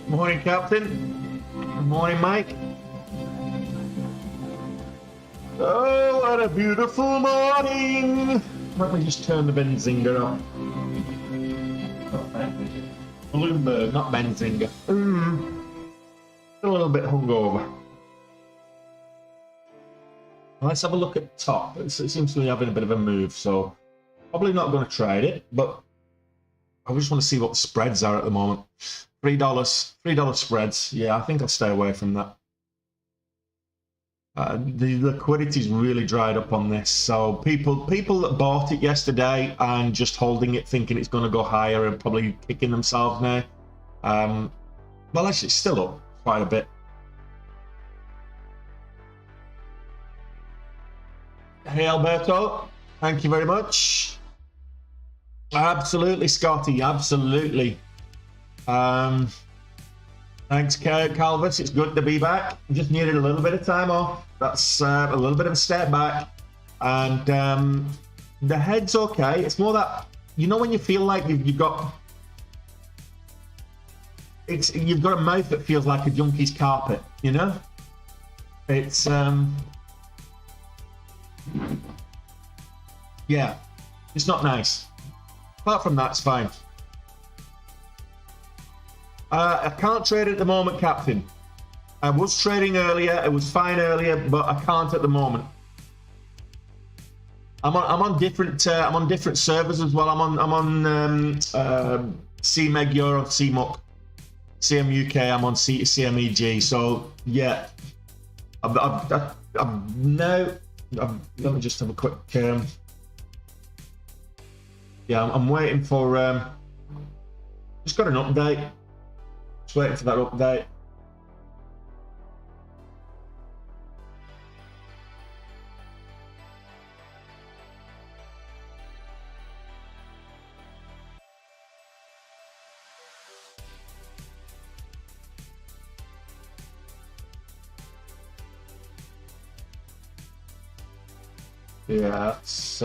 Morning, Captain. Good morning, Mike. Oh, what a beautiful morning. Let me just turn the Benzinger off. Bloomberg, not Benzinger. A little bit hungover. Let's have a look at top. It seems to be having a bit of a move, so probably not going to trade it, but I just want to see what the spreads are at the moment. $3 spreads. Yeah, I think I'll stay away from that. The liquidity's really dried up on this, so people that bought it yesterday and just holding it thinking it's going to go higher and probably kicking themselves now. Well, actually it's still up quite a bit. Hey Alberto, thank you very much. Absolutely, Scotty, absolutely. Thanks, Calvis. It's good to be back. Just needed a little bit of time off. That's a little bit of a step back, and the head's okay. It's more that, you know, when you feel like you've got a mouth that feels like a junkie's carpet. You know, it's yeah, it's not nice. Apart from that, it's fine. I can't trade at the moment, Captain. I was trading earlier. It was fine earlier, but I can't at the moment. I'm on different servers as well. I'm on CMEG. You're on CMUC, CMUK. I'm on CMEG. So yeah, let me just have a quick. Yeah, I'm waiting for. Just got an update. Just waiting for that update. Yeah, it's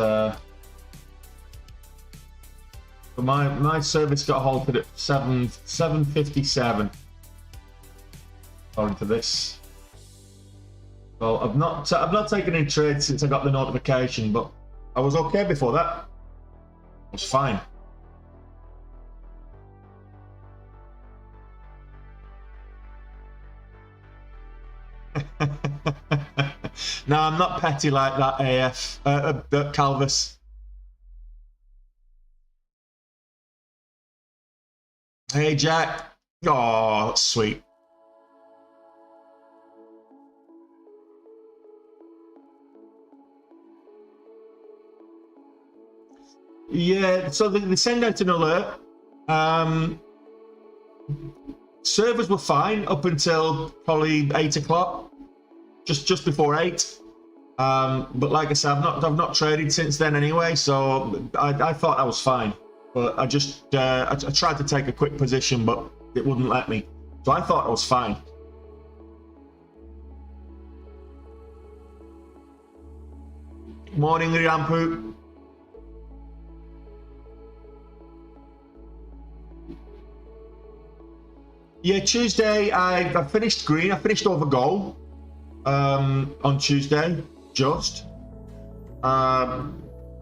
my service got halted at 7:57 according to this. So I've not taken any trades since I got the notification, but I was okay before that. I was fine. No, I'm not petty like that, AF. Calvis. Hey, Jack. Oh, that's sweet. Yeah, so they send out an alert. Servers were fine up until probably 8 o'clock, just before 8. But like I said, I've not traded since then anyway, so I thought I was fine. But I just I tried to take a quick position, but it wouldn't let me. So I thought I was fine. Morning, Riampu. Yeah, Tuesday I finished green. I finished over goal on Tuesday, just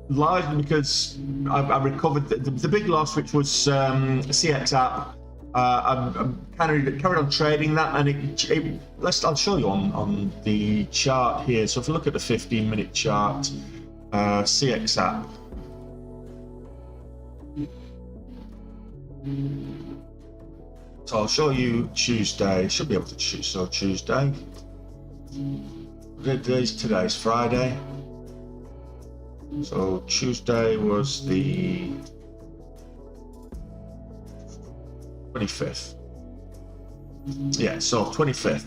largely because I recovered the big loss, which was CX app. I carried on trading that, and I'll show you on the chart here. So if you look at the 15-minute chart, CX app. So I'll show you Tuesday. Should be able to choose. So Tuesday. Today's Friday. So Tuesday was the 25th. Yeah, so 25th.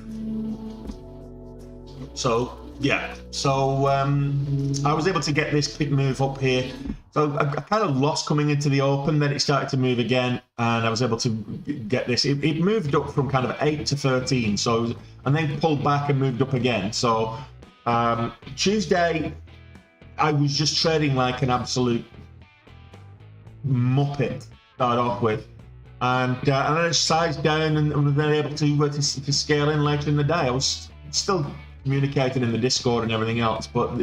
So yeah, so I was able to get this quick move up here. So I kind of lost coming into the open, then it started to move again, and I was able to get this. It moved up from kind of 8 to 13, so and then pulled back and moved up again. So Tuesday, I was just trading like an absolute muppet to start off with, and then I sized down and was then able to scale in later in the day. I was still communicating in the Discord and everything else, but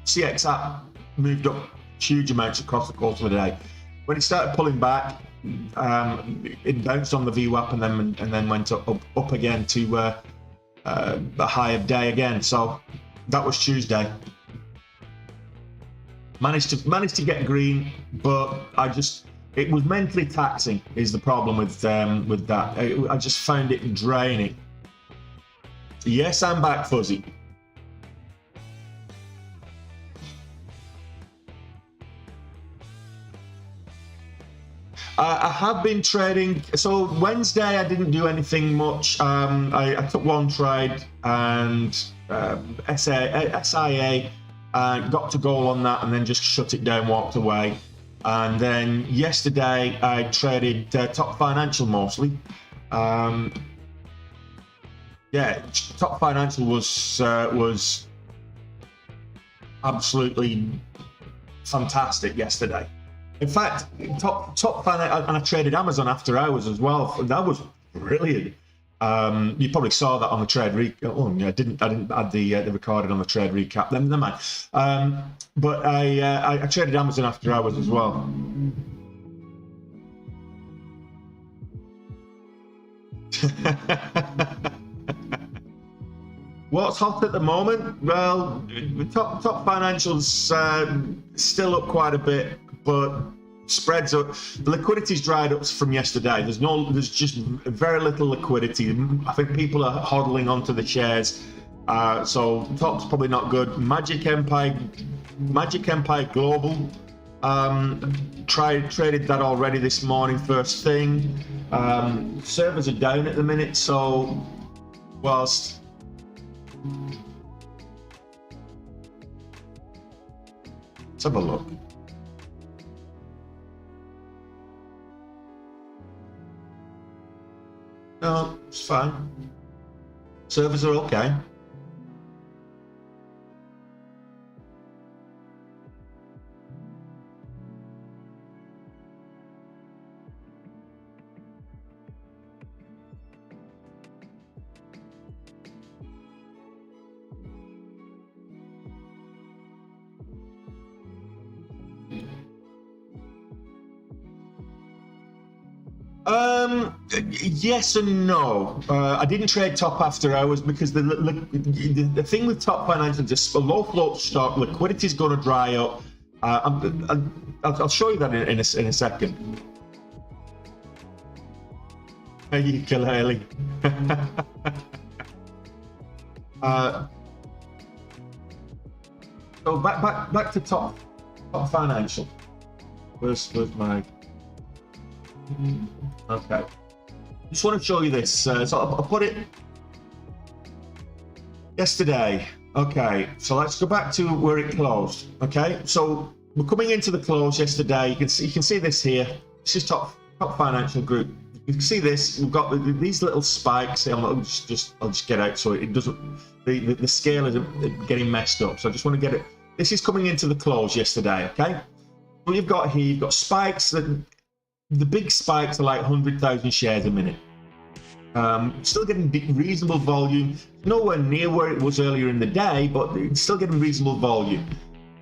CX app moved up huge amounts across the course of the day. When it started pulling back, it bounced on the VWAP and then went up again to a high of day again. So that was Tuesday. Managed to get green, but it was mentally taxing. Is the problem with that? I just found it draining. Yes, I'm back, Fuzzy. I have been trading. So Wednesday, I didn't do anything much. I took one trade and SIA got to goal on that, and then just shut it down, walked away. And then yesterday, I traded Top Financial mostly. Yeah, Top Financial was absolutely fantastic yesterday. In fact, top Financial, and I traded Amazon after hours as well. That was brilliant. You probably saw that on the trade recap. Oh, yeah, I didn't add the recording on the trade recap. Then never mind. But I traded Amazon after hours as well. What's hot at the moment? Well, top financials still up quite a bit, but spreads up. The liquidity's dried up from yesterday. There's just very little liquidity. I think people are hodling onto the shares, so top's probably not good. Magic Empire Global. Traded that already this morning, first thing. Servers are down at the minute, so whilst let's have a look. No, it's fine. Servers are okay. Yes and no. I didn't trade top after hours because the thing with top financial, just a low float stock, liquidity is going to dry up. I'll show you that in a second. Ukulele. So back to top financial. Where's my? Okay. Just want to show you this. So I'll put it yesterday. Okay. So let's go back to where it closed. Okay. So we're coming into the close yesterday. You can see this here. This is top financial group. You can see this. We've got these little spikes. I'll just get out so it doesn't. The scale is getting messed up. So I just want to get it. This is coming into the close yesterday. Okay. What you've got here, you've got spikes that. The big spikes are like 100,000 shares a minute. Still getting reasonable volume. Nowhere near where it was earlier in the day, but it's still getting reasonable volume.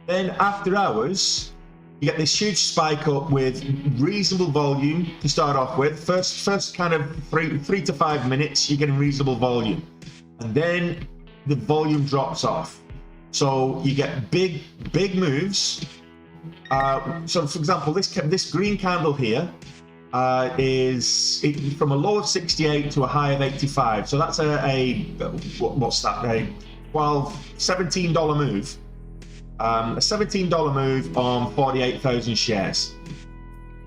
Then after hours, you get this huge spike up with reasonable volume to start off with. First kind of 3 to 5 minutes, you're getting reasonable volume. And then the volume drops off. So you get big moves. So, for example, this green candle here is from a low of 68 to a high of 85. So that's what's that? A $17 move. A $17 move on 48,000 shares.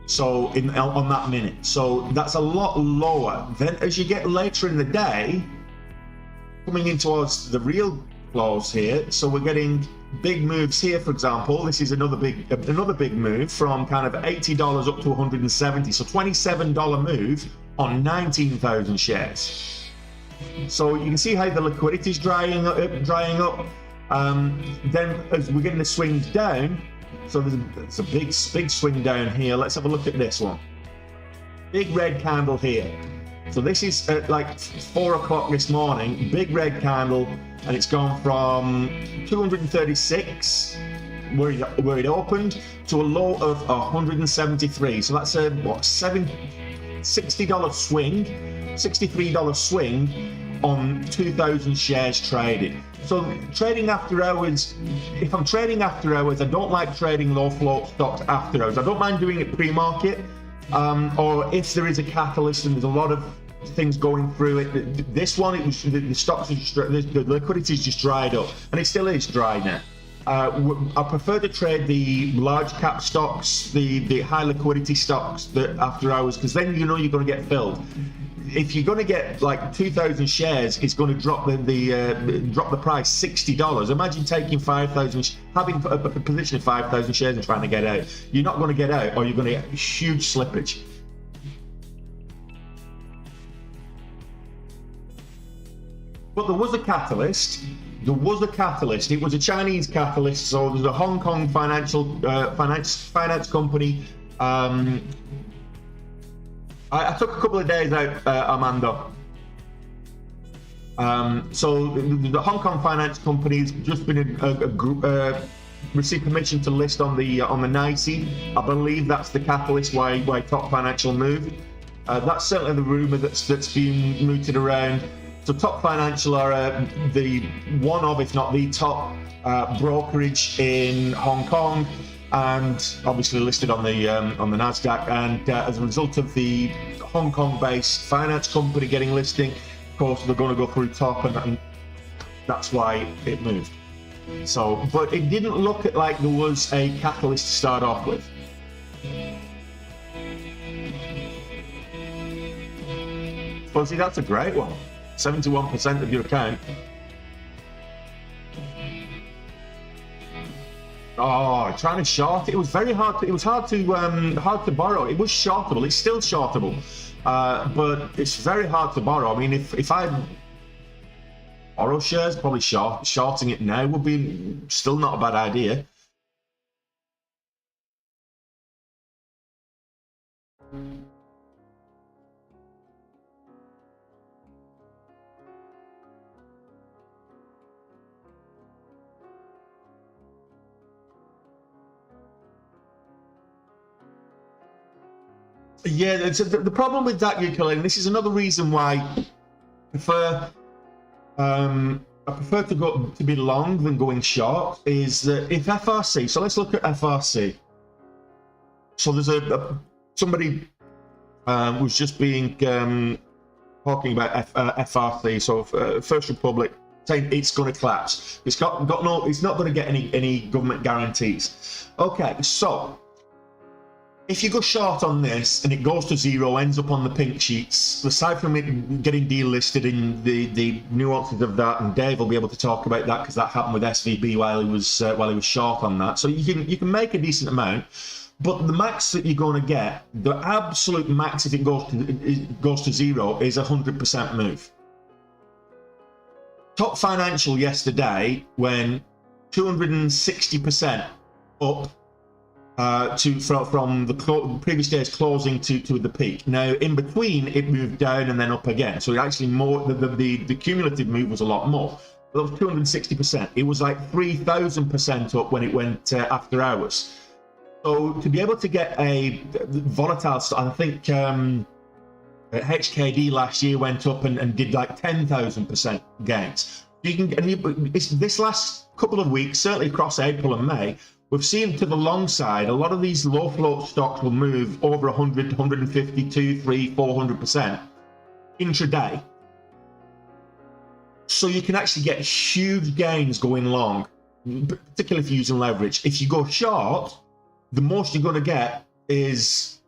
So on that minute. So that's a lot lower. Then as you get later in the day, coming in towards the real close here, so we're getting big moves here. For example, this is another big move from kind of $80 up to 170. So $27 move on 19,000 shares. So you can see how the liquidity is drying up. Then as we're getting the swings down, so there's a big swing down here. Let's have a look at this one. Big red candle here. So this is at like 4 o'clock this morning, big red candle, and it's gone from 236 where it opened to a low of 173. So that's a $60 swing, $63 swing on 2,000 shares traded. So trading after hours, if I'm trading after hours, I don't like trading low float stocks after hours. I don't mind doing it pre-market. Or if there is a catalyst and there's a lot of things going through it. This one, it was the stocks, the liquidity is just dried up, and it still is dry now. I prefer to trade the large cap stocks, the high liquidity stocks that after hours, because then you know you're going to get filled. If you're going to get like 2,000 shares, it's going to drop the price $60. Imagine taking 5,000, having a position of 5,000 shares and trying to get out. You're not going to get out, or you're going to get huge slippage. But there was a catalyst. It was a Chinese catalyst. So there's a Hong Kong finance company. I took a couple of days out, Amanda. So the Hong Kong finance company's just been a group received permission to list on the Nyse. I believe that's the catalyst why Top Financial moved. That's certainly the rumor that's been mooted around. So Top Financial are the one of, if not the top brokerage in Hong Kong, and obviously listed on the Nasdaq. And as a result of the Hong Kong-based finance company getting listing, of course they're going to go through Top, and that's why it moved. So, but it didn't look like there was a catalyst to start off with. Fuzzy, that's a great one. 71% of your account. Oh, trying to short it was very hard. It was hard to borrow. It was shortable. It's still shortable, but it's very hard to borrow. I mean, if I borrow shares, probably shorting it now would be still not a bad idea. Yeah, the problem with that, Ukulele, and this is another reason why I prefer to be long than going short, is that if FRC, so let's look at FRC. So there's somebody was just being talking about FRC, so First Republic, saying it's going to collapse. It's not going to get any government guarantees. Okay, so if you go short on this and it goes to zero, ends up on the pink sheets, aside from it getting delisted in the nuances of that, and Dave will be able to talk about that because that happened with SVB while he was short on that. So you can make a decent amount, but the max that you're going to get, the absolute max if it goes to zero, is 100% move. Top Financial yesterday went 260% up. From the previous day's closing to the peak. Now, in between, it moved down and then up again. So it actually the cumulative move was a lot more. But it was 260%. It was like 3,000% up when it went after hours. So to be able to get a volatile stock, I think HKD last year went up and did like 10,000% gains. This last couple of weeks, certainly across April and May, we've seen to the long side, a lot of these low float stocks will move over 100, 150, 200, 300, 400% intraday. So you can actually get huge gains going long, particularly if you're using leverage. If you go short, the most you're going to get is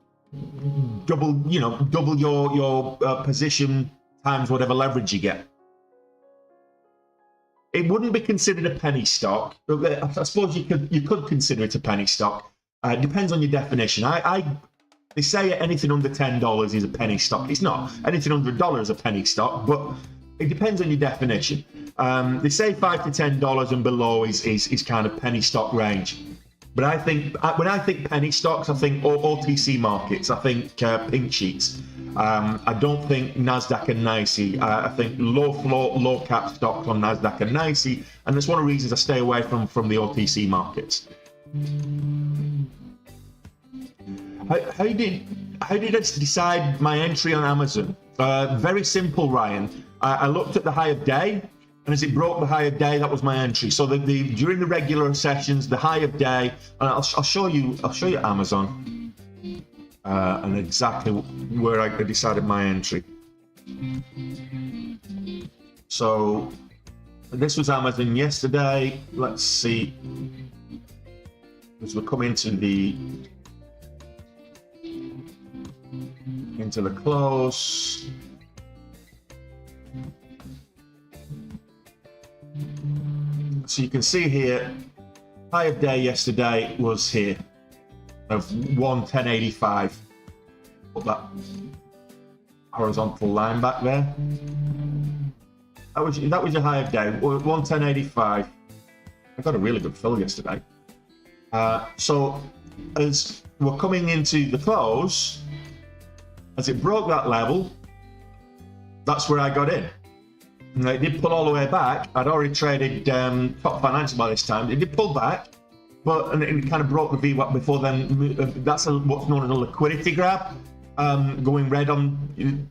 double your position times whatever leverage you get. It wouldn't be considered a penny stock. I suppose you could consider it a penny stock. It depends on your definition. They say anything under $10 is a penny stock. It's not. Anything under $1 is a penny stock, but it depends on your definition. They say $5 to $10 and below is kind of penny stock range. But I think when I think penny stocks, I think OTC markets. I think pink sheets. I don't think Nasdaq and Nyse. I think low float, low cap stocks on Nasdaq and Nyse, and that's one of the reasons I stay away from the OTC markets. How did I decide my entry on Amazon? Very simple, Ryan. I looked at the high of day, and as it broke the high of day, that was my entry. So during the regular sessions, the high of day, and I'll show you Amazon. And exactly where I decided my entry. So this was Amazon yesterday. Let's see, as we're coming into the close. So you can see here, high of day yesterday was here, of 110.85. Put that horizontal line back there. That was your high of day, 110.85. I got a really good fill yesterday. So as we're coming into the close, as it broke that level, that's where I got in. And it did pull all the way back. I'd already traded Top Financial by this time. It did pull back, and it kind of broke the VWAP before then. That's what's known as a liquidity grab, going red on,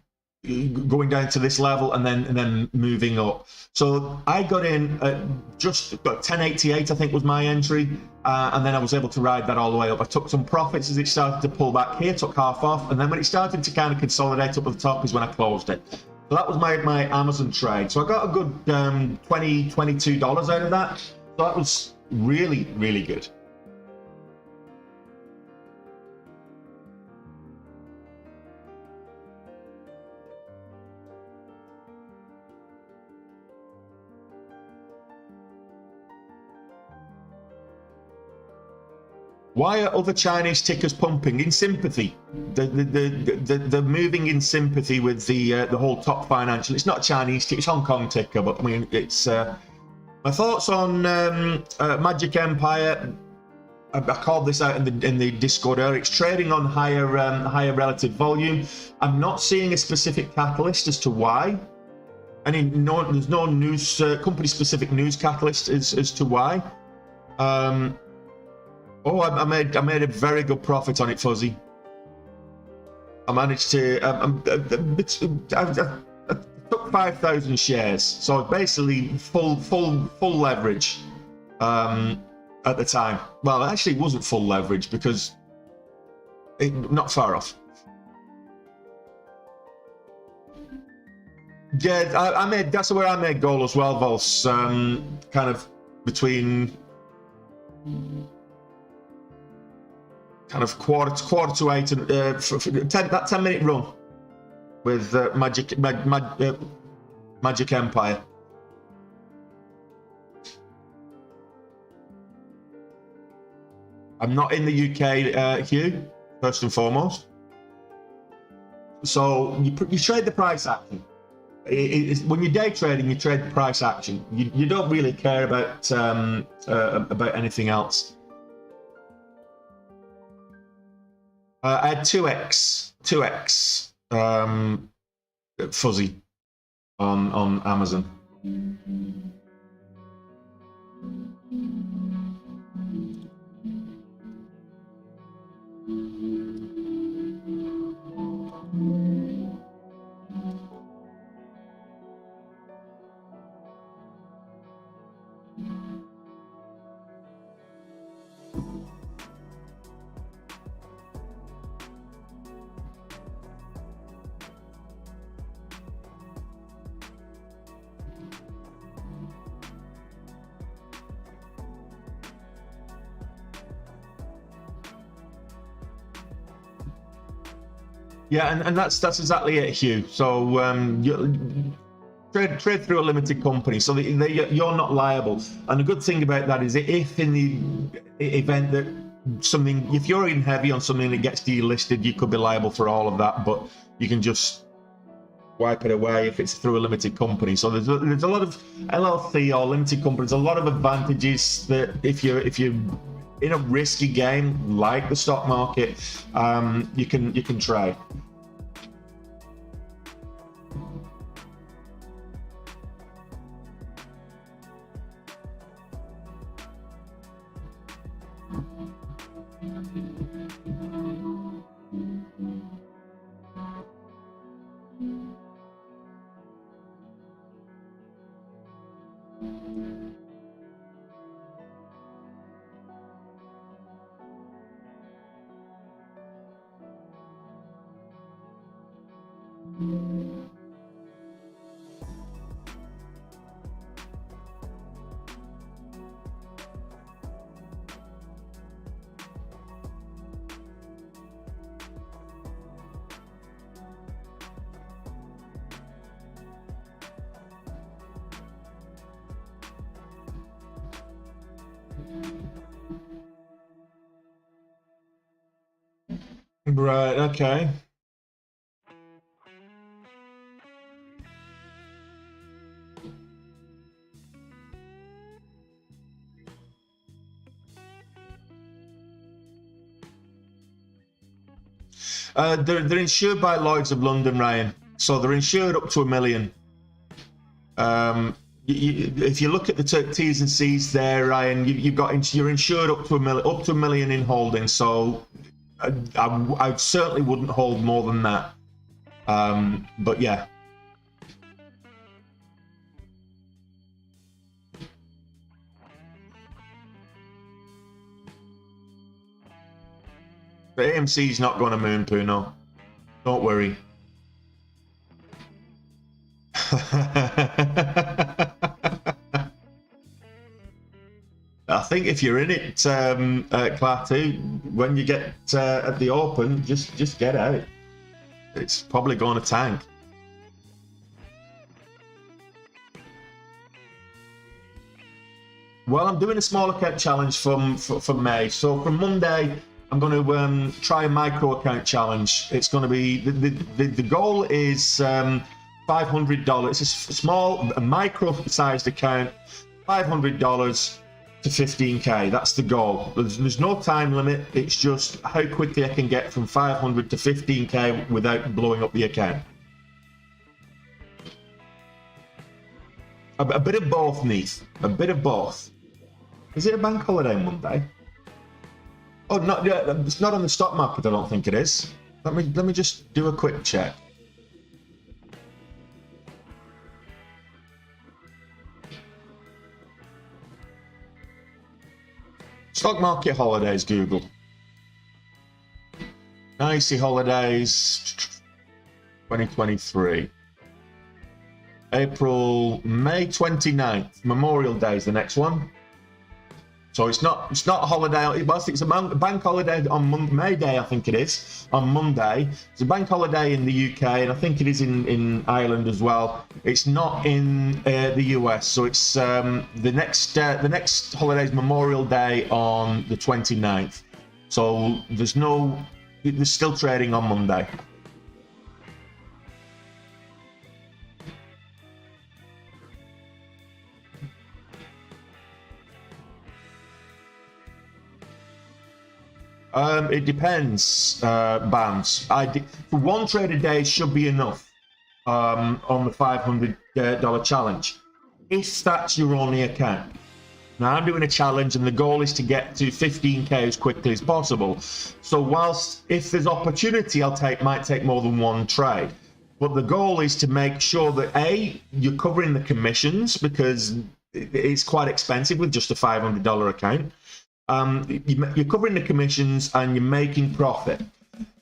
going down to this level and then moving up. So I got in at just about 1088, I think was my entry, and then I was able to ride that all the way up. I took some profits as it started to pull back here, took half off, and then when it started to kind of consolidate up at the top is when I closed it. So that was my Amazon trade. So I got a good $22 out of that. So that was really, really good. Why are other Chinese tickers pumping? In sympathy. They're moving in sympathy with the whole Top Financial. It's not a Chinese ticker, it's Hong Kong ticker, but I mean, it's my thoughts on Magic Empire. I called this out in the Discord earlier. It's trading on higher relative volume. I'm not seeing a specific catalyst as to why. There's no news company specific news catalyst as to why. Oh, I made a very good profit on it, Fuzzy. I managed to. I took 5,000 shares, so basically full leverage at the time. Well, actually, it wasn't full leverage because not far off. Yeah, I made. That's where I made goal as well, Vols. Kind of between kind of quarter to 8 and that 10-minute run with Magic Empire. I'm not in the UK, Hugh, first and foremost. So you trade the price action. When you're day trading, you trade the price action. You don't really care about anything else. I had 2x fuzzy on Amazon. Yeah, and that's exactly it, Hugh. So you trade through a limited company, so you're not liable. And the good thing about that is, if in the event that if you're in heavy on something that gets delisted, you could be liable for all of that, but you can just wipe it away if it's through a limited company. So there's a lot of LLC or limited companies, a lot of advantages that if you're in a risky game like the stock market, you can trade. Right, okay. They're insured by Lloyd's of London, Ryan. So they're insured up to $1 million. If you look at the T's and C's there, Ryan, you're insured up to $1 million in holdings. So I certainly wouldn't hold more than that. But yeah. The AMC's not going to moon, Puno. Don't worry. I think if you're in it, Klaatu, when you get at the open, just get out. It's probably going to tank. Well, I'm doing a small account challenge for May. So from Monday, I'm going to try a micro account challenge. It's going to be the goal is $500. It's a small, micro-sized account, $500 to 15k. That's the goal. There's no time limit. It's just how quickly I can get from 500 to 15k without blowing up the account. A bit of both, Nyse. A bit of both. Is it a bank holiday Monday? Oh, it's not on the stock market. I don't think it is. Let me just do a quick check. Stock market holidays, Google. Nyse holidays 2023. May 29th. Memorial Day is the next one. So it's not a holiday. It's a bank holiday on May Day, I think it is, on Monday. It's a bank holiday in the UK, and I think it is in Ireland as well. It's not in the US. So it's the next holiday is Memorial Day on the 29th. So there's still trading on Monday. It depends, Bams. For one trade a day should be enough on the $500 challenge, if that's your only account. Now, I'm doing a challenge, and the goal is to get to 15K as quickly as possible. So whilst if there's opportunity, might take more than one trade. But the goal is to make sure that A, you're covering the commissions, because it's quite expensive with just a $500 account. You're covering the commissions and you're making profit.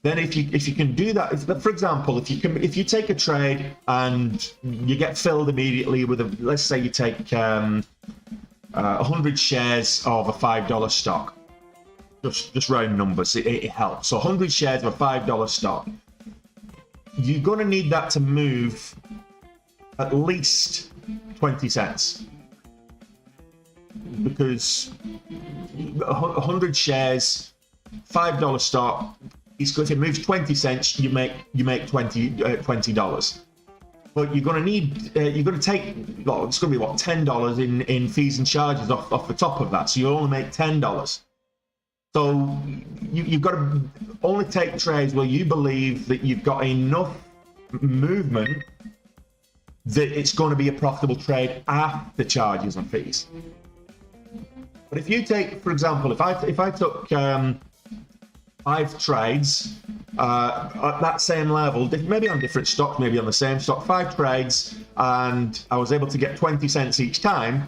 Then if you can do that, for example, if you take a trade and you get filled immediately with let's say you take 100 shares of a $5 stock, just round numbers, it helps. So 100 shares of a $5 stock, you're going to need that to move at least 20 cents. Because 100 shares, $5 stock, if it moves 20 cents, you make $20. But you're going to take, well, it's going to be what, $10 in fees and charges off the top of that. So you only make $10. So you've got to only take trades where you believe that you've got enough movement that it's going to be a profitable trade after charges and fees. But if you take, for example, if I took 5 trades at that same level, maybe on different stocks, maybe on the same stock, 5 trades, and I was able to get 20 cents each time,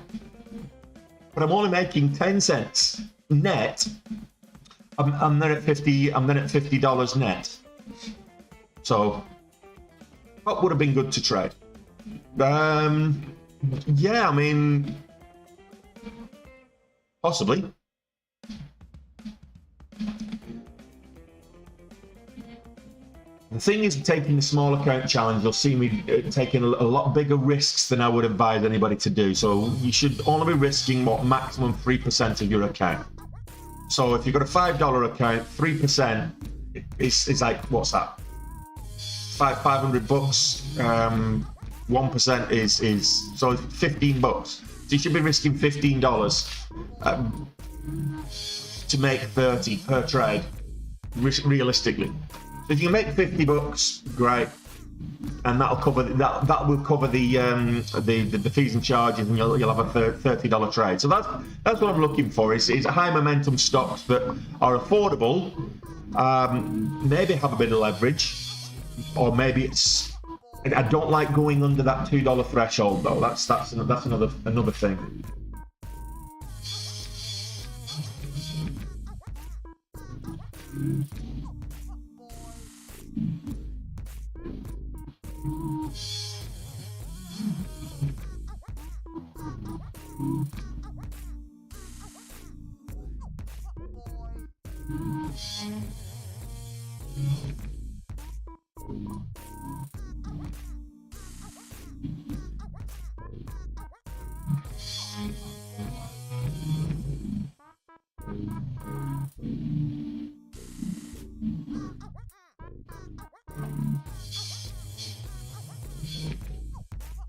but I'm only making 10 cents net, I'm then at $50 net. So that would have been good to trade. Yeah, I mean, possibly. The thing is, taking the small account challenge, you'll see me taking a lot bigger risks than I would advise anybody to do. So you should only be risking maximum 3% of your account. So if you've got a $5 account, 3% is like, what's that? $500. 1% is so $15. So you should be risking $15 to make 30 per trade, realistically. So if you make $50, great, and that'll cover that will cover the fees and charges, and you'll have a $30 trade. So that's what I'm looking for. Is high momentum stocks that are affordable, maybe have a bit of leverage, or maybe it's. I don't like going under that $2 threshold though. That's another thing.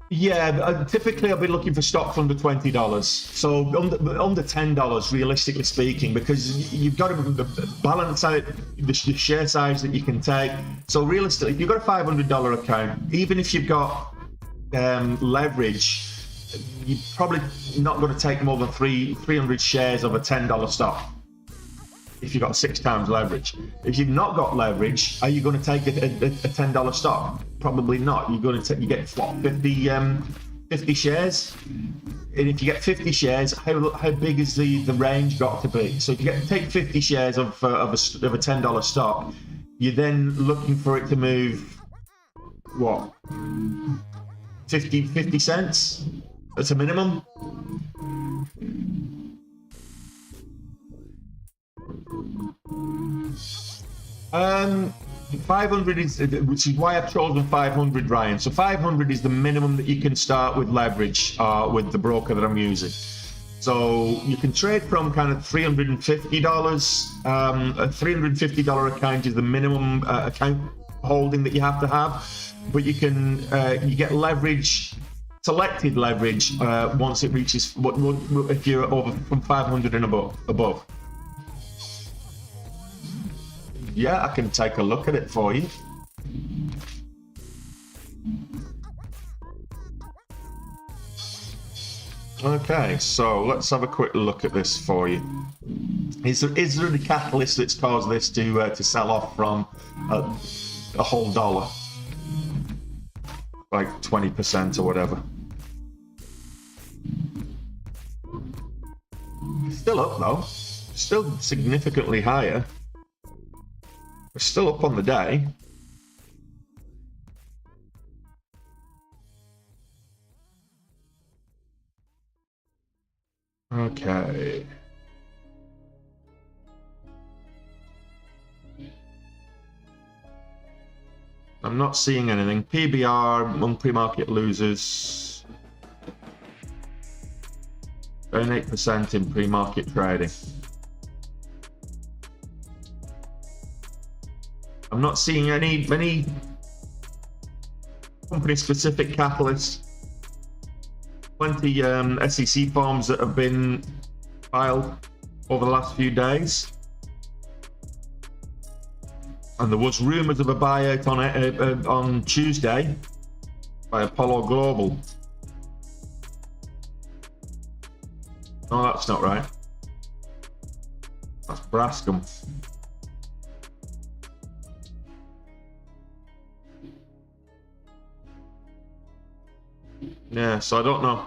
Yeah, typically I'll be looking for stocks under $20. So under $10, realistically speaking, because you've got to balance out the share size that you can take. So realistically, if you've got a $500 account, even if you've got leverage, you're probably not going to take more than 300 shares of a $10 stock. if you've got 6 times leverage. If you've not got leverage, are you going to take a $10 stock? Probably not. You're going to take, you get what, 50 shares? And if you get 50 shares, how big is the range got to be? So if you take 50 shares of a $10 stock, you're then looking for it to move what, 50 cents? That's a minimum. Um, 500 is, which is why I've chosen 500, Ryan. So 500 is the minimum that you can start with leverage with the broker that I'm using. So you can trade from kind of $350. A $350 account is the minimum account holding that you have to have, but you can you get leverage, selected leverage once it reaches if you're over from 500 and above. Yeah, I can take a look at it for you. Okay, so let's have a quick look at this for you. Is there any catalyst that's caused this to sell off from a whole dollar, like 20% or whatever? It's still up though, still significantly higher. We're still up on the day. Okay. I'm not seeing anything. PBR, on pre-market losers. Down 8% in pre-market trading. I'm not seeing any company-specific catalysts. Plenty SEC forms that have been filed over the last few days, and there was rumours of a buyout on Tuesday by Apollo Global. No, that's not right. That's Brascom. Yeah, so I don't know.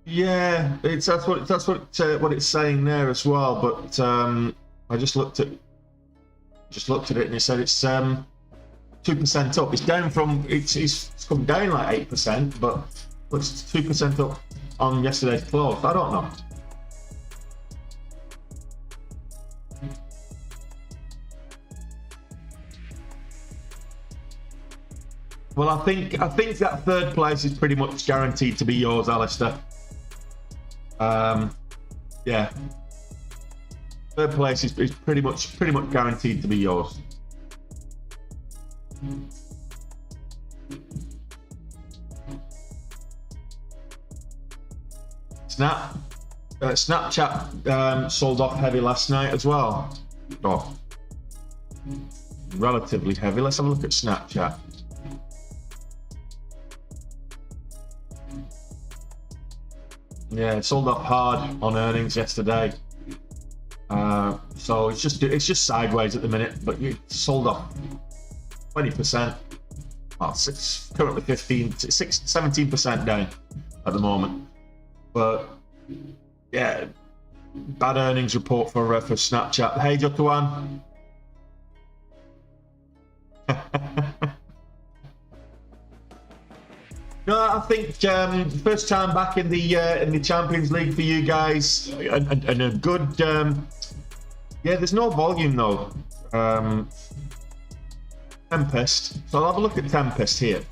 Yeah, that's what it's saying there as well. But I just looked at it and it said it's 2% up. It's down from it's come down like 8%, but it's 2% up on yesterday's close. I don't know. Well, I think that third place is pretty much guaranteed to be yours, Alistair. Yeah, third place is pretty much guaranteed to be yours. Snapchat sold off heavy last night as well. Oh, relatively heavy. Let's have a look at Snapchat. Yeah, it sold off hard on earnings yesterday. So it's just sideways at the minute, but you sold off 20%. Well, currently 17% down at the moment. But yeah, bad earnings report for Snapchat. Hey, Jotuan. No, I think first time back in the Champions League for you guys, and a good. Yeah, there's no volume though. Tempest. So I'll have a look at Tempest here,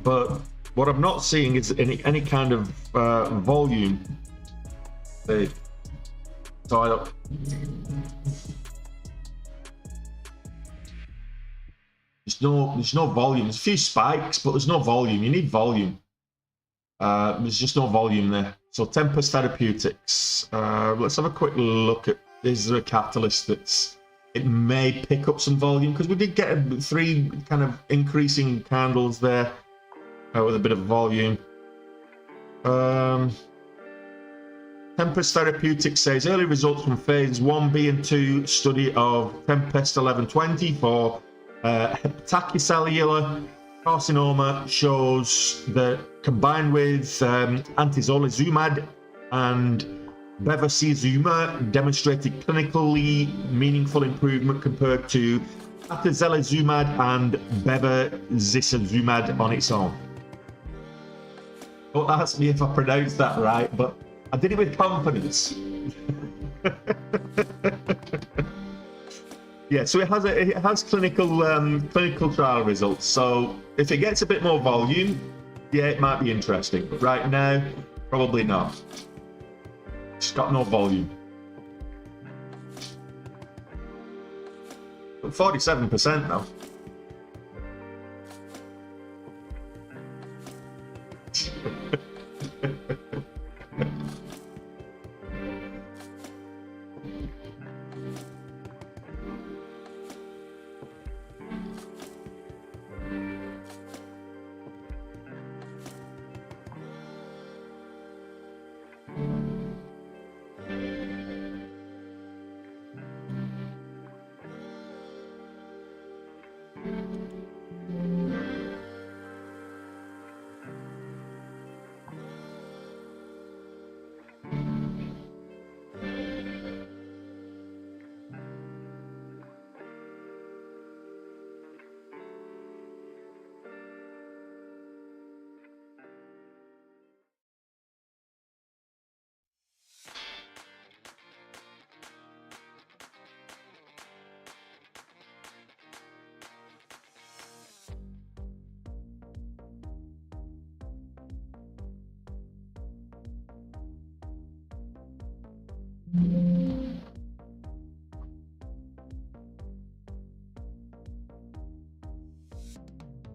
but what I'm not seeing is any kind of volume. So I don't. There's no volume. There's a few spikes, but there's no volume. You need volume. There's just no volume there. So Tempest Therapeutics. Let's have a quick look at. Is there a catalyst it may pick up some volume, because we did get 3 kind of increasing candles there with a bit of volume. Tempest Therapeutics says early results from phase 1B and 2 study of Tempest 1120 for hepatocellular carcinoma shows that combined with antizolizumab and bevacizumab demonstrated clinically meaningful improvement compared to atezolizumab and bevacizumab on its own. Don't ask me if I pronounced that right, but I did it with confidence. Yeah, so it has clinical trial results. So if it gets a bit more volume, yeah, it might be interesting. But right now, probably not. It's got no volume. But 47% now.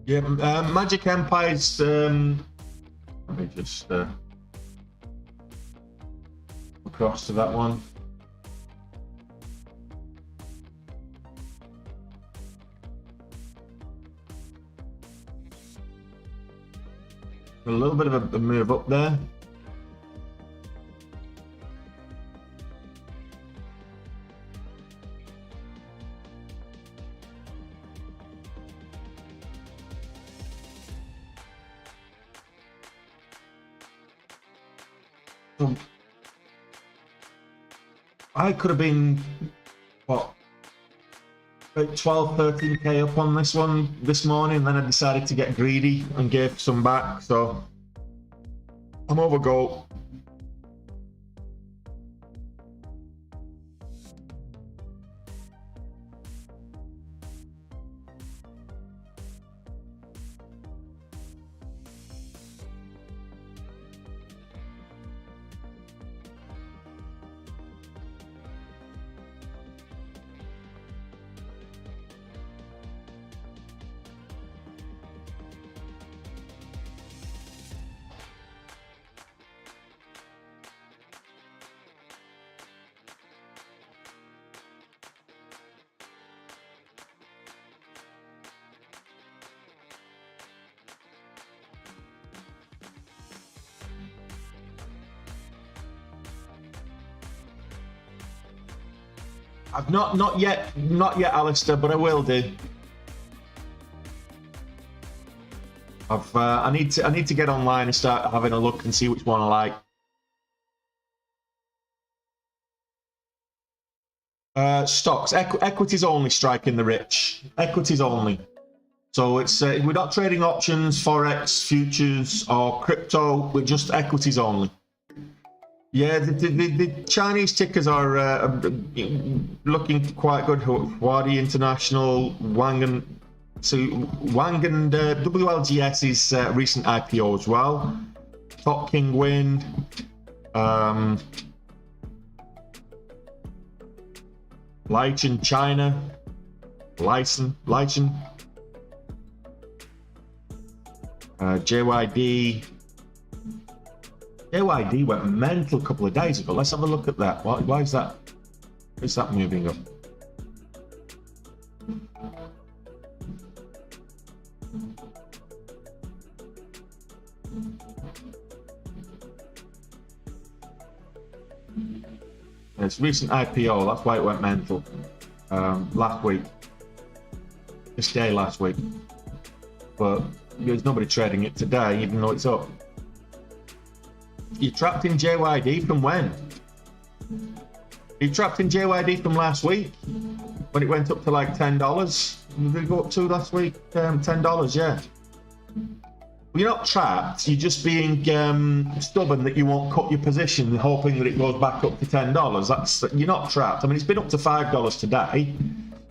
Yeah, Magic Empire's. Let me just across to that one. A little bit of a move up there. I could have been, what, about 12, 13k up on this one this morning, then I decided to get greedy and gave some back, so I'm over goal. I've not yet, Alistair, but I will do. I need to get online and start having a look and see which one I like. Stocks, equities only, striking the rich. Equities only. So it's we're not trading options, forex, futures, or crypto. We're just equities only. Yeah, the Chinese tickers are looking quite good. Huadi International, Wang and WLGS's recent IPO as well. Top King Wind. Leichen China. Leichen. JYD. JYD went mental a couple of days ago. Let's have a look at that. Why is that? Is that moving up? It's recent IPO. That's why it went mental. Last week. This day last week. But there's nobody trading it today, even though it's up. You trapped in JYD from when? You trapped in JYD from last week when it went up to like $10. Did it go up to last week? $10, yeah. Well, you're not trapped. You're just being stubborn that you won't cut your position, hoping that it goes back up to $10. You're not trapped. I mean, it's been up to $5 today,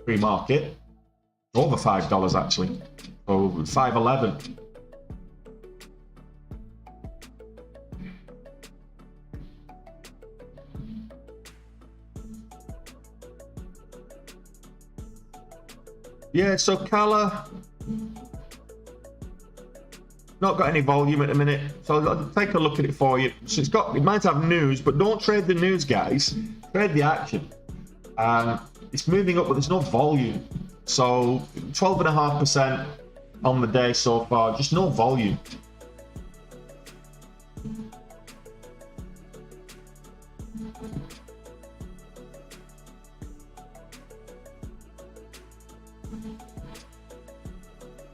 pre-market. Over $5 actually. Oh, 5.11. Yeah, so Cala, not got any volume at the minute, so I'll take a look at it for you. So it might have news, but don't trade the news, guys. Trade the action. It's moving up, but there's no volume. So 12.5% on the day so far, just no volume.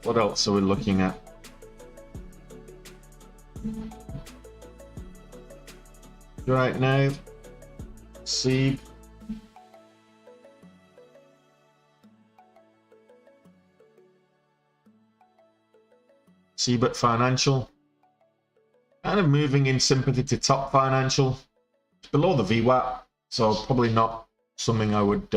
What else are we looking at? Right now, see. Seabit Financial, kind of moving in sympathy to Top Financial. It's below the VWAP, so probably not something I would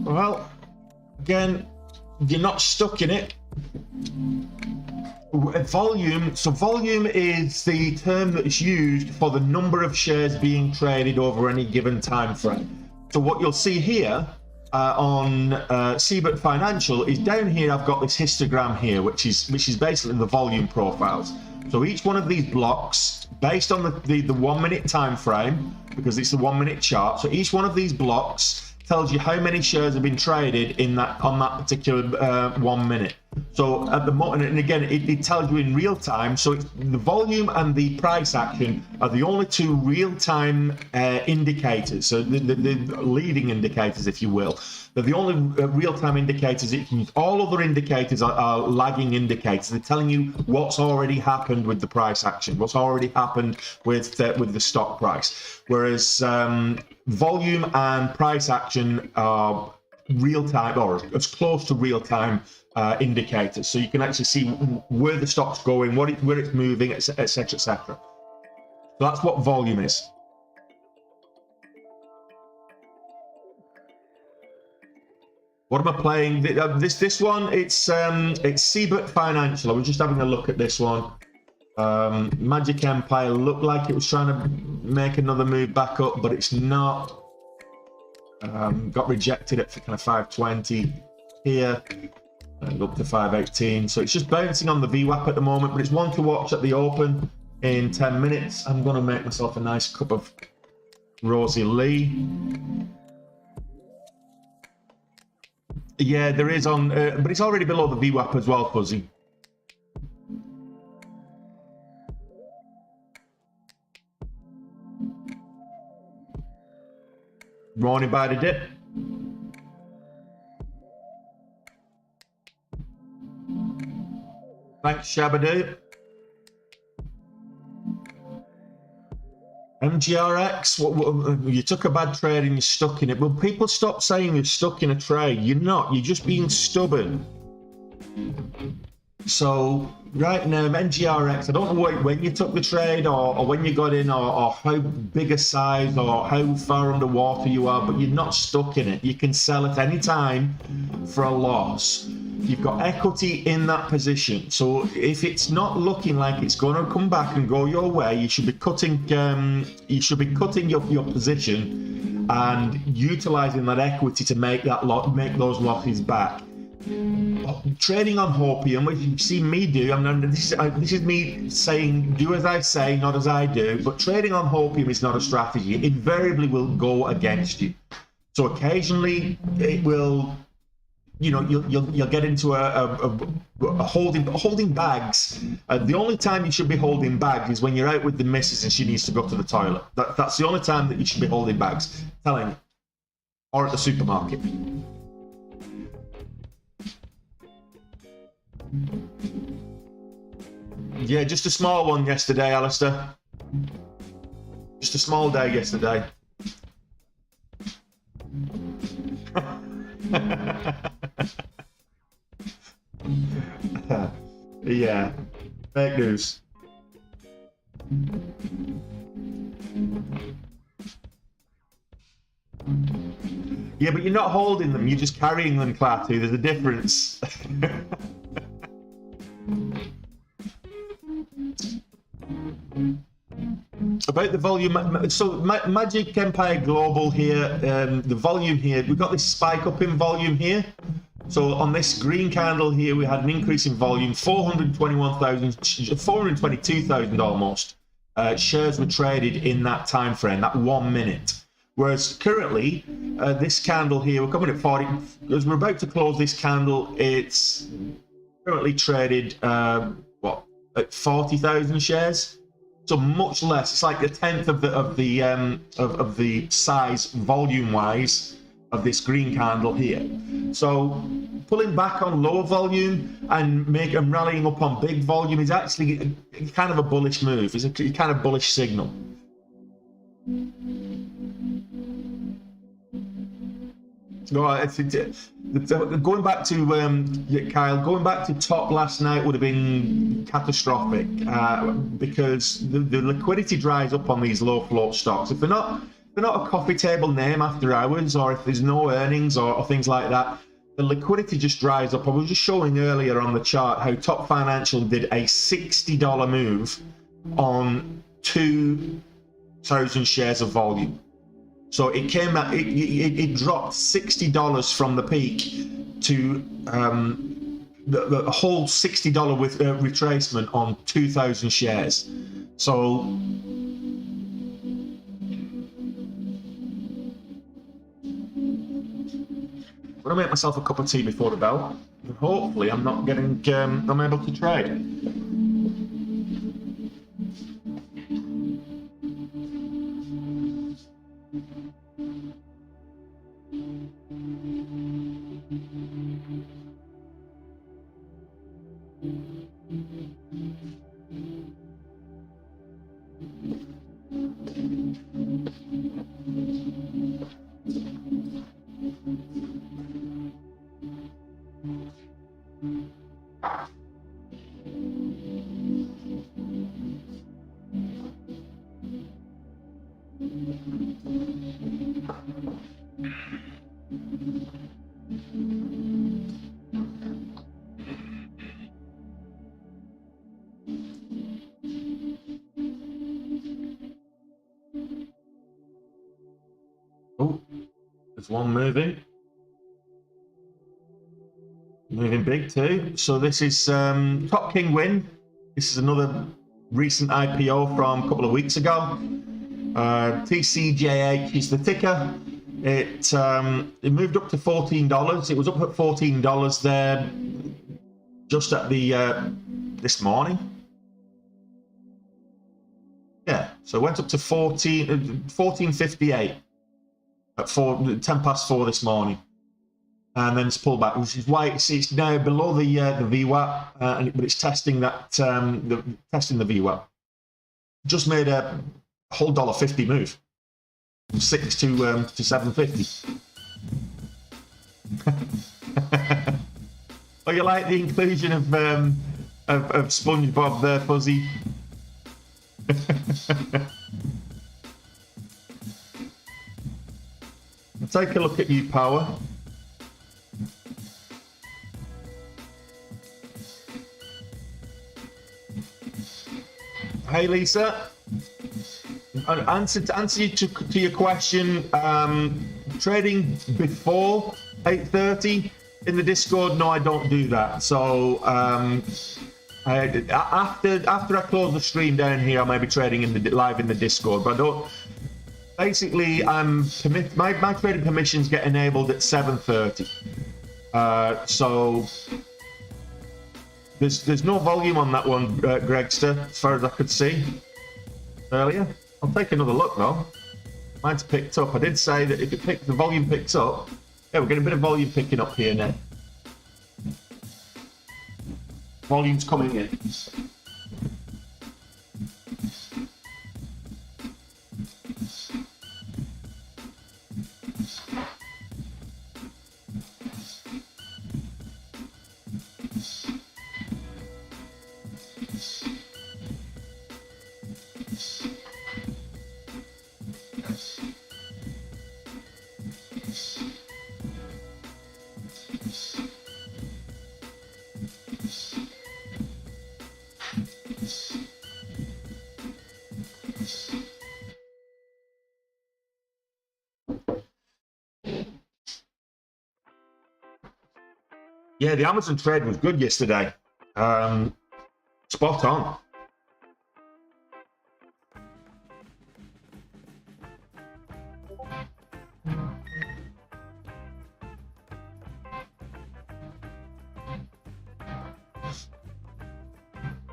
well, again, you're not stuck in it. Volume, so volume is the term that is used for the number of shares being traded over any given time frame. So what you'll see here on Seabit Financial is down here I've got this histogram here, which is basically the volume profiles. So each one of these blocks, based on the 1 minute time frame, because it's the 1 minute chart, so each one of these blocks tells you how many shares have been traded in that on that particular 1 minute. So at the moment, and again, it tells you in real time. So it's, the volume and the price action are the only two real-time indicators. So the leading indicators, if you will. They're the only real-time indicators that you can use. All other indicators are lagging indicators. They're telling you what's already happened with the price action, what's already happened with the stock price. Whereas volume and price action are real-time, or as close to real-time indicators, so you can actually see where the stock's going, where it's moving, etc., etc. So that's what volume is. What am I playing? This one, it's Seabird Financial. I was just having a look at this one. Magic Empire looked like it was trying to make another move back up, but it's not. Got rejected at kind of 520 here. And up to 518, so it's just bouncing on the VWAP at the moment, but it's one to watch at the open in 10 minutes. I'm going to make myself a nice cup of Rosie Lee. Yeah, there is on, but it's already below the VWAP as well, Fuzzy. Morning by the dip. Thanks, Shabadoo. MGRX, what, you took a bad trade and you're stuck in it. Well, people stop saying you're stuck in a trade. You're not. You're just being stubborn. So right now, MGRX, I don't know when you took the trade or when you got in or how big a size or how far underwater you are, but you're not stuck in it. You can sell at any time for a loss. You've got equity in that position, so if it's not looking like it's going to come back and go your way, you should be cutting. Your position and utilizing that equity to make those losses back. Trading on hopium, which you see me do. I mean, this is me saying do as I say, not as I do. But trading on hopium is not a strategy. It invariably will go against you. So occasionally it will. You know, you'll get into a holding bags. The only time you should be holding bags is when you're out with the missus and she needs to go to the toilet. That's the only time that you should be holding bags. I'm telling you, or at the supermarket. Yeah, just a small one yesterday, Alistair. Just a small day yesterday. Yeah, fake news. Yeah, but you're not holding them, you're just carrying them, Klaatu. There's a difference. About the volume, so Magic Empire Global here, the volume here, we've got this spike up in volume here. So on this green candle here, we had an increase in volume, 422,000 almost shares were traded in that time frame, that 1 minute. Whereas currently, this candle here, we're coming at 40, as we're about to close this candle, it's currently traded, at 40,000 shares. So much less. It's like a tenth of the size, volume-wise, of this green candle here. So pulling back on lower volume and rallying up on big volume is actually kind of a bullish move. It's a kind of bullish signal. Going back to Kyle, going back to top last night would have been catastrophic because the liquidity dries up on these low float stocks. If they're not a coffee table name after hours, or if there's no earnings or things like that, the liquidity just dries up. I was just showing earlier on the chart how Top Financial did a $60 move on 2,000 shares of volume. So it came at it dropped $60 from the peak to the whole $60 with retracement on 2,000 shares. So I'm gonna make myself a cup of tea before the bell. And hopefully, I'm not getting. I'm able to trade. Oh, there's one moving. Moving big too. So this is Top King Win. This is another recent IPO from a couple of weeks ago. TCJH is the ticker. It moved up to $14. It was up at $14 there just at the this morning. Yeah, so it went up to 14.58 at 10 past 4 this morning, and then it's pulled back, which is why it's now below the VWAP, but it's testing that testing the VWAP. Just made a whole $1.50 move from 6 to 7.50. Oh, you like the inclusion of SpongeBob there, Fuzzy? Take a look at you, Power. Hey, Lisa. To answer you to your question, trading before 8:30 in the Discord, no, I don't do that. So after I close the stream down here, I may be trading live in the Discord, but I don't. Basically, my trading permissions get enabled at 7:30. So there's no volume on that one, Gregster, as far as I could see earlier. I'll take another look though. Mine's picked up. I did say that if the volume picks up, yeah, we're getting a bit of volume picking up here now. Volume's coming in. Yeah, the Amazon trade was good yesterday. Spot on.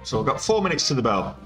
So we've got 4 minutes to the bell.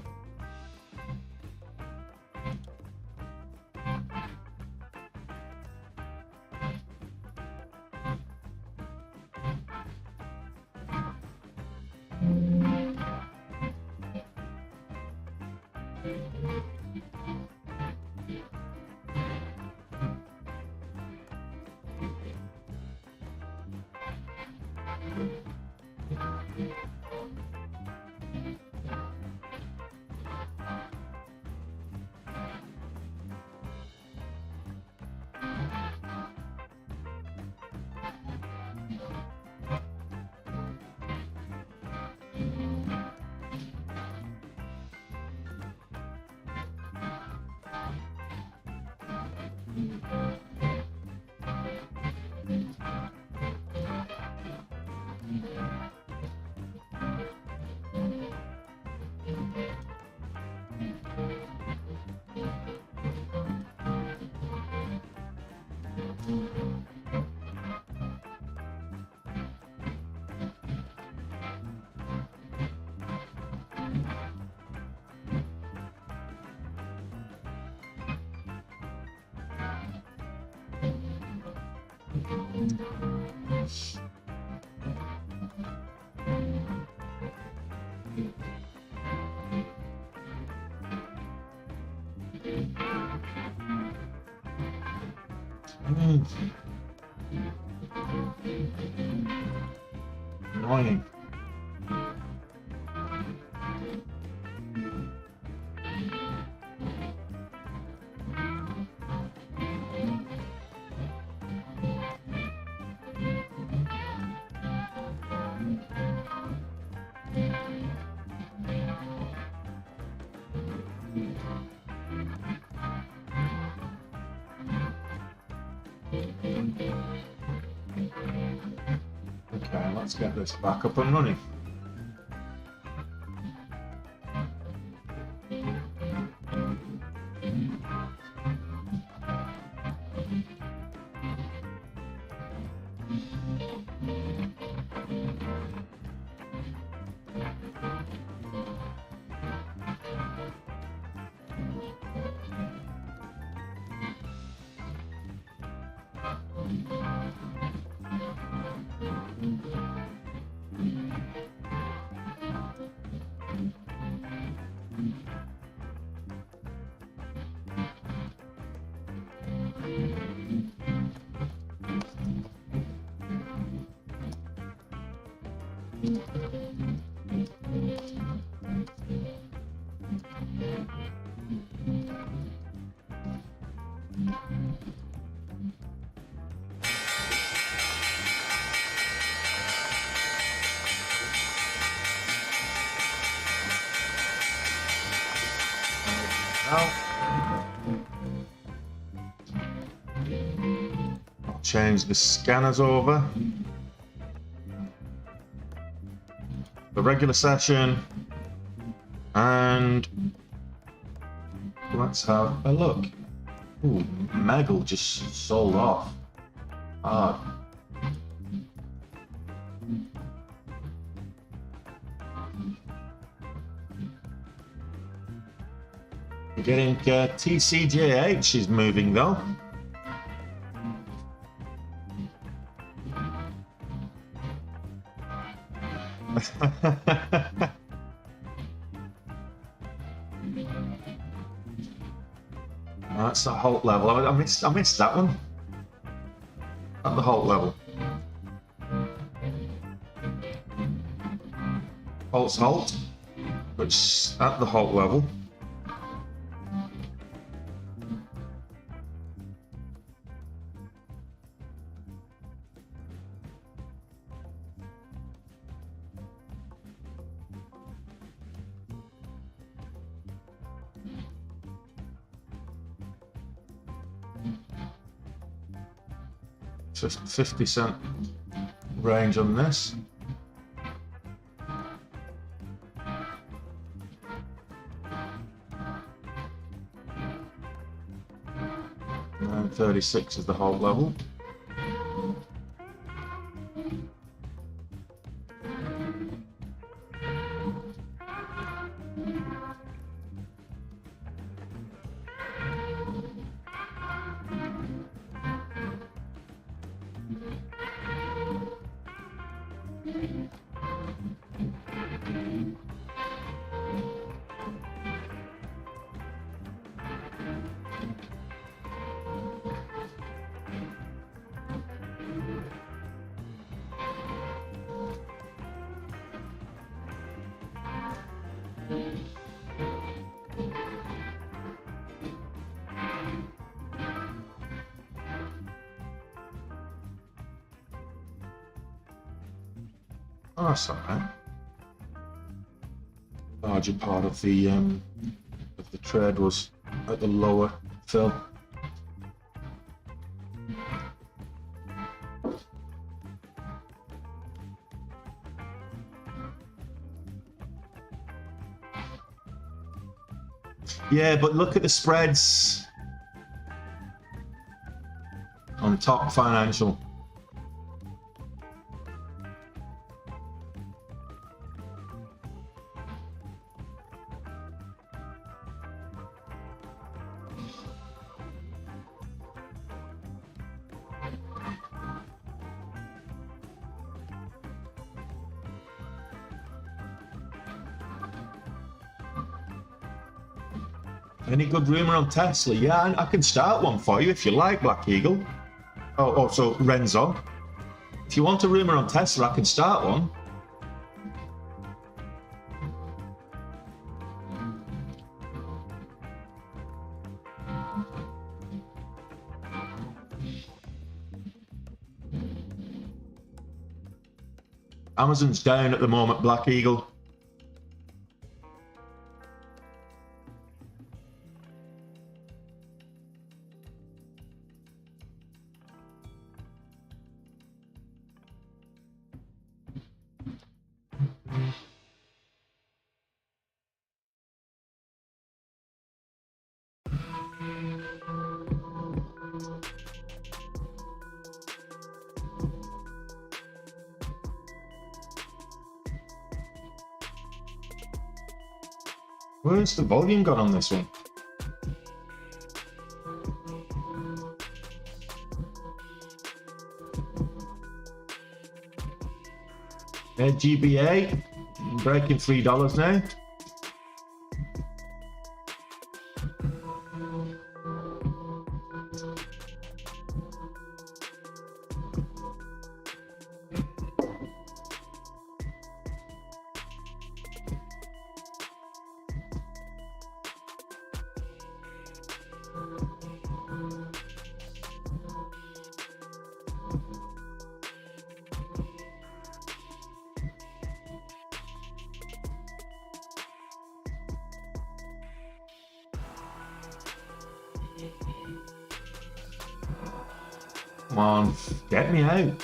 Annoying. Okay, let's get this back up and running. I'll change the scanners over. The regular session, and let's have a look. Ooh, Megal just sold off. We're getting TCJH is moving though. That's the halt level. I missed that one. At the halt level. Halt's halt, which at the halt level. Just 50-cent range on this. And 36 is the halt level. Oh, that's alright. Larger part of the trade was at the lower fill. Yeah, but look at the spreads on top financial. Any good rumor on Tesla? Yeah, I can start one for you if you like, Black Eagle. Oh, so Renzo. If you want a rumor on Tesla, I can start one. Amazon's down at the moment, Black Eagle. Where's the volume gone on this one? GBA breaking $3 now. Come on, get me out.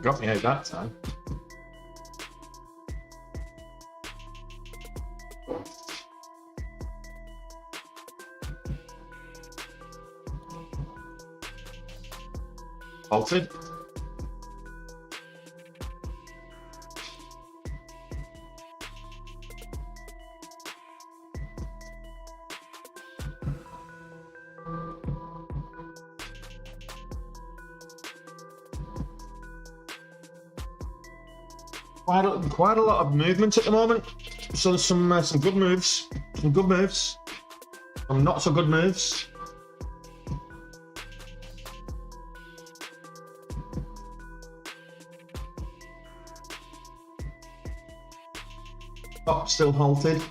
Got me out that time. Halted. Quite a lot of movement at the moment. So some good moves, some good moves, some not so good moves. Top still halted.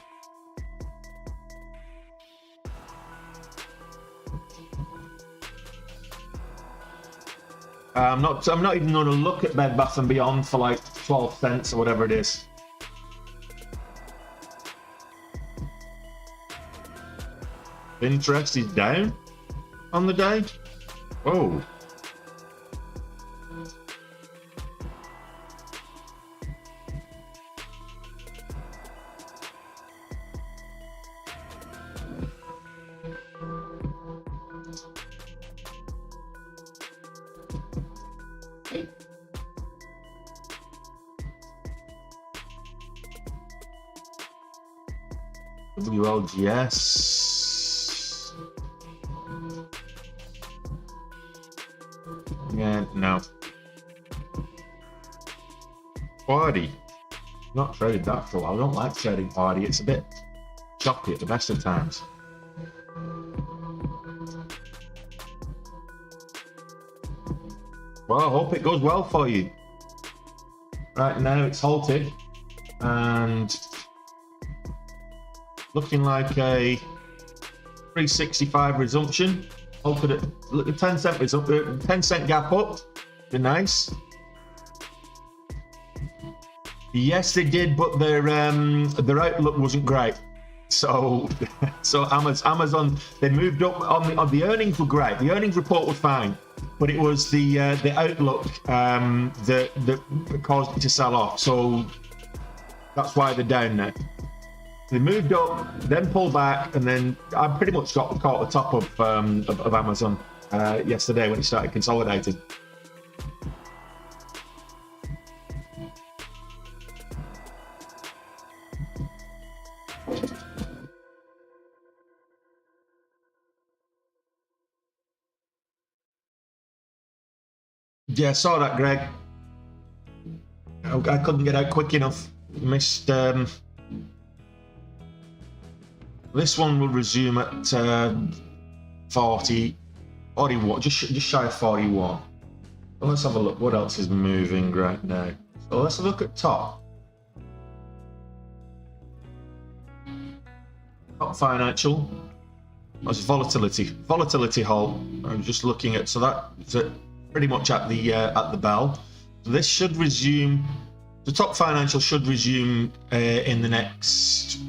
I'm not even going to look at Bed Bath & Beyond for like 12 cents or whatever it is. Interest is down on the day. Oh. WLGS. Yeah, no. Party. Not traded that for a while. I don't like trading party. It's a bit choppy at the best of times. Well, I hope it goes well for you. Right now it's halted and looking like a 365 resumption. Halted at 10 cent resumption, 10 cent gap up. Be nice. Yes, they did, but their outlook wasn't great. So Amazon, they moved up on the earnings were great. The earnings report was fine, but it was the outlook that caused it to sell off. So that's why they're down now. They moved up, then pulled back, and then I pretty much got caught at the top of Amazon yesterday when it started consolidating. Yeah, I saw that, Greg. I couldn't get out quick enough. Missed. This one will resume at 41, just shy of 41. Well, let's have a look. What else is moving right now? So let's look at top. Top financial. That's volatility halt. I'm just looking at, so that's pretty much at the bell. So this should resume. The top financial should resume in the next.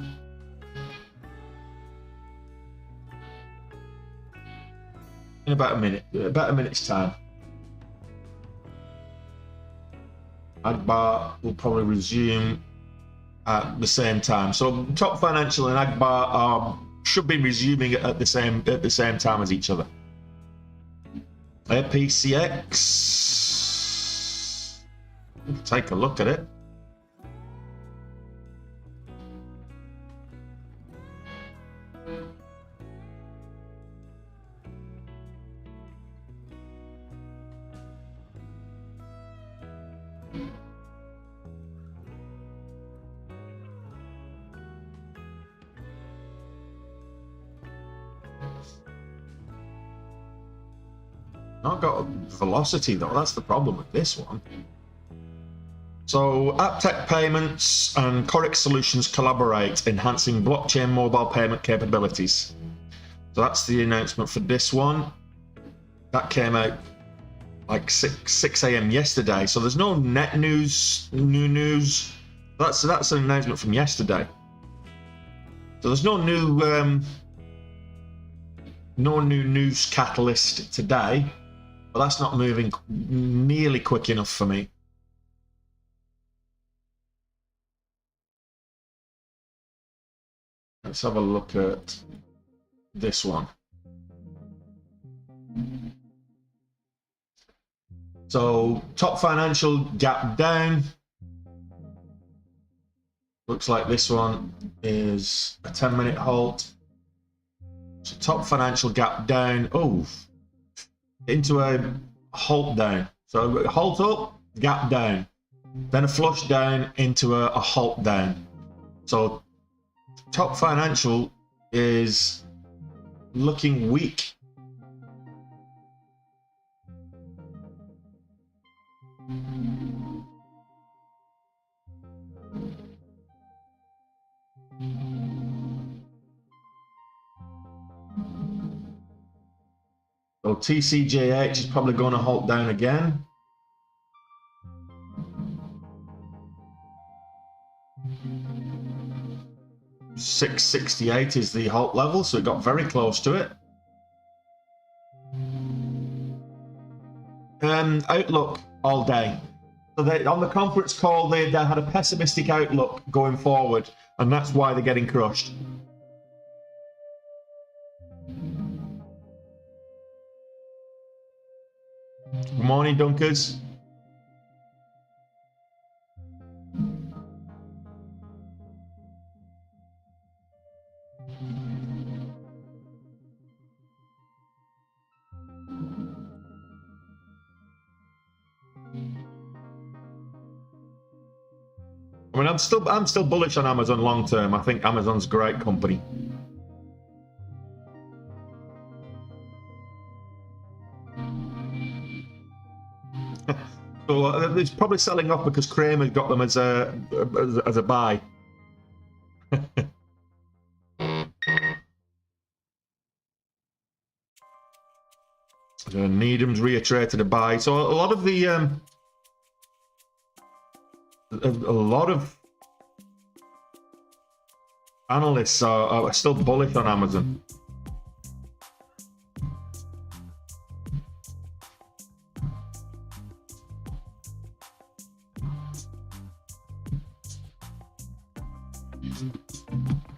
In about a minute's time. Agbar will probably resume at the same time. So top financial and Agbar should be resuming at the same time as each other. APCX. Take a look at it. Not got velocity though, that's the problem with this one. So AppTech Payments and Corix Solutions collaborate, enhancing blockchain mobile payment capabilities. So that's the announcement for this one. That came out like 6 a.m. yesterday. So there's no net news, new news. That's an announcement from yesterday. So there's no new news catalyst today. But that's not moving nearly quick enough for me. Let's have a look at this one. So top financial gap down. Looks like this one is a 10-minute halt. So top financial gap down. Oh, into a halt down. So halt up, gap down, then a flush down into a halt down. So top financial is looking weak. So TCJH is probably going to halt down again. $668 is the halt level, so it got very close to it. Outlook all day. So on the conference call, they had a pessimistic outlook going forward, and that's why they're getting crushed. Good morning, Dunkers. I mean, I'm still bullish on Amazon long term. I think Amazon's a great company. So it's probably selling off because Kramer's got them as a buy. So Needham's reiterated a buy. So a lot of the a lot of analysts are still bullish on Amazon.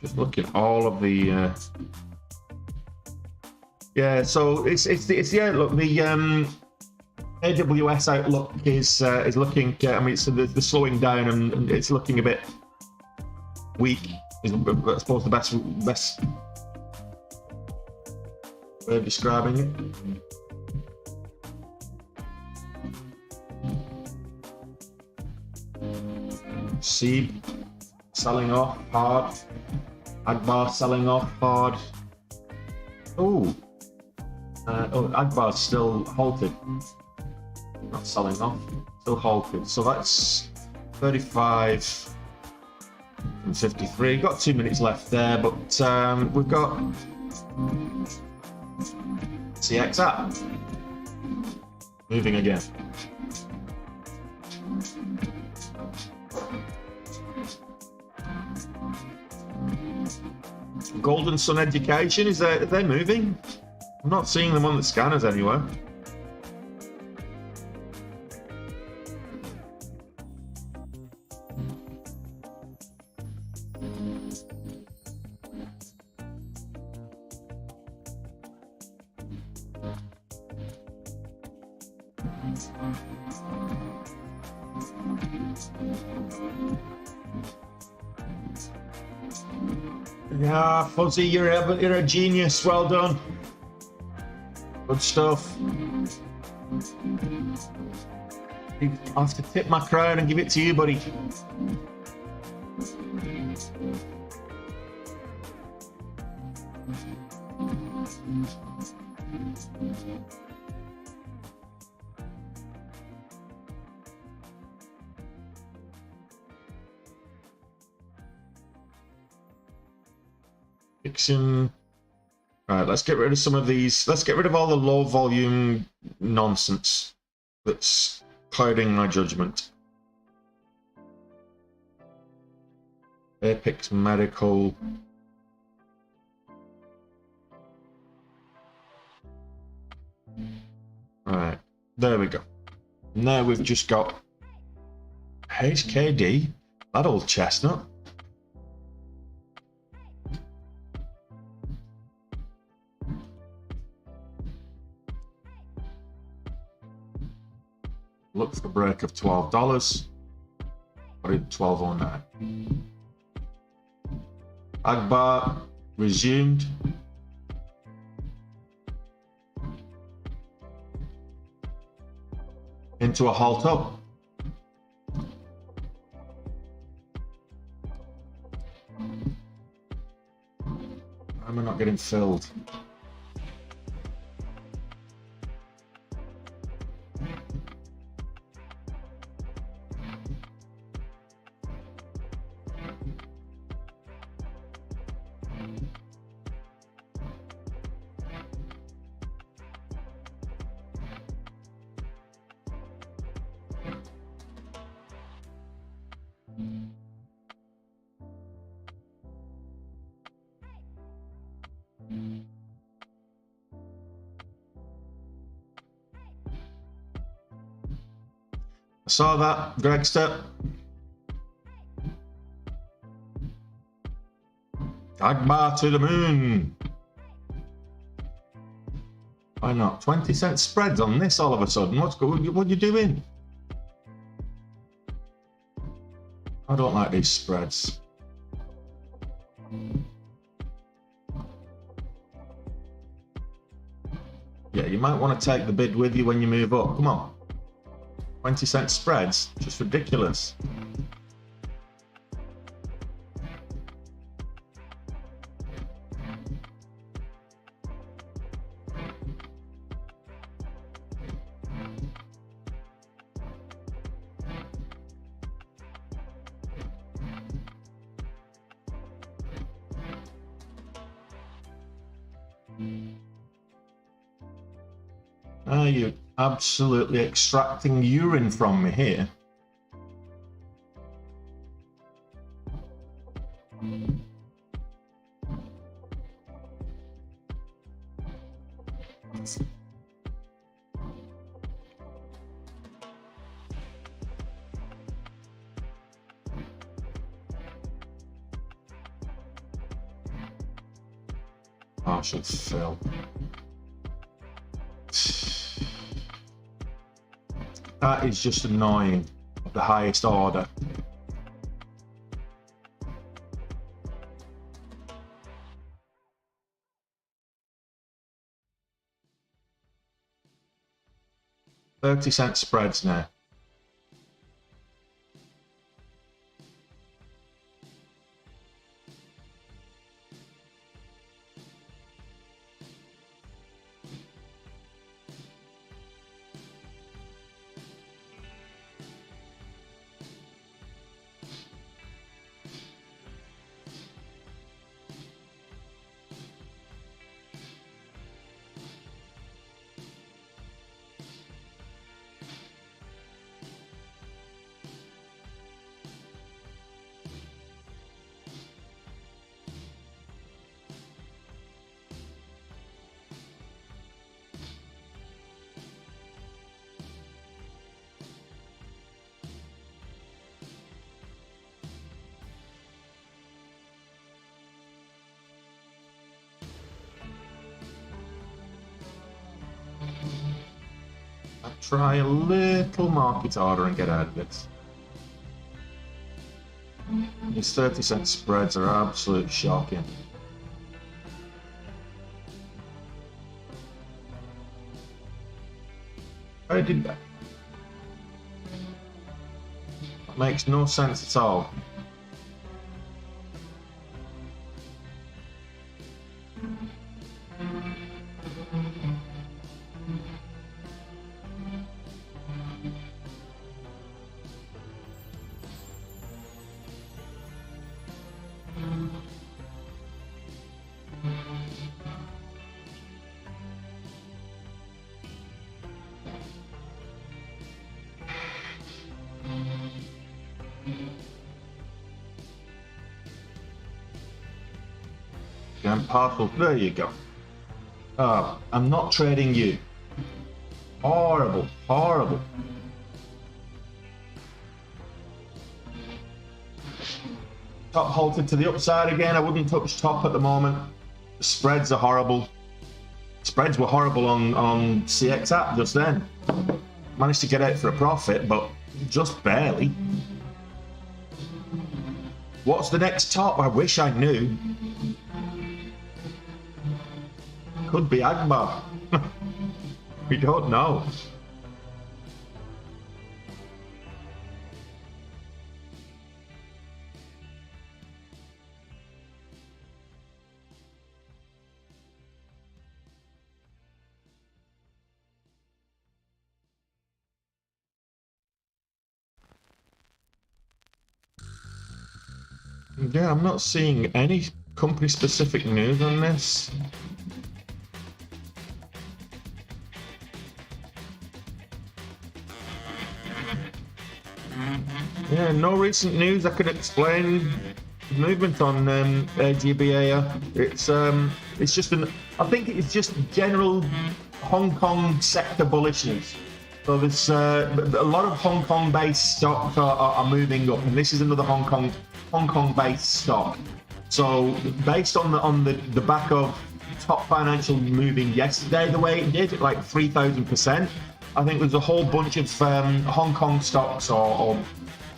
Just look at all of the. Yeah, so it's the outlook. The AWS outlook is looking. I mean, it's the slowing down and it's looking a bit weak. Is I suppose the best way of describing it. Seed selling off hard. Agbar selling off hard. Oh, Agbar's still halted. Not selling off, still halted. So that's 35 and 53. Got 2 minutes left there, but we've got CXR moving again. Golden Sun Education, are they moving? I'm not seeing them on the scanners anywhere. Yeah, Fuzzy, you're a genius. Well done. Good stuff. I have to tip my crown and give it to you, buddy. Fixing. Right, let's get rid of some of these. Let's get rid of all the low volume nonsense that's clouding my judgment. Apex Medical. Right, there we go. Now we've just got HKD, that old chestnut. Look for a break of $12. Put it $12.09. Agbar resumed. Into a halt up. Why am I not getting filled? I saw that, Gregster. Agbar to the moon. Why not? 20-cent spreads on this all of a sudden. What are you doing? I don't like these spreads. Yeah, you might want to take the bid with you when you move up. Come on. 20-cent spreads, just ridiculous. Are you absolutely extracting urine from me here? Partial fill. That is just annoying. Of the highest order. $0.30 spreads now. Try a little market order and get out of this. These 30-cent spreads are absolutely shocking. How did that? That makes no sense at all. And partial, there you go. I'm not trading you. Horrible, horrible. Top halted to the upside again. I wouldn't touch top at the moment. The spreads are horrible. Spreads were horrible on CX app just then. Managed to get out for a profit, but just barely. What's the next top? I wish I knew. Could be Agbar. We don't know. Yeah, I'm not seeing any company-specific news on this. Yeah, no recent news that can explain the movement on AGBA. It's just I think it's just general Hong Kong sector bullishness. So there's a lot of Hong Kong-based stocks are moving up, and this is another Hong Kong-based stock. So based on the back of top financial moving yesterday, the way it did, like 3,000%, I think there's a whole bunch of Hong Kong stocks or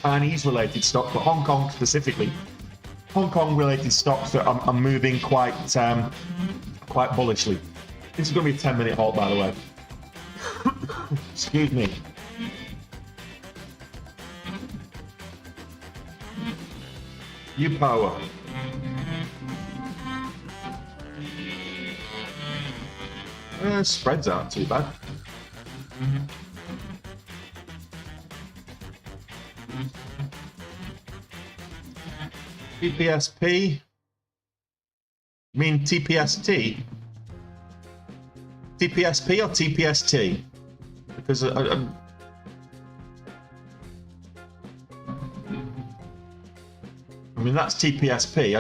Chinese-related stocks, but Hong Kong specifically, Hong Kong-related stocks that are moving quite bullishly. This is going to be a 10-minute halt, by the way. Excuse me. You power. Spreads aren't too bad. TPSP? You mean TPST? TPSP or TPST? Because I mean that's TPSP.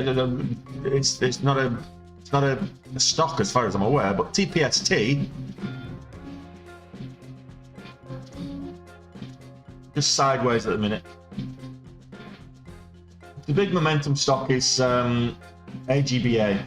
It's not a stock as far as I'm aware, but TPST just sideways at the minute. The big momentum stock is AGBA.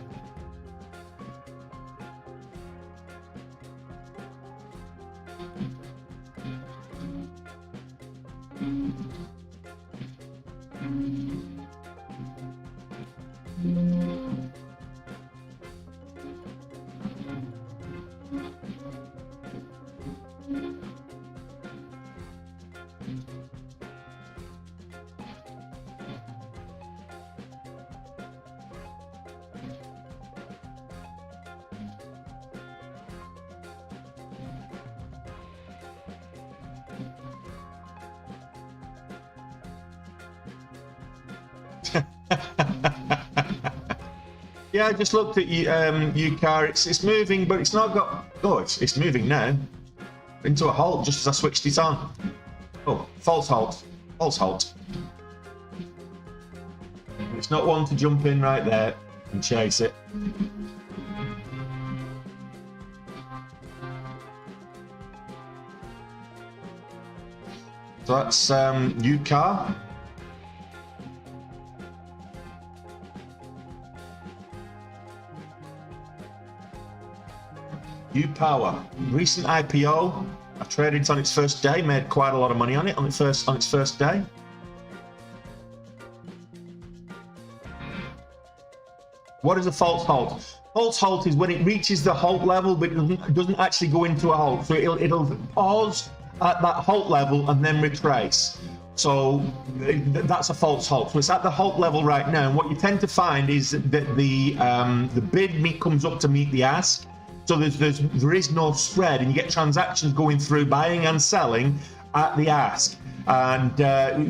Yeah, I just looked at you car. It's moving, but it's not got. Oh, it's moving now into a halt just as I switched it on. Oh, false halt. False halt. It's not one to jump in right there and chase it. So that's you car. Power recent IPO. I traded it on its first day, made quite a lot of money on it on its first day. What is a false halt? False halt is when it reaches the halt level, but it doesn't actually go into a halt. So it'll pause at that halt level and then retrace. So that's a false halt. So it's at the halt level right now. And what you tend to find is that the bid comes up to meet the ask. So there is no spread, and you get transactions going through buying and selling at the ask, and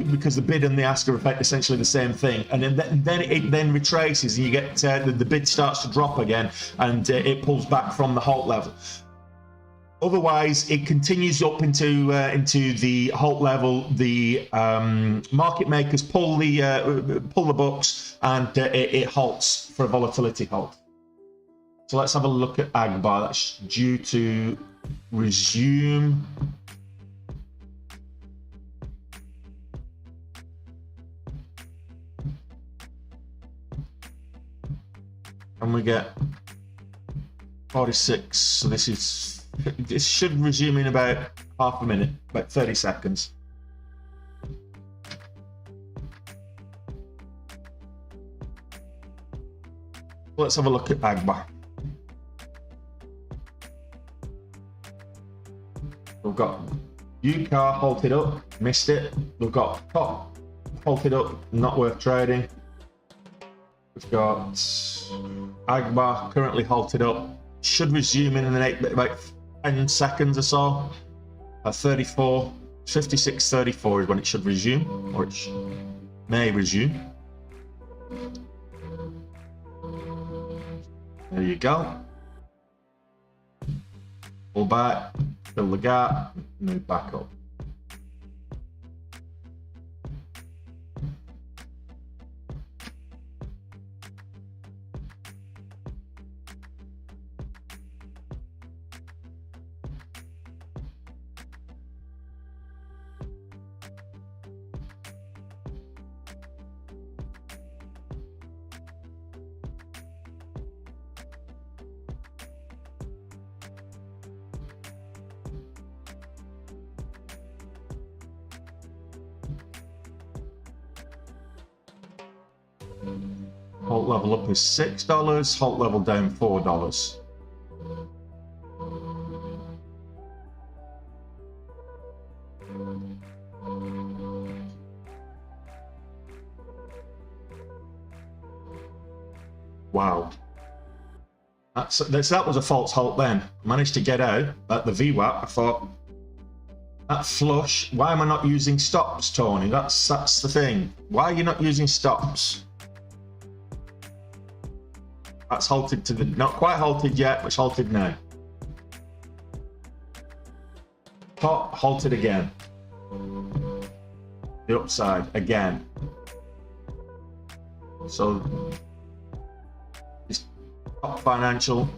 because the bid and the ask are essentially the same thing, and then it retraces, and you get the bid starts to drop again, and it pulls back from the halt level. Otherwise, it continues up into the halt level. The market makers pull the books, and it halts for a volatility halt. So let's have a look at Agbar. That's due to resume. And we get 46. So this should resume in about half a minute, about 30 seconds. Let's have a look at Agbar. We've got UCAR halted up, missed it. We've got top halted up, not worth trading. We've got Agbar currently halted up, should resume in the next about 10 seconds or so. 34, 56.34 is when it should resume, or it may resume. There you go. Pull back. Fill the gap, move back up. Halt level up is $6, halt level down $4. Wow. That was a false halt then. Managed to get out at the VWAP. I thought, that flush, why am I not using stops, Tony? That's the thing. Why are you not using stops? That's halted to the, not quite halted yet, but it's halted now. Top halted again. The upside again. So this top financial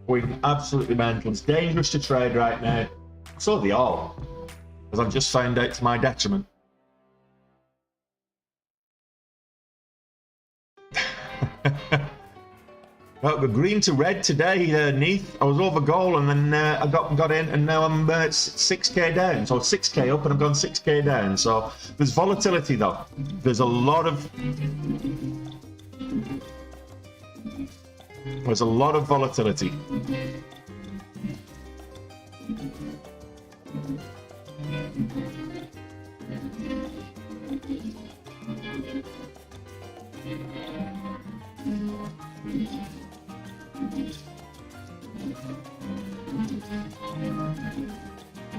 going absolutely mental. It's dangerous to trade right now. So they all, as I've just found out to my detriment. Green to red today, Neath. I was over goal and then I got in, and now I'm 6k down. So 6k up and I've gone 6k down. So there's volatility though. There's a lot of volatility.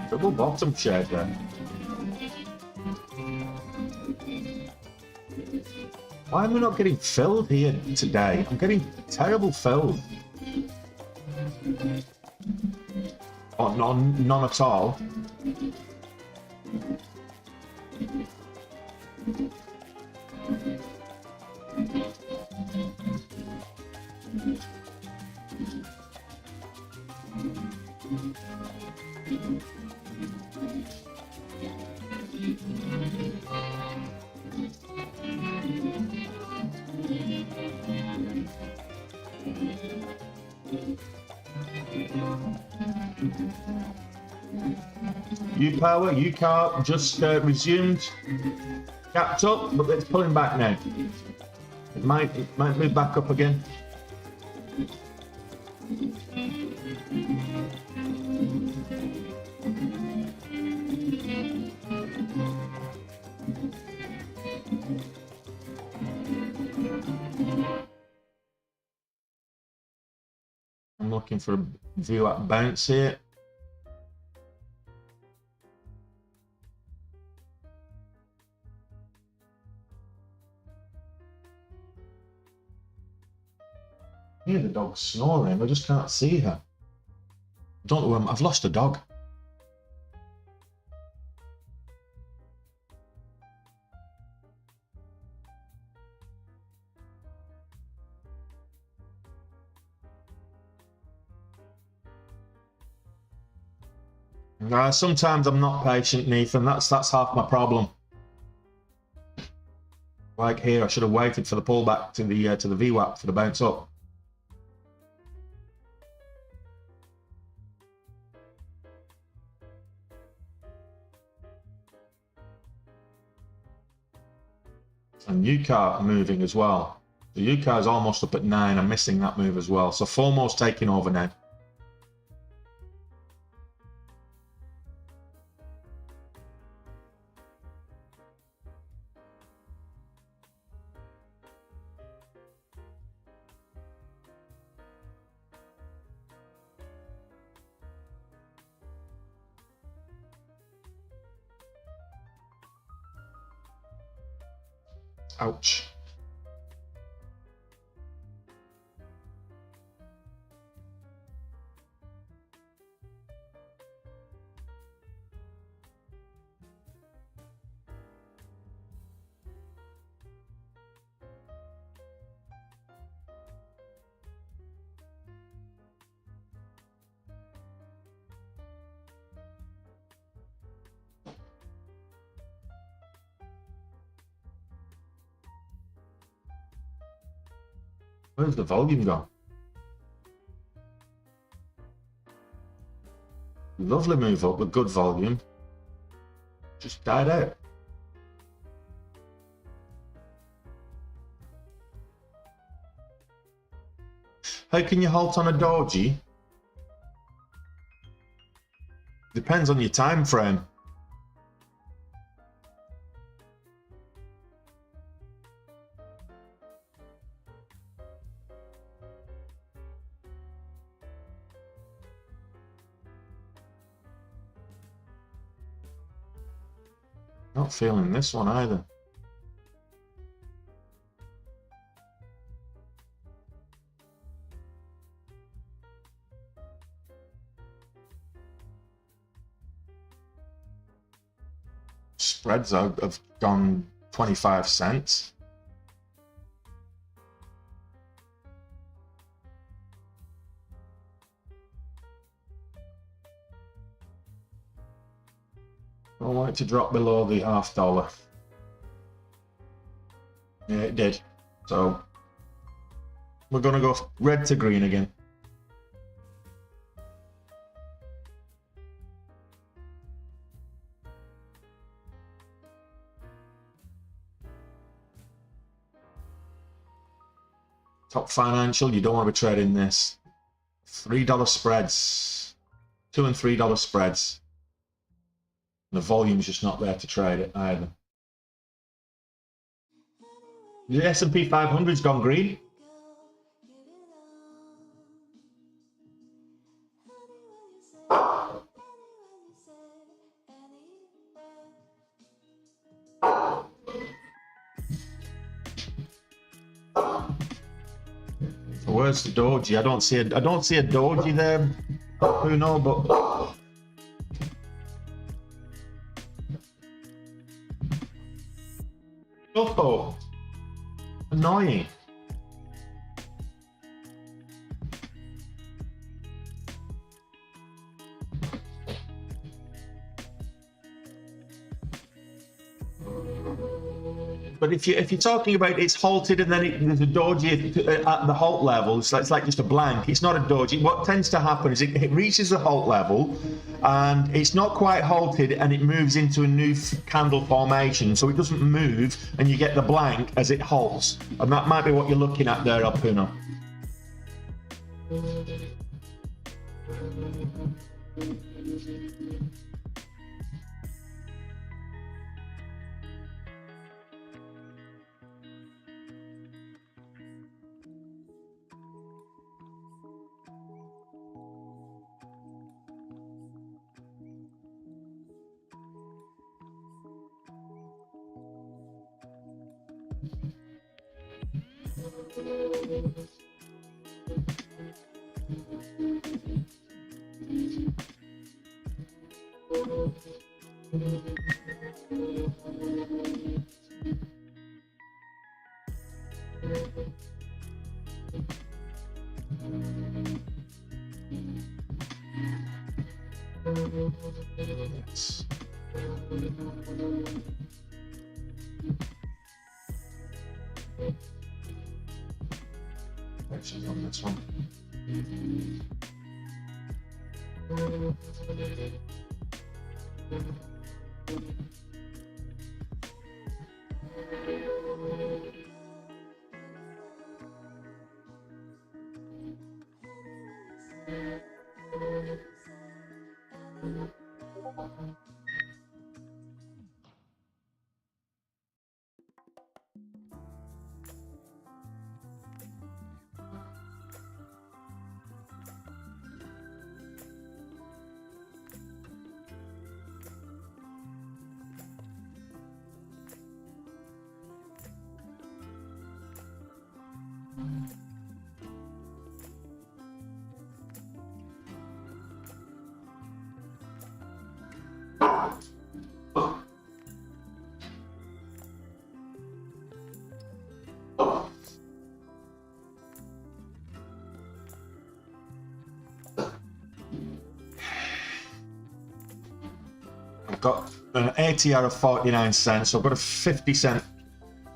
Double bottom shade there. Why am I not getting filled here today? I'm getting terrible filled. Oh, none at all. U-Power, U-Car just resumed, capped up, but it's pulling back now. It might move back up again. I'm looking for a view at bounce here. I hear the dog snoring, I just can't see her. I don't know where I've lost a dog. Sometimes I'm not patient, Nathan. That's half my problem. Like here, I should have waited for the pullback to the VWAP for the bounce up. And U-Car moving as well. The U-Car is almost up at 9. I'm missing that move as well. So FOMO's taking over now. Ouch. Where's the volume gone? Lovely move up with good volume. Just died out. How can you halt on a doji? Depends on your time frame. Not feeling this one either. Spreads have gone 25 cents. I want it to drop below the $0.50. Yeah, it did. So We're going to go red to green again. Top financial, you don't want to be trading this. $3 spreads. $2 and $3 spreads. The volume's just not there to trade it either. The S&P 500's gone green. Where's the doji? I don't see a doji there. Who knows? But oh, annoying. But if you're talking about it's halted and then there's a doji at the halt level, so it's like just a blank. It's not a doji. What tends to happen is it reaches the halt level, and it's not quite halted, and it moves into a new candle formation. So it doesn't move, and you get the blank as it halts. And that might be what you're looking at there, Alpuno. Yes. Actually, on this one. I've got an ATR of 49 cents, so I've got a 50-cent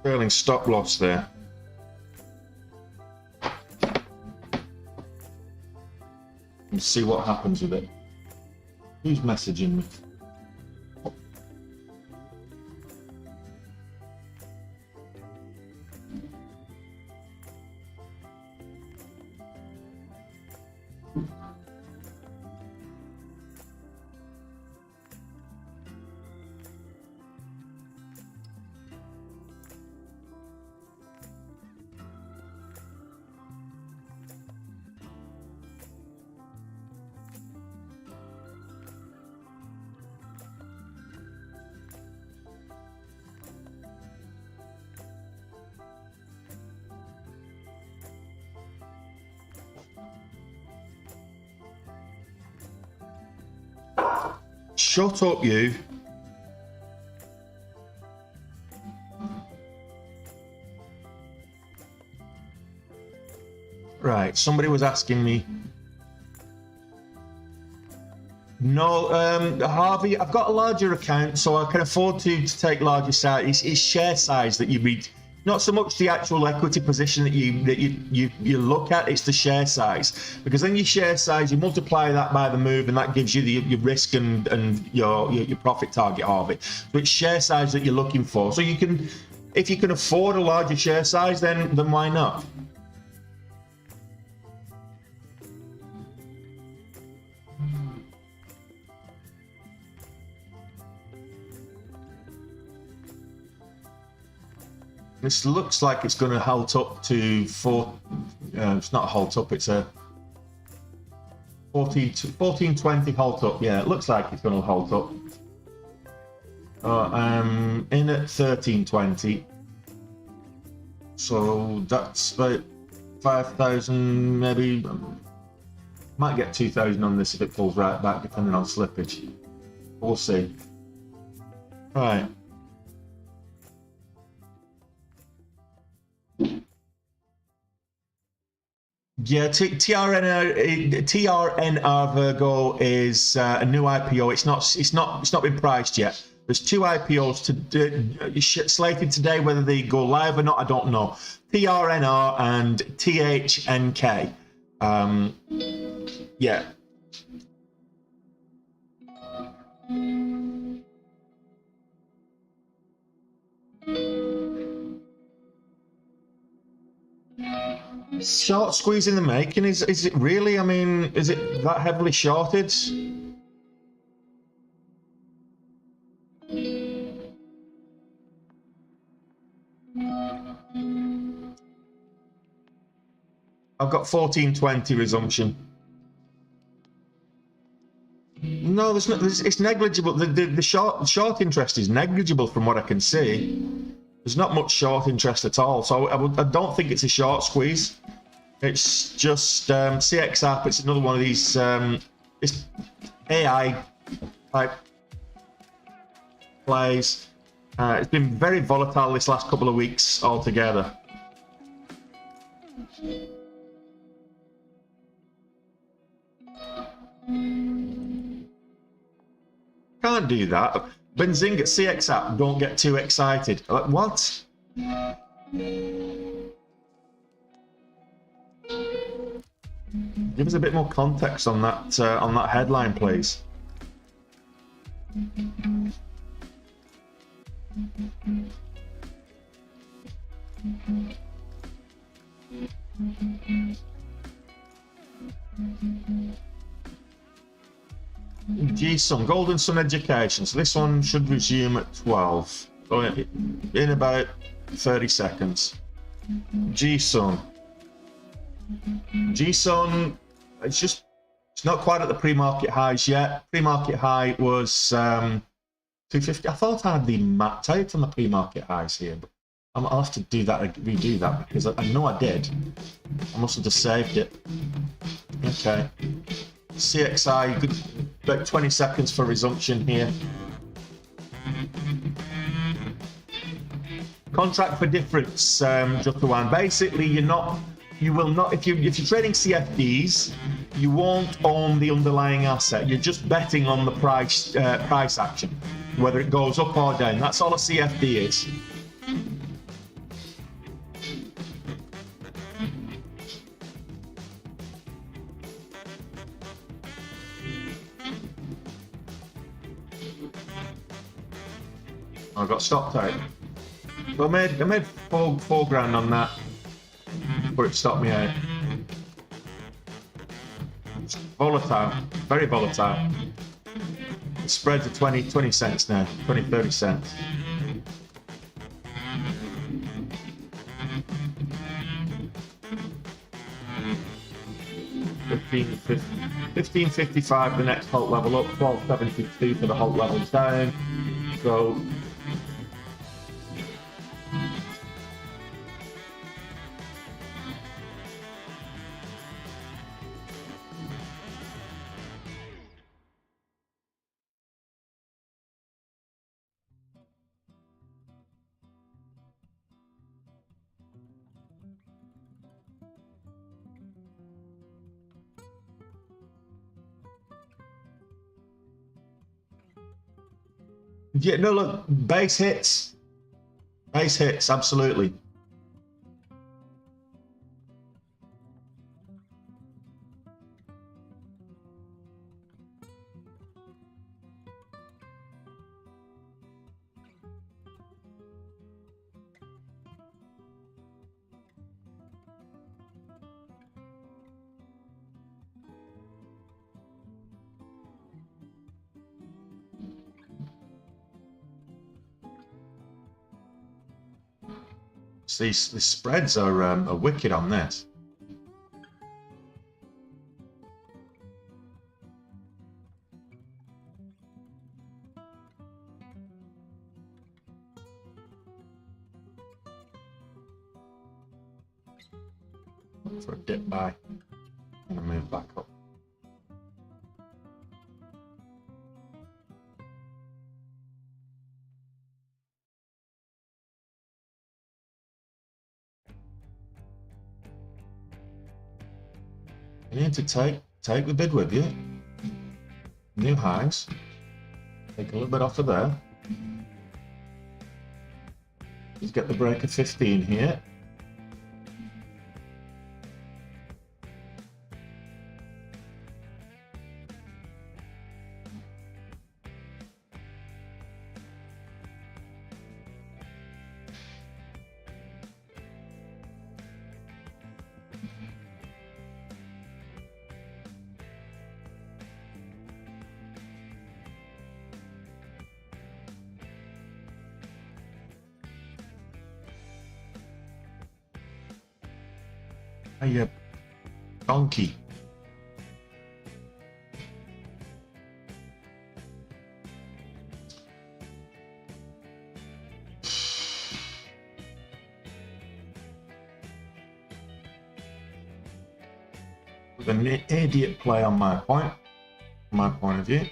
trailing stop loss there. And see what happens with it. Who's messaging me? Shut up, you. Right, somebody was asking me. No, Harvey, I've got a larger account, so I can afford to take larger size. It's share size that you not so much the actual equity position that you look at, it's the share size. Because then your share size, you multiply that by the move, and that gives you your risk and your profit target of it. So it's share size that you're looking for. So you can, if you can afford a larger share size, then why not? This looks like it's going to halt up to it's not halt up, it's a 1420 halt up. Yeah, it looks like it's going to halt up. In at 1320. So that's about 5,000, maybe. Might get 2,000 on this if it pulls right back, depending on slippage. We'll see. Right. Yeah, TRNR Virgo is a new IPO. It's not been priced yet. There's 2 IPOs slated today. Whether they go live or not, I don't know. TRNR and THNK. Yeah. Short squeeze in the making. Is it really? I mean, is it that heavily shorted? I've got 1420 resumption. No, there's not. It's negligible. The short interest is negligible from what I can see. There's not much short interest at all, so I don't think it's a short squeeze. It's just CX app. It's another one of these it's AI type plays. It's been very volatile this last couple of weeks altogether. Can't do that. Benzinga CX app, don't get too excited. Like, what? Give us a bit more context on that headline, please. GSUN, Golden Sun Education. So this one should resume at 12. So in about 30 seconds. GSUN. GSUN, it's not quite at the pre-market highs yet. Pre-market high was 250. I thought I had the map typed on the pre-market highs here, but I'll have to redo that because I know I did. I must have just saved it. Okay. CXI, about 20 seconds for resumption here. Contract for difference, just the one. Basically, you will not, if you're trading CFDs, you won't own the underlying asset. You're just betting on the price action, whether it goes up or down. That's all a CFD is. I got stopped out. So I made four grand on that, but it stopped me out. It's volatile, very volatile. The spreads are 20 cents now, 30 cents. $15.55 the next halt level up, $12.72 for the halt levels down. So yeah, no, look, base hits, absolutely. These spreads are wicked on this. For a dip buy and a move back up. You need to take the bid with you. New highs. Take a little bit off of there. Just get the break of 15 here. Hey, donkey. With an idiot play on my point, from my point of view.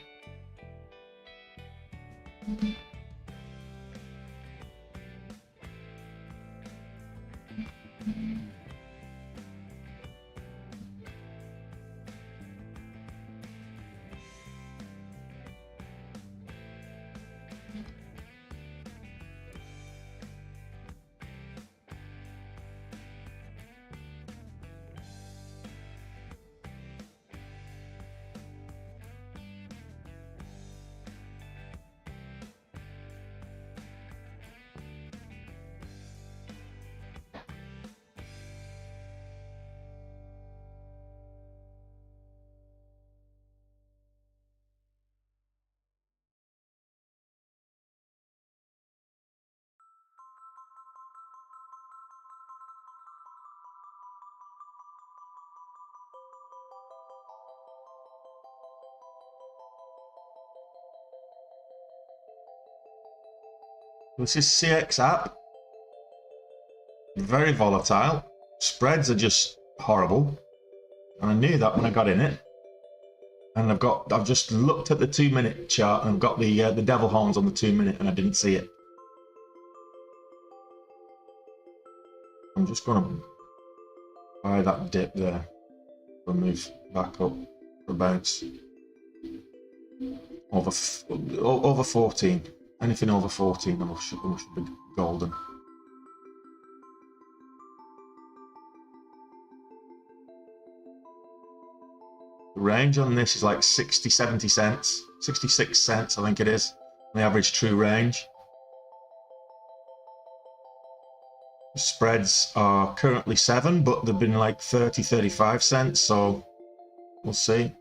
This is CX app. Very volatile. Spreads are just horrible. And I knew that when I got in it. And I've just looked at the 2-minute chart and I've got the devil horns on the 2-minute and I didn't see it. I'm just gonna buy that dip there. We'll move back up for a bounce. Over 14. Anything over 14 I should be golden. The range on this is like 60, 70 cents. 66 cents I think it is. The average true range. The spreads are currently 7, but they've been like 30, 35 cents, so we'll see.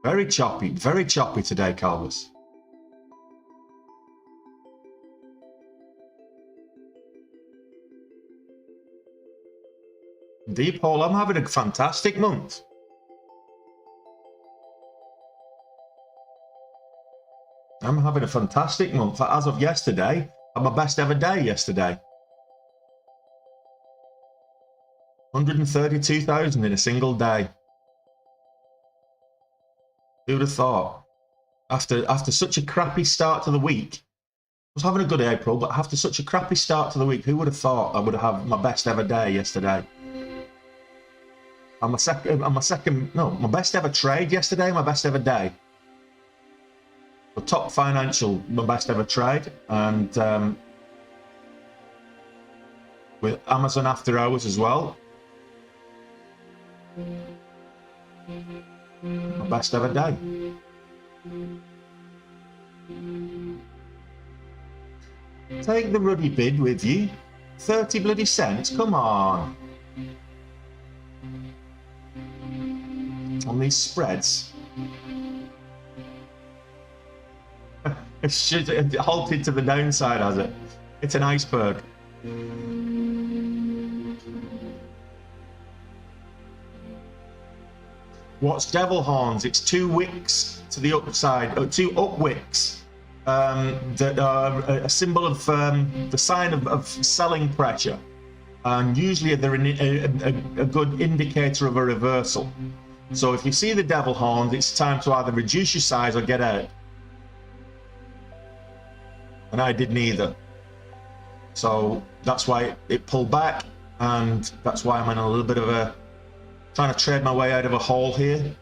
Very choppy today, Calvus. Deep hole, I'm having a fantastic month. I'm having a fantastic month. As of yesterday, I had my best ever day yesterday. 132,000 in a single day. Who would have thought? After such a crappy start to the week, I was having a good April, but after such a crappy start to the week, who would have thought I would have my best ever day yesterday? And my best ever trade yesterday, my best ever day. The top financial, my best ever trade, and with Amazon after hours as well. My best ever day. Take the ruddy bid with you. 30 bloody cents, come on. On these spreads. It halted to the downside, has it? It's an iceberg. What's devil horns? It's two wicks to the upside, or two up wicks that are a symbol of the sign of selling pressure, and usually they're a good indicator of a reversal. So if you see the devil horns, it's time to either reduce your size or get out. And I did neither. So that's why it pulled back, and that's why I'm in a little bit of a trying to trade my way out of a hole here.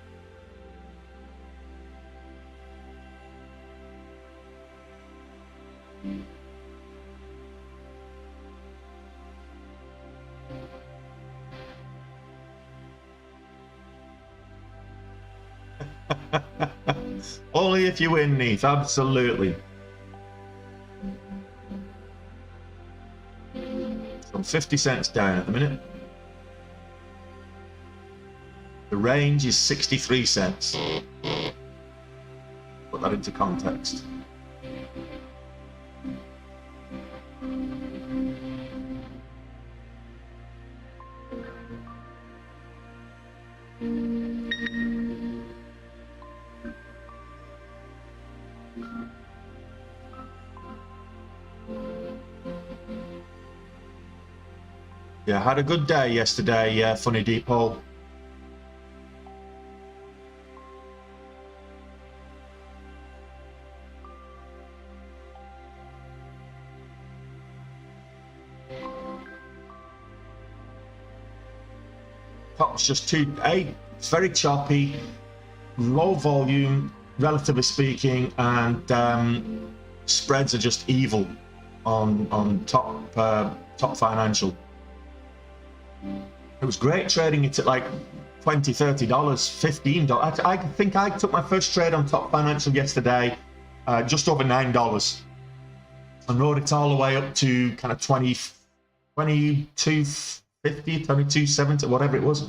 Only if you win, Nyse, absolutely. So I'm 50 cents down at the minute. The range is 63 cents. Put that into context. Yeah, had a good day yesterday, yeah, funny deep hole. Top's just it's very choppy, low volume, relatively speaking, and spreads are just evil on top financial. It was great trading it at like $20, $30, $15. I think I took my first trade on top financial yesterday, just over $9, and rode it all the way up to kind of 22.50, 22.70, whatever it was.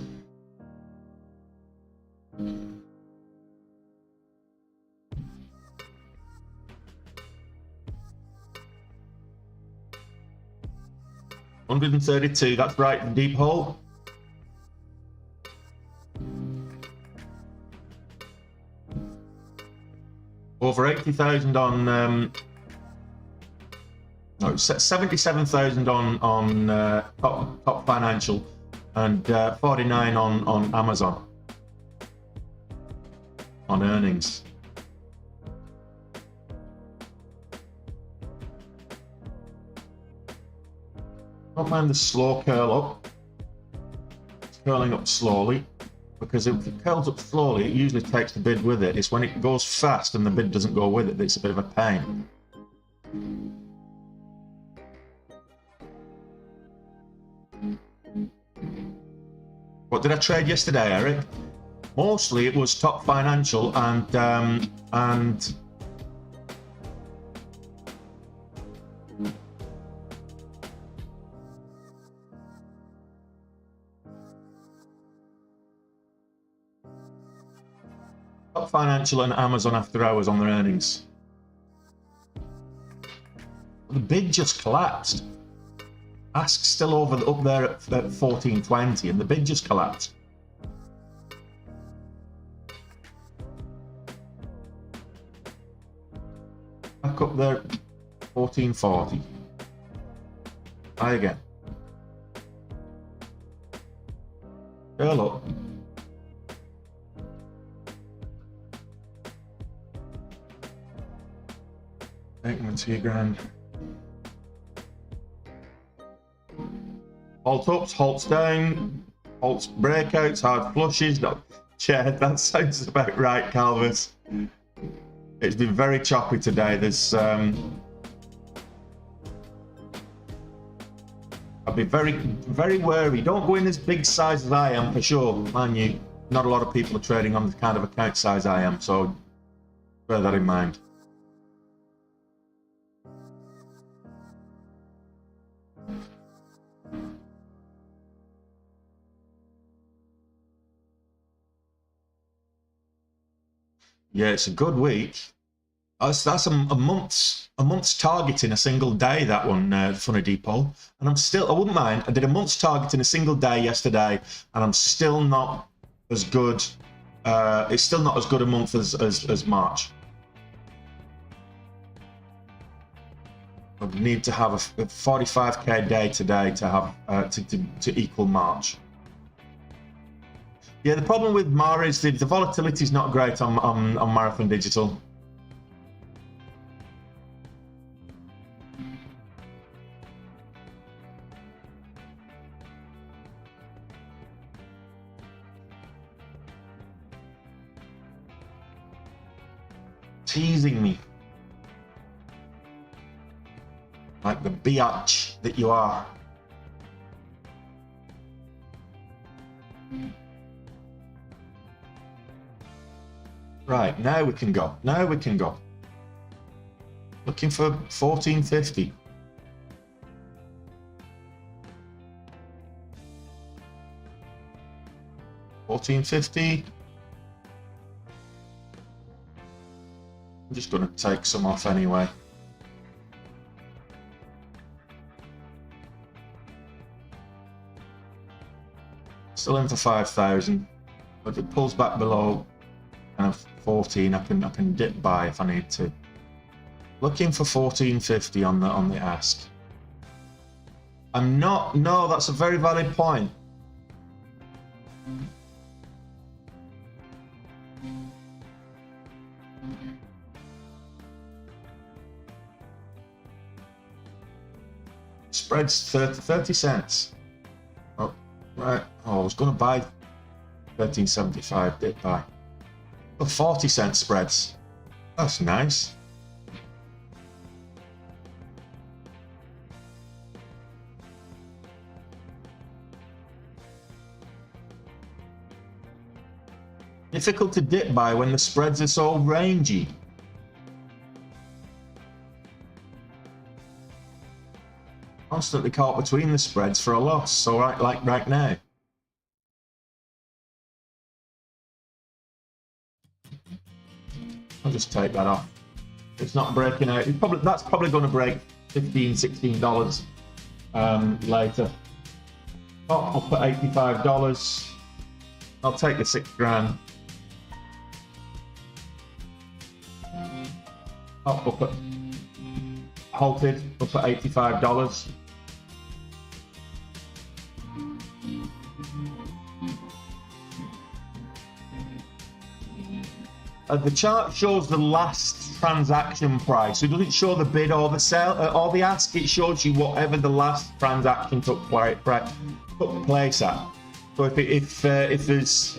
$132, that's right, deep hole. Over 80,000 on no, 77,000 on top financial, and 49 on Amazon on earnings. I don't mind the slow curl up. It's curling up slowly, because if it curls up slowly, it usually takes the bid with it. It's when it goes fast and the bid doesn't go with it that it's a bit of a pain. What did I trade yesterday, Eric? Mostly it was top financial and top financial and Amazon after hours on their earnings. The bid just collapsed. Ask's still up there at 14.20, and the bid just collapsed. Back up there, 14.40. Try again. Curl up. Take my 2 grand. Halt ups, halts down, halts breakouts, hard flushes. No, yeah, that sounds about right, Calvus. It's been very choppy today. There's I'll be very, very wary. Don't go in as big size as I am, for sure, man. You, not a lot of people are trading on the kind of account size I am, so bear that in mind. Yeah, it's a good week. That's a month's target in a single day, that one, Funny Depot. And I wouldn't mind. I did a month's target in a single day yesterday, and I'm still not as good. It's still not as good a month as March. I need to have a 45k day today to have to equal March. Yeah, the problem with Mara is the volatility is not great on Marathon Digital. Teasing me like the biatch that you are. Right, now we can go. Now we can go. Looking for 1450. $14.50. I'm just going to take some off anyway. Still in for 5,000. But if it pulls back below kind of 14, I can dip buy if I need to. Looking for 14.50 on the ask. I'm not. No, that's a very valid point. Spreads 30 cents. Oh, right. Oh, I was going to buy 13.75. Did buy. Oh, 40 cent spreads. That's nice. Difficult to dip buy when the spreads are so rangy. Constantly caught between the spreads for a loss. So like right now. I'll just take that off. It's not breaking out. That's probably going to break $15, $16 later. Oh, I'll put $85. I'll take the $6,000. Oh, we'll put halted. We'll put $85. The chart shows the last transaction price. It doesn't show the bid or the sell or the ask. It shows you whatever the last transaction took place at. So if there's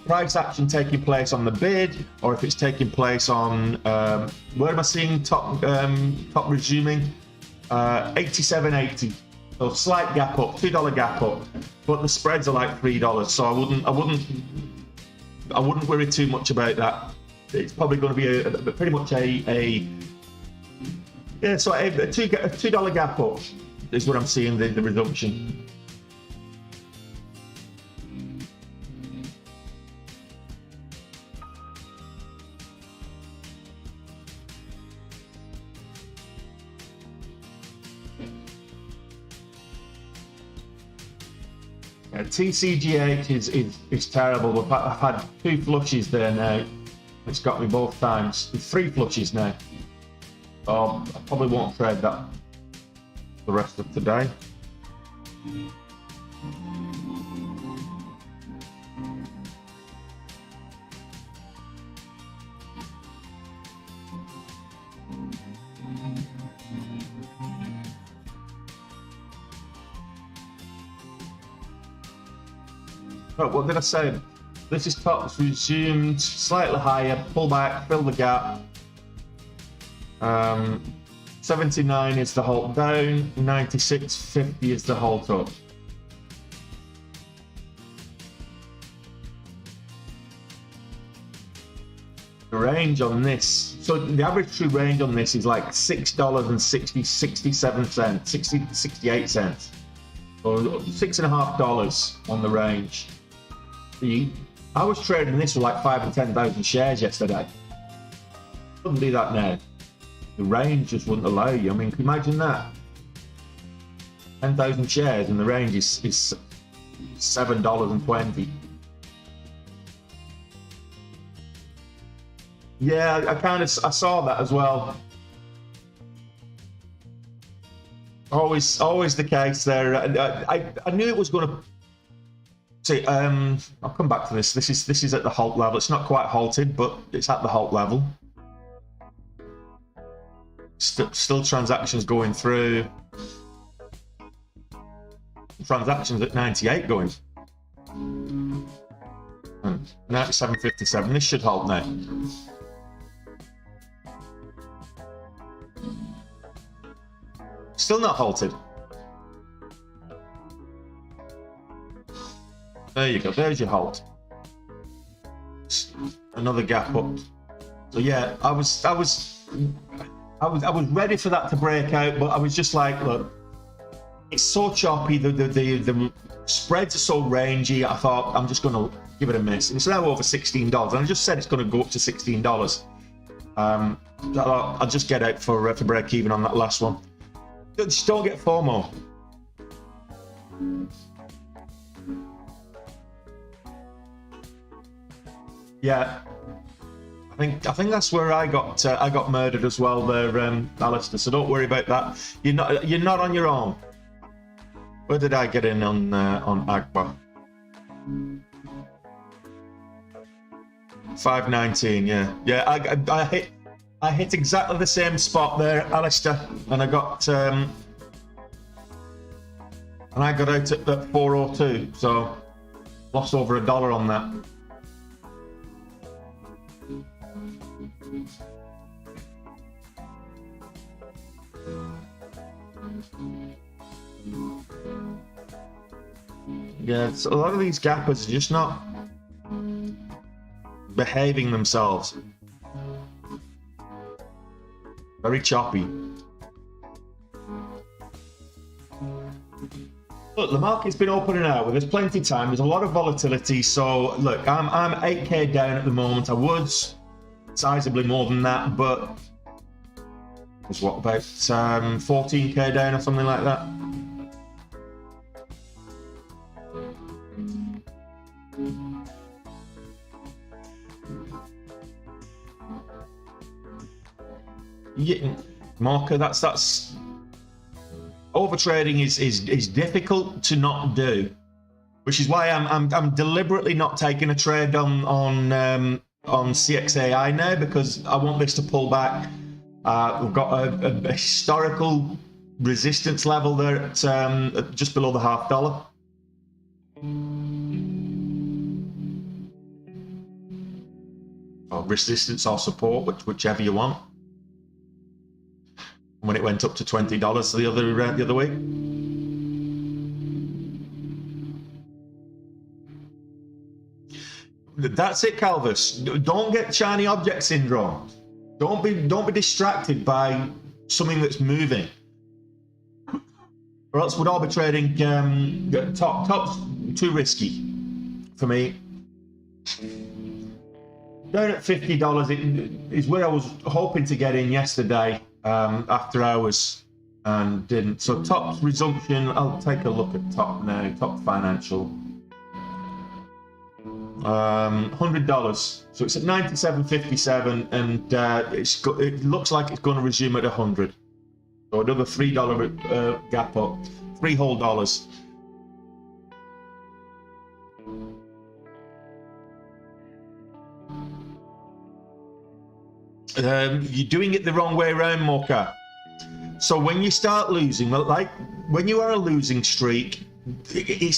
price action taking place on the bid, or if it's taking place on where am I seeing top resuming 87.80. So slight gap up, $2 gap up, but the spreads are like $3. So I wouldn't worry too much about that. It's probably going to be pretty much a $2 gap up is what I'm seeing the resumption. TCGH is terrible. I've had 2 flushes there now. It's got me both times. 3 flushes now. So I probably won't trade that the rest of today. Right, what did I say? This is tops resumed, slightly higher, pull back, fill the gap. 79 is the halt down, 96.50 is the halt up. The range on this, so the average true range on this is like $6.67, 68 cents. So $6.50 on the range. I was trading this for like 5,000 and 10,000 shares yesterday. Couldn't do that now. The range just wouldn't allow you. I mean, can you imagine that? 10,000 shares and the range is $7.20. Yeah, I saw that as well. Always the case there. I knew it was going to. See, I'll come back to this. This is at the halt level. It's not quite halted, but it's at the halt level. Still transactions going through. Transactions at 98 going. 97.57. This should halt now. Still not halted. There you go. There's your halt. Another gap up. So yeah, I was ready for that to break out, but I was just like, look, it's so choppy. The spreads are so rangy. I thought I'm just going to give it a miss. It's now over $16, and I just said it's going to go up to $16. I'll just get out for break even on that last one. Just don't get FOMO. Yeah, I think that's where I got murdered as well there, Alistair. So don't worry about that. You're not on your own. Where did I get in on Agba? 519. Yeah. I hit exactly the same spot there, Alistair, and I got out at 402, so lost over $1 on that. Yeah, a lot of these gappers are just not behaving themselves. Very choppy. Look, the market's been open and out. There's plenty of time. There's a lot of volatility. So look, I'm 8k down at the moment. I was sizably more than that, but was what, about 14k down or something like that. Yeah, marker. That's overtrading is difficult to not do, which is why I'm deliberately not taking a trade on CXAI now, because I want this to pull back. We've got a historical resistance level there at just below the $0.50. Or resistance or support, whichever you want. When it went up to $20 the other week. That's it, Calvis. Don't get shiny object syndrome. Don't be distracted by something that's moving, or else we'd all be trading top's too risky for me. Down at $50 it is where I was hoping to get in yesterday. After hours, and didn't. So top resumption, I'll take a look at top now, top financial. $100, so it's at 97.57, and it looks like it's going to resume at 100. So another $3 gap up, $3 whole dollars. You're doing it the wrong way around, Mocha. So when you start losing, well, like when you are a losing streak,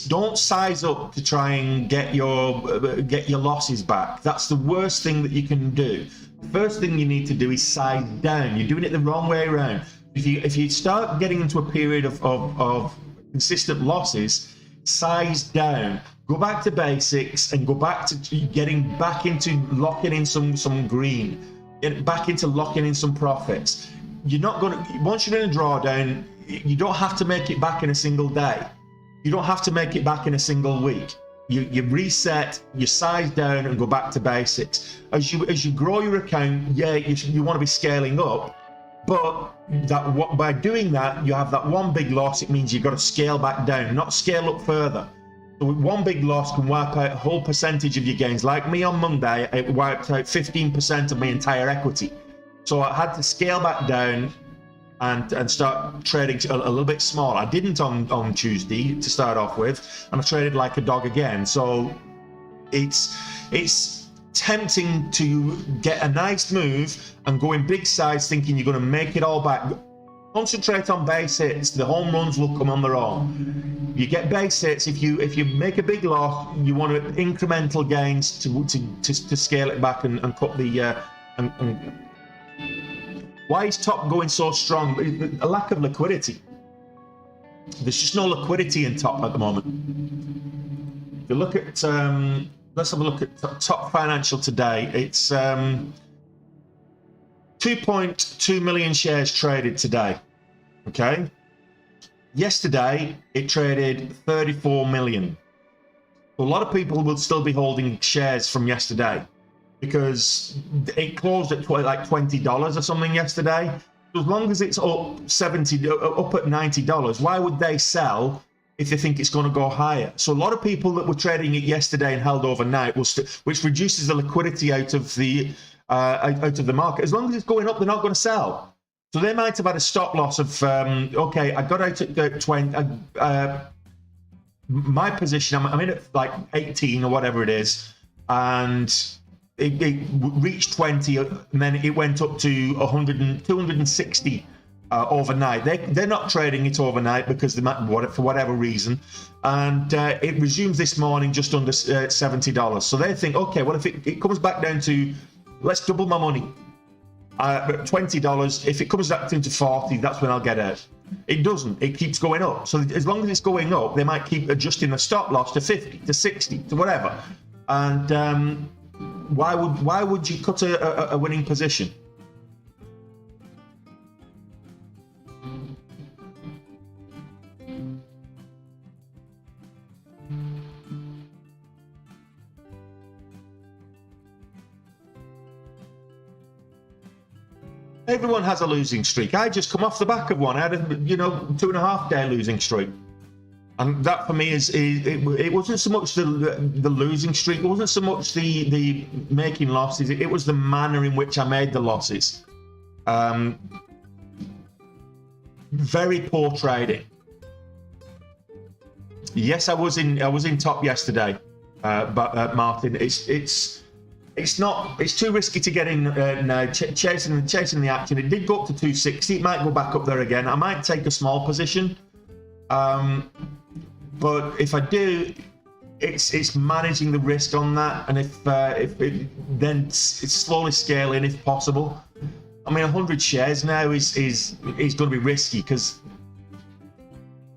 don't size up to try and get your losses back. That's the worst thing that you can do. The first thing you need to do is size down. You're doing it the wrong way around. If you start getting into a period of consistent losses, size down. Go back to basics and go back to getting back into locking in some green. Get back into locking in some profits. You're not going to, once you're in a drawdown, you don't have to make it back in a single day. You don't have to make it back in a single week. you reset, you size down and go back to basics. As you grow your account, yeah, you want to be scaling up, but by doing that, you have that one big loss. It means you've got to scale back down, not scale up further. So one big loss can wipe out a whole percentage of your gains. Like me on Monday, it wiped out 15% of my entire equity. So I had to scale back down and start trading a little bit small. I didn't on Tuesday to start off with, and I traded like a dog again. So it's tempting to get a nice move and go in big size thinking you're going to make it all back. Concentrate on base hits. The home runs will come on their own. You get base hits. If you make a big loss, you want incremental gains to scale it back and cut the why is top going so strong? A lack of liquidity. There's just no liquidity in top at the moment. If you look at let's have a look at top financial today. It's 2.2 million shares traded today. Okay. Yesterday it traded 34 million. So a lot of people will still be holding shares from yesterday because it closed at like $20 or something yesterday. So as long as it's up up at $90, why would they sell if they think it's going to go higher? So a lot of people that were trading it yesterday and held overnight which reduces the liquidity out of the market. As long as it's going up, they're not going to sell. So they might have had a stop loss of okay, I got out at 20. My position, I'm in at like 18 or whatever it is, and it reached 20, and then it went up to 260 overnight. They're not trading it overnight because they might, for whatever reason, and it resumes this morning just under $70. So they think, okay, well, if it comes back down to, let's double my money, $20. If it comes back into 40, that's when I'll get out. It doesn't. It keeps going up. So as long as it's going up, they might keep adjusting the stop loss to 50, to 60, to whatever. And why would you cut a winning position? Everyone has a losing streak. I just come off the back of one. I had a 2.5 day losing streak, and that for me it wasn't so much the losing streak. It wasn't so much the making losses. It was the manner in which I made the losses. Very poor trading. Yes, I was in top yesterday, but Martin, it's too risky to get in now, chasing the action. It did go up to 260. It might go back up there again. I might take a small position, but if I do, it's managing the risk on that, and if then it's slowly scaling if possible. I mean, 100 shares now is going to be risky because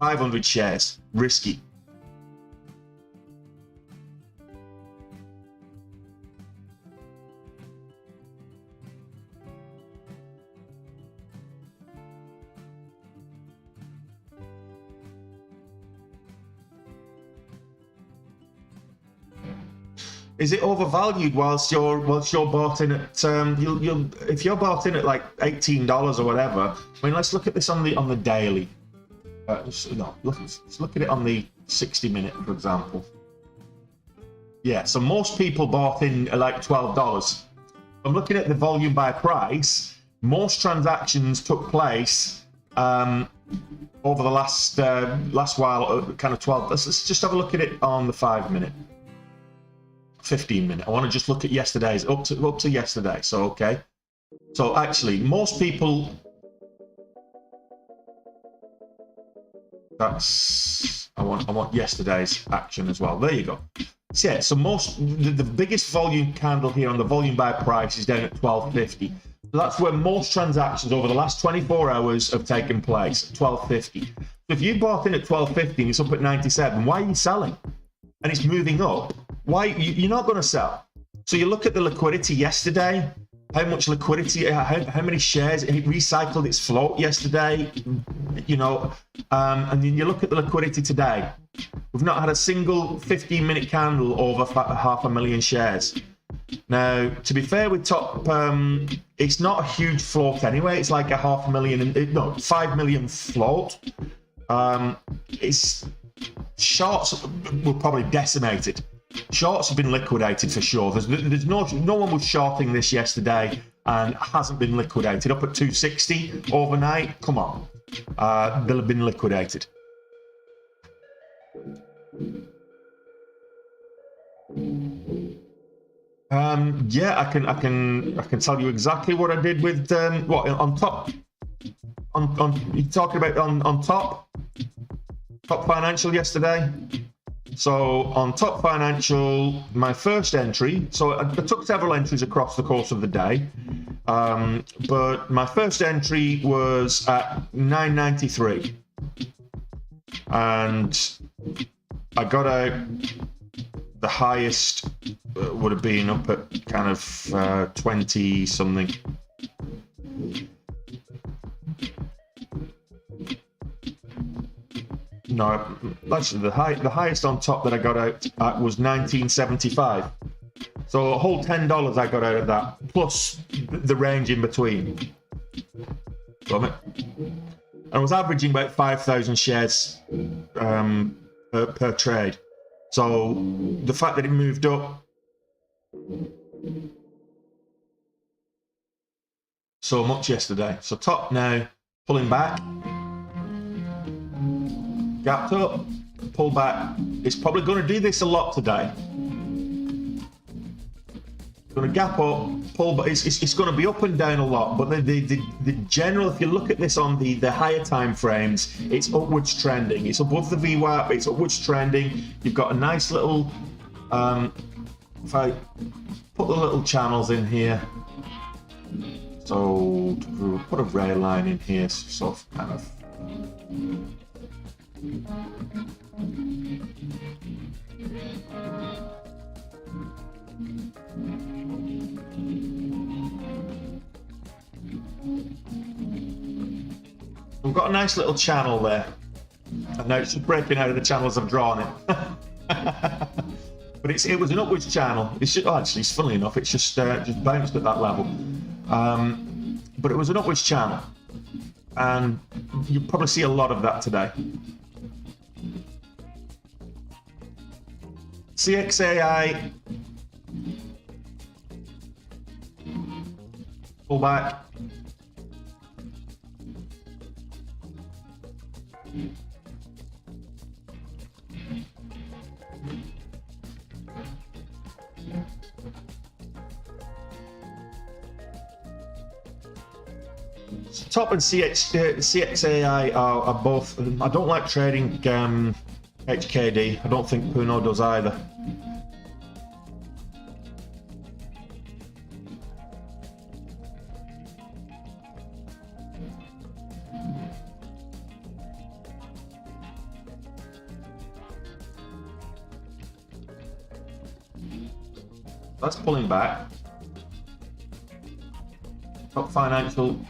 500 shares risky. Is it overvalued whilst you're bought in at if you're bought in at like $18 or whatever? I mean, let's look at this on the daily. Let's look at it on the 60-minute, for example. Yeah, so most people bought in at like $12. I'm looking at the volume by price. Most transactions took place over the last while, kind of 12. Let's just have a look at it on the 5-minute. 15-minute. I want to just look at yesterday's up to yesterday. So okay. So actually, most people. I want yesterday's action as well. There you go. So yeah. So the biggest volume candle here on the volume by price is down at 12.50. So that's where most transactions over the last 24 hours have taken place. 12.50. So if you bought in at 12.50 and it's up at 97, why are you selling? And it's moving up. Why you're not going to sell? So you look at the liquidity yesterday. How much liquidity? How many shares? It recycled its float yesterday. And then you look at the liquidity today. We've not had a single 15-minute candle over 500,000 shares. Now, to be fair with top, it's not a huge float anyway. It's like a 500,000, no, 5 million float. It's shorts were probably decimated. Shorts have been liquidated for sure. There's no one was shorting this yesterday and hasn't been liquidated. Up at 260 overnight. Come on, they'll have been liquidated. Yeah, I can tell you exactly what I did with what on top. On you talking about on top financial yesterday. So on top financial, my first entry. So I took several entries across the course of the day, but my first entry was at 993, and I got out. The highest would have been up at kind of 20 something. No, actually the highest on top that I got out at was 1975. So a whole $10 I got out of that, plus the range in between. And I was averaging about 5,000 shares per trade. So the fact that it moved up so much yesterday. So top now, pulling back, gapped up, pull back. It's probably going to do this a lot today. Going to gap up, pull, but it's going to be up and down a lot. But the general, if you look at this on the higher time frames, it's upwards trending. It's above the VWAP. It's upwards trending. You've got a nice little. If I put the little channels in here, so put a rail line in here, sort of kind of. We've got a nice little channel there, and now it's just breaking out of the channels I've drawn it. But it was an upwards channel. It's just, actually, it's funnily enough, it's just bounced at that level. But it was an upwards channel, and you'll probably see a lot of that today. CXAI, pull back. Top and CXAI are both. I don't like trading HKD. I don't think Puno does either. That's pulling back. Top financial.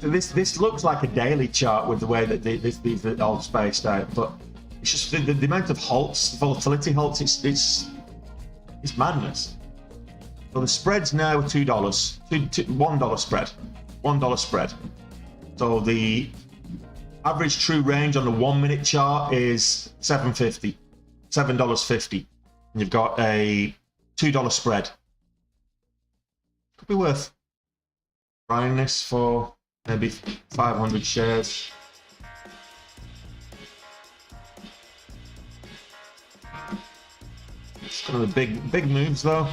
This looks like a daily chart with the way that these are all spaced out, but it's just the amount of halts, volatility halts. It's madness. So the spread's now $2, $1 spread, $1 spread. So the average true range on the 1 minute chart is $7.50, $7.50, and you've got a $2 spread. Could be worth trying this for maybe 500 shares. It's kind of the big moves though.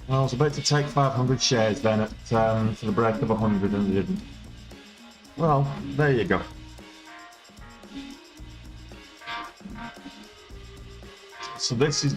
Well, I was about to take 500 shares then at for the break of 100 and I didn't. Well, there you go. So this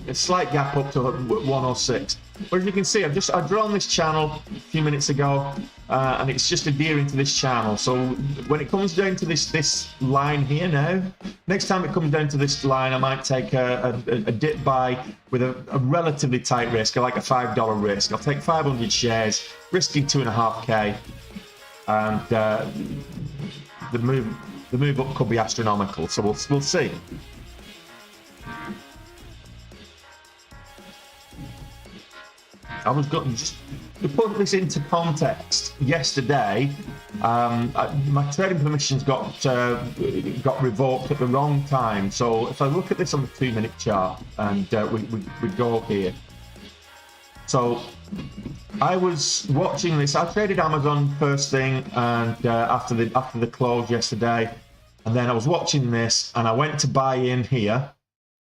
a slight gap up to 106. But as you can see, I've drawn this channel a few minutes ago, and it's just adhering to this channel. So when it comes down to this line here now, next time it comes down to this line, I might take a dip buy with a relatively tight risk, like a $5 risk. I'll take 500 shares, risking 2.5K, and the move up could be astronomical. So we'll see. I was going just to put this into context. Yesterday, my trading permissions got revoked at the wrong time. So if I look at this on the 2-minute chart, and we go here. So I was watching this. I traded Amazon first thing, and after the close yesterday, and then I was watching this, and I went to buy in here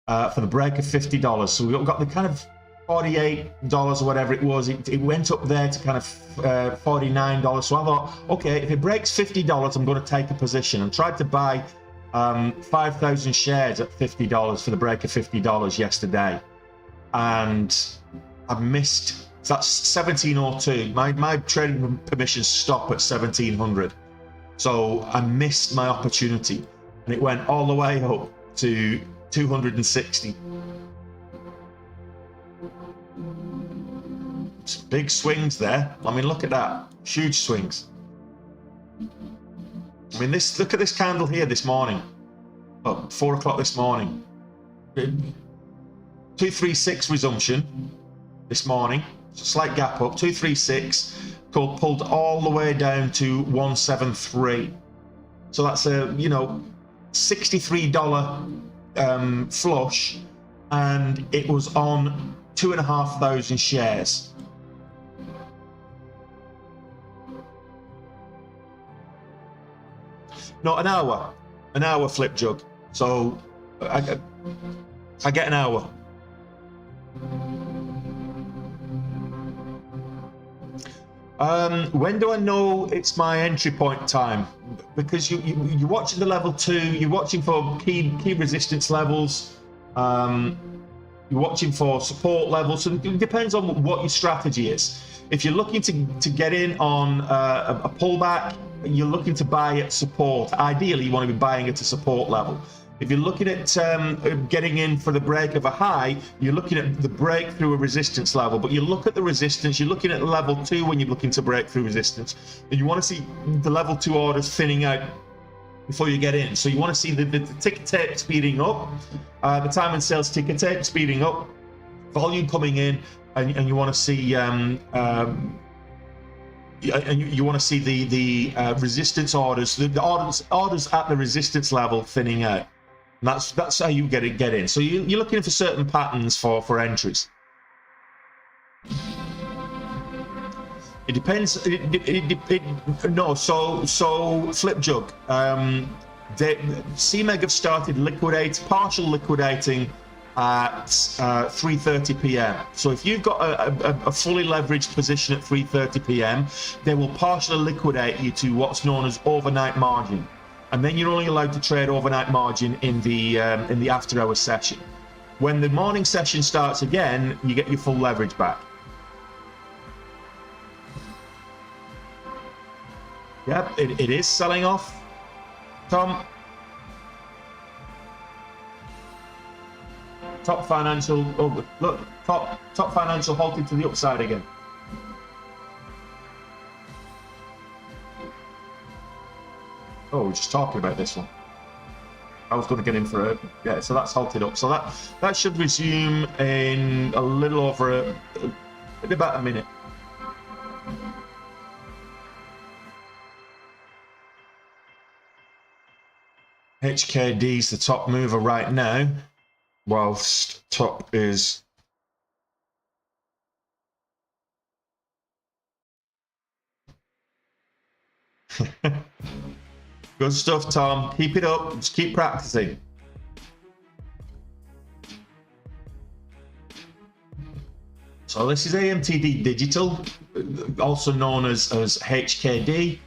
for the break of $50. So we got the kind of $48 or whatever it was. It went up there to kind of $49. So I thought, okay, if it breaks $50, I'm going to take a position, and tried to buy 5,000 shares at $50 for the break of $50 yesterday, and I missed. So that's 1702. My trading permissions stop at 1700. So I missed my opportunity, and it went all the way up to 260. Some big swings there. I mean, look at that. Huge swings. I mean, look at this candle here this morning. Oh, 4 o'clock this morning. 236 resumption this morning. Slight gap up. 236. Pulled all the way down to 173. So that's a, $63 flush, and it was on 2,500 shares. No, an hour flip jug. So I get an hour. When do I know it's my entry point time? Because you're watching the level 2, you're watching for key resistance levels, you're watching for support levels. So it depends on what your strategy is. If you're looking to get in on a pullback, you're looking to buy at support. Ideally, you want to be buying at a support level. If you're looking at getting in for the break of a high, you're looking at the break through a resistance level. But you look at the resistance, you're looking at level 2 when you're looking to break through resistance. And you want to see the level 2 orders thinning out before you get in. So you want to see the ticker tape speeding up, the time and sales ticker tape speeding up, volume coming in, and you want to see you want to see the resistance orders, the orders at the resistance level thinning out. And that's how you get in. So you're looking for certain patterns for entries. It depends. So flip jug. CMEG have started partial liquidating at 3:30 p.m. So if you've got a fully leveraged position at 3:30 p.m., they will partially liquidate you to what's known as overnight margin, and then you're only allowed to trade overnight margin in the after-hours session. When the morning session starts again, you get your full leverage back. Yep, it is selling off, Tom. Top Financial, oh look, top Financial halted to the upside again. Oh, we're just talking about this one. I was going to get in for it. Yeah, so that's halted up. So that should resume in a little over about a minute. HKD is the top mover right now, whilst top is good stuff, Tom. Keep it up. Just keep practicing. So this is AMTD Digital, also known as HKD.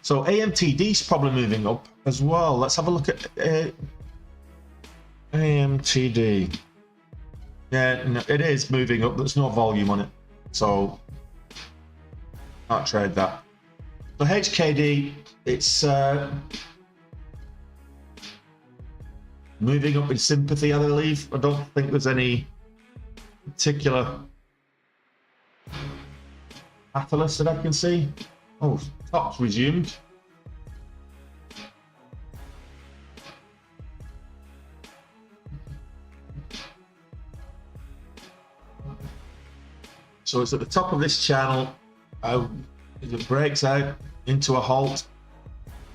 So AMTD is probably moving up as well. Let's have a look at AMTD. Yeah, no, it is moving up. There's no volume on it, so can't trade that. So HKD, it's moving up in sympathy, I believe. I don't think there's any particular catalyst that I can see. Oh, top's resumed. So it's at the top of this channel. It breaks out into a halt.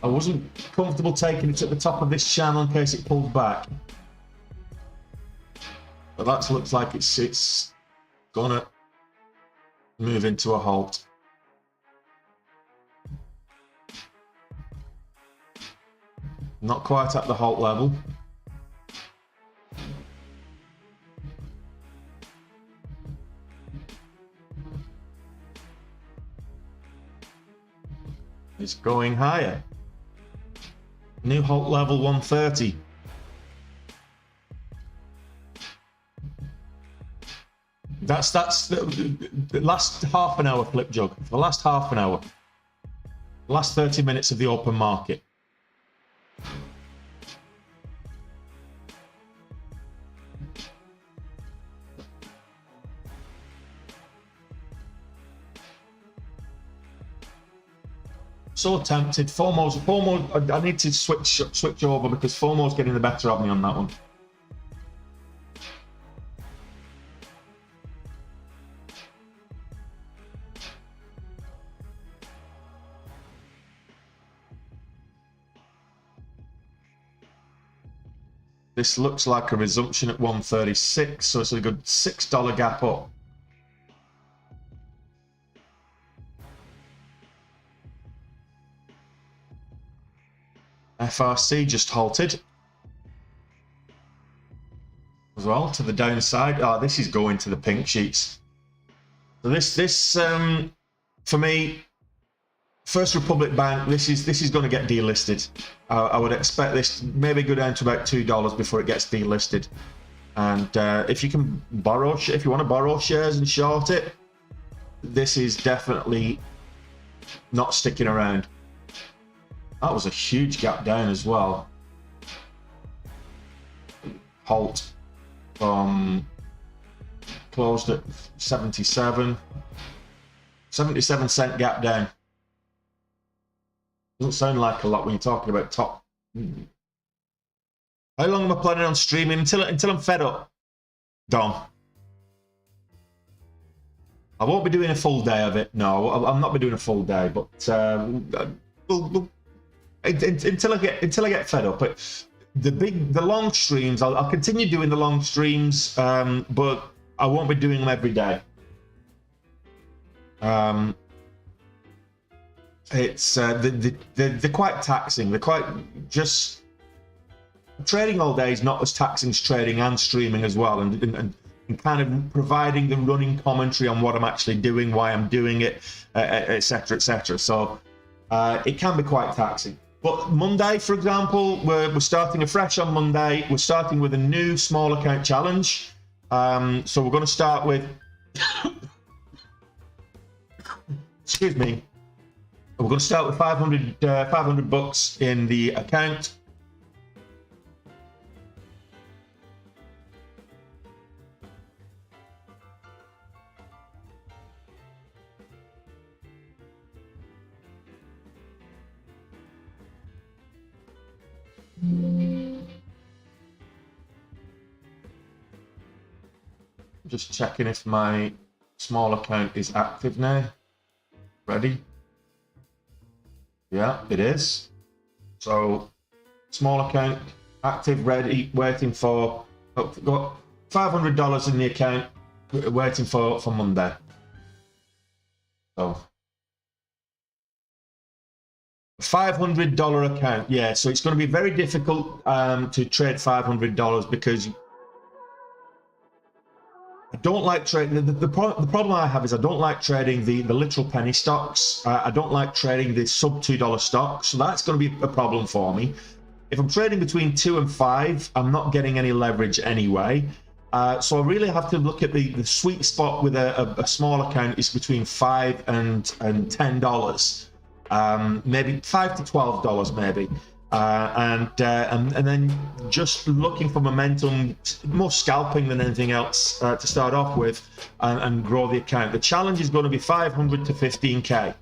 I wasn't comfortable taking it at the top of this channel in case it pulls back. But that looks like it's gonna move into a halt. Not quite at the halt level. It's going higher. New halt level 130. That's the last half an hour, Flip Jug. For the last half an hour. Last 30 minutes of the open market. So tempted. FOMO. I need to switch over because FOMO's getting the better of me on that one. This looks like a resumption at 136, so it's a good $6 gap up. FRC just halted as well to the downside. Oh, this is going to the pink sheets. So this for me, First Republic Bank, this is going to get delisted. I would expect this maybe go down to about $2 before it gets delisted. And if you can borrow, if you want to borrow shares and short it, this is definitely not sticking around. That was a huge gap down as well. Halt from closed at 77 cent gap down. Doesn't sound like a lot when you're talking about top. How long am I planning on streaming? Until I'm fed up, Dom. I won't be doing a full day of it. No, I'm not be doing a full day, but until I get fed up. But the long streams, I'll continue doing the long streams, but I won't be doing them every day. It's they're quite taxing. They're quite just trading all day is not as taxing as trading and streaming as well, and kind of providing the running commentary on what I'm actually doing, why I'm doing it, etc., etc. So it can be quite taxing. But Monday, for example, we're starting afresh on Monday. We're starting with a new small account challenge. So we're going to start with, excuse me, we're going to start with 500 bucks in the account. Just checking if my small account is active now. Ready? Yeah, it is. So small account active, ready, waiting for. Got $500 in the account, waiting for Monday. So $500 account, yeah. So it's going to be very difficult to trade $500 because I don't like trading. The problem I have is I don't like trading the literal penny stocks. I don't like trading the sub $2 stocks. So that's going to be a problem for me. If I'm trading between 2 and 5, I'm not getting any leverage anyway. So I really have to look at the sweet spot with a small account is between $5 and $10, maybe $5 to $12 maybe, and then just looking for momentum, more scalping than anything else to start off with, and grow the account. The challenge is going to be 500 to 15k.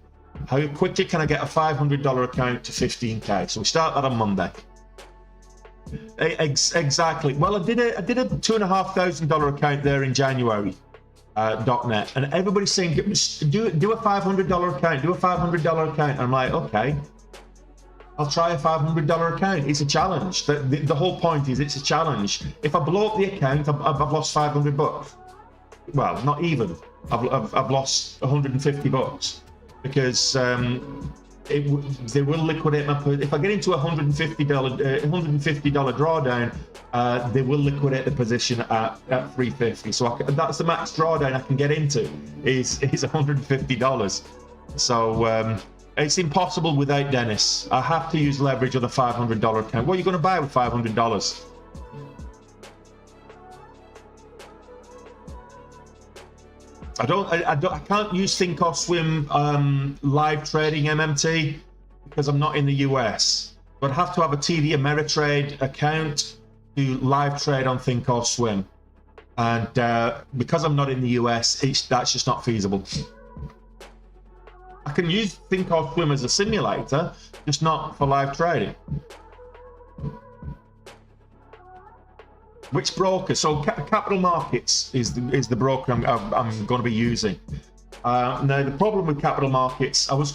How quickly can I get a $500 account to 15k? So we start that on Monday. Exactly. Well, I did a $2,500 account there in January, .net, and everybody's saying do a $500 account, do a $500 account. And I'm like, okay, I'll try a $500 account. It's a challenge. The whole point is it's a challenge. If I blow up the account, I've lost $500. Well, not even. I've lost $150 because they will liquidate my. If I get into a $150 drawdown, they will liquidate the position at $350. So that's the max drawdown I can get into is $150. So it's impossible without Dennis. I have to use leverage on a $500 account. What are you going to buy with $500? I can't use Think or Swim live trading MMT because I'm not in the US. But I have to have a TD Ameritrade account to live trade on Think or Swim. And because I'm not in the US, that's just not feasible. I can use Think or Swim as a simulator, just not for live trading. Which broker? So Capital Markets is the broker I'm going to be using. Now the problem with Capital Markets, I was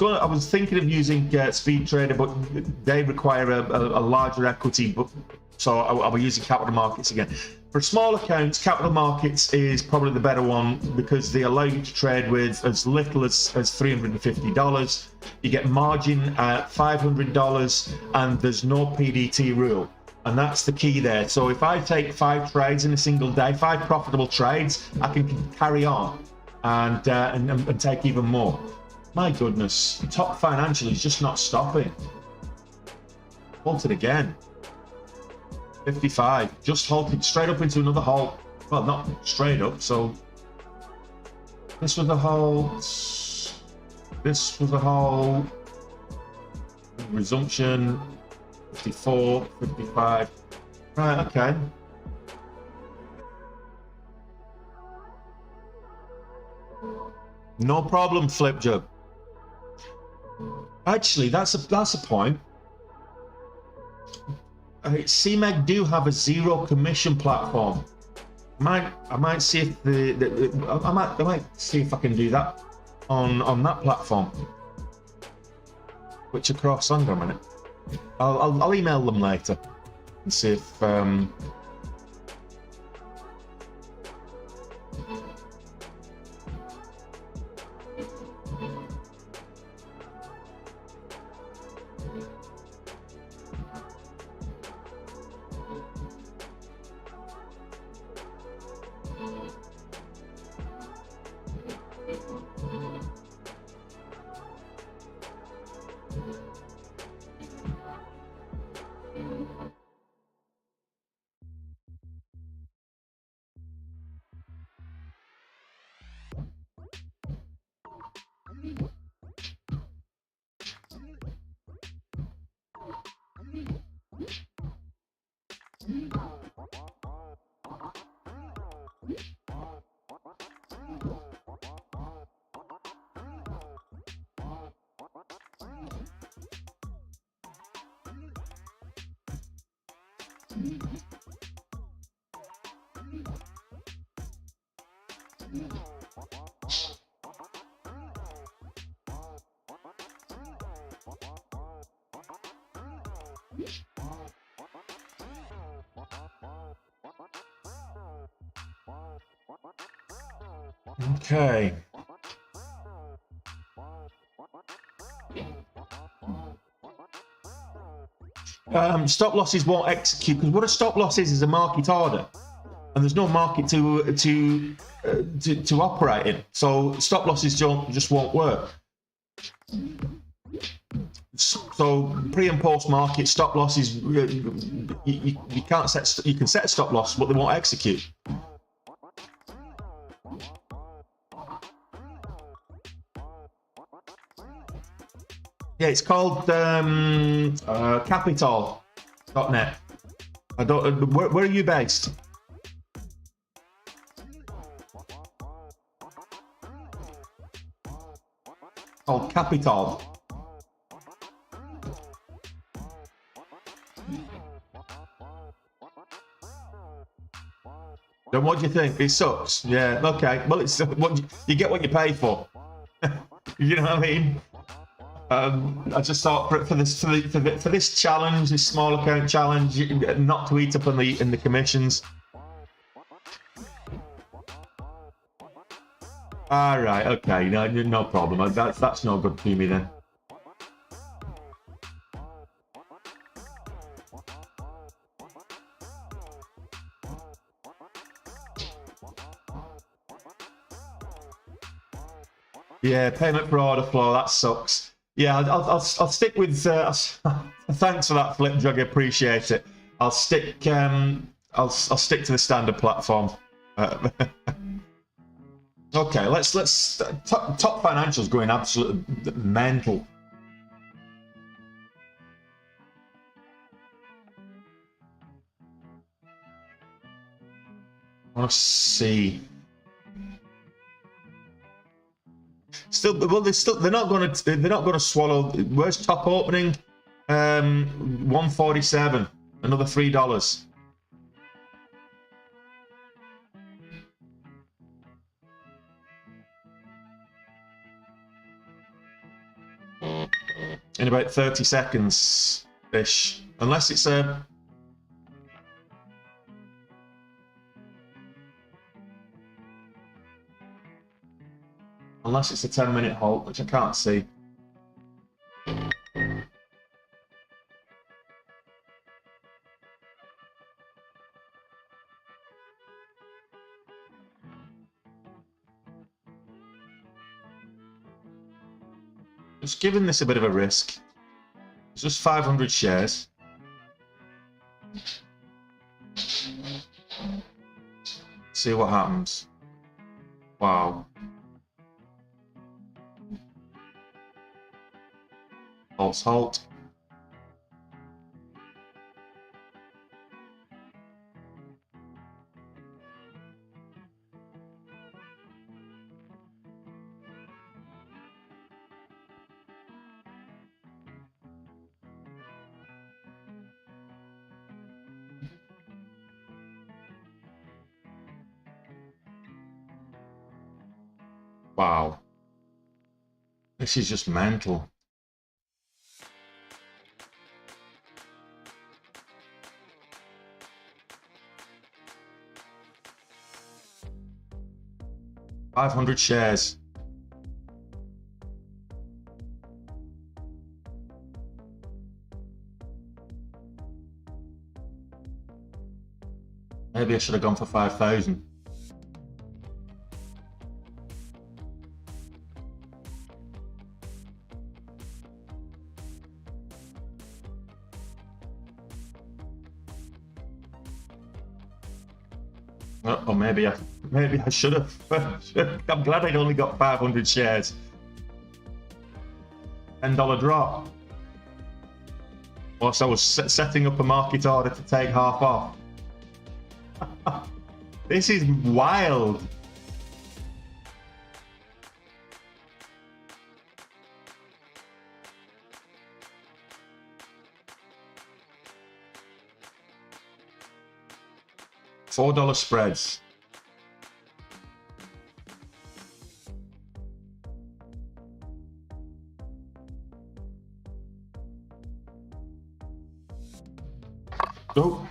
thinking of using Speed Trader, but they require a larger equity. So I'll be using Capital Markets again. For small accounts, Capital Markets is probably the better one because they allow you to trade with as little as $350. You get margin at $500, and there's no PDT rule. And that's the key there. So if I take 5 trades in a single day, 5 profitable trades, I can carry on and take even more. My goodness, Top Financial is just not stopping. Halted again. 55, just halted straight up into another halt. Well, not straight up. So this was a halt. This was a halt. Resumption. 54, 55. Right, okay. No problem, Flipjub. Actually, that's a point. CMEG do have a zero commission platform. I might see if I might see if I can do that on that platform. Which across, hang on a minute. I'll email them later and see if okay. Stop losses won't execute because what a stop loss is a market order, and there's no market to operate in. So stop losses just won't work. So pre and post market stop losses, you can't set. You can set a stop loss, but they won't execute. Yeah, it's called Capital.net. I don't. Where are you based? Called Capital. Then what do you think? It sucks. Yeah. Okay. Well, it's what you get what you pay for. You know what I mean? I just thought for this challenge, this small account challenge, not to eat up in the commissions. All right. Okay. No problem. That's no good to me then. Yeah, payment for order flow, that sucks. Yeah, I'll stick with. Thanks for that, Flip Jug. I appreciate it. I'll stick to the standard platform. Okay, let's top financials going absolutely mental. I want to see. They're not going to swallow. Where's top opening? 147, another $3. In about 30 seconds ish, unless it's a. Unless it's a 10-minute halt, which I can't see. Just giving this a bit of a risk. It's just 500 shares. See what happens. Wow. False halt. Wow. This is just mental. $500 shares. Maybe I should have gone for 5,000. Or maybe I should have. I'm glad I'd only got 500 shares. $10 drop. Whilst I was setting up a market order to take half off. This is wild. $4 spreads. Oh.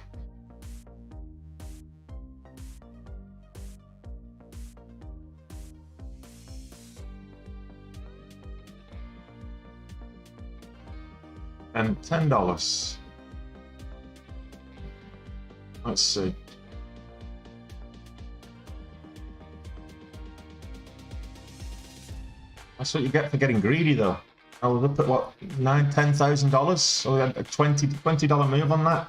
And $10. Let's see. That's what you get for getting greedy, though. I was up at what, $10,000? So we had a $20 move on that.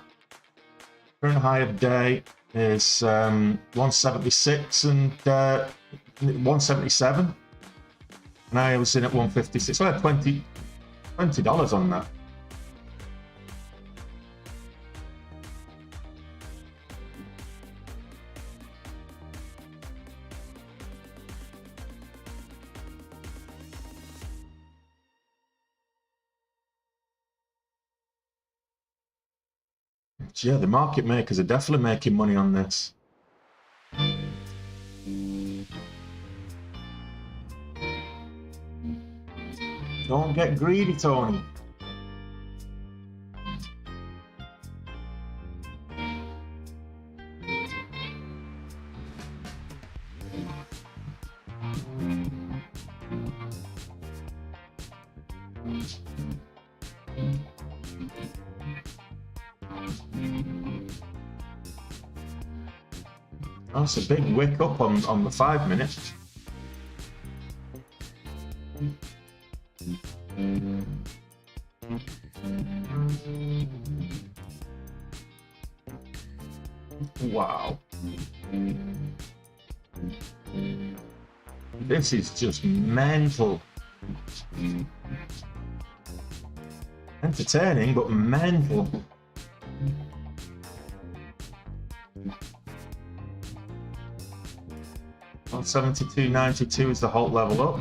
Current high of day is 176 and 177. And I was in at 156. So I had $20 on that. Yeah, the market makers are definitely making money on this. Don't get greedy, Tony. That's a big wick up on the 5 minutes. Wow. This is just mental. Entertaining, but mental. On 72.92 is the halt level up.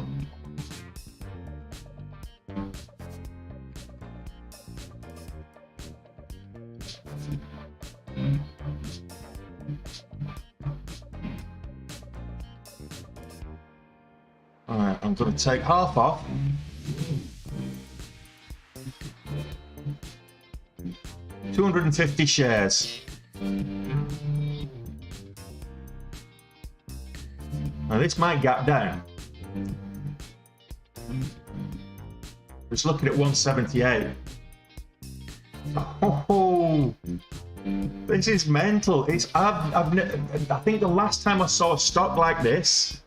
Alright, I'm going to take half off. $250 shares. Now this might gap down. Just looking at 178. Oh, this is mental. It's I think the last time I saw a stock like this,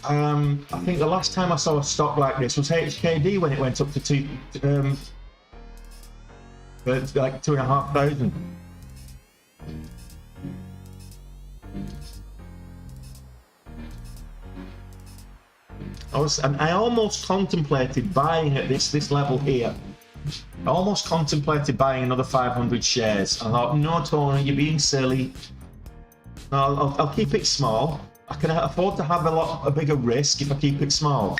I think the last time I saw a stock like this was HKD when it went up to like 2,500. I almost contemplated buying at this level here. I almost contemplated buying another 500 shares. I thought, no, Tony, you're being silly. No, I'll keep it small. I can afford to have a bigger risk if I keep it small.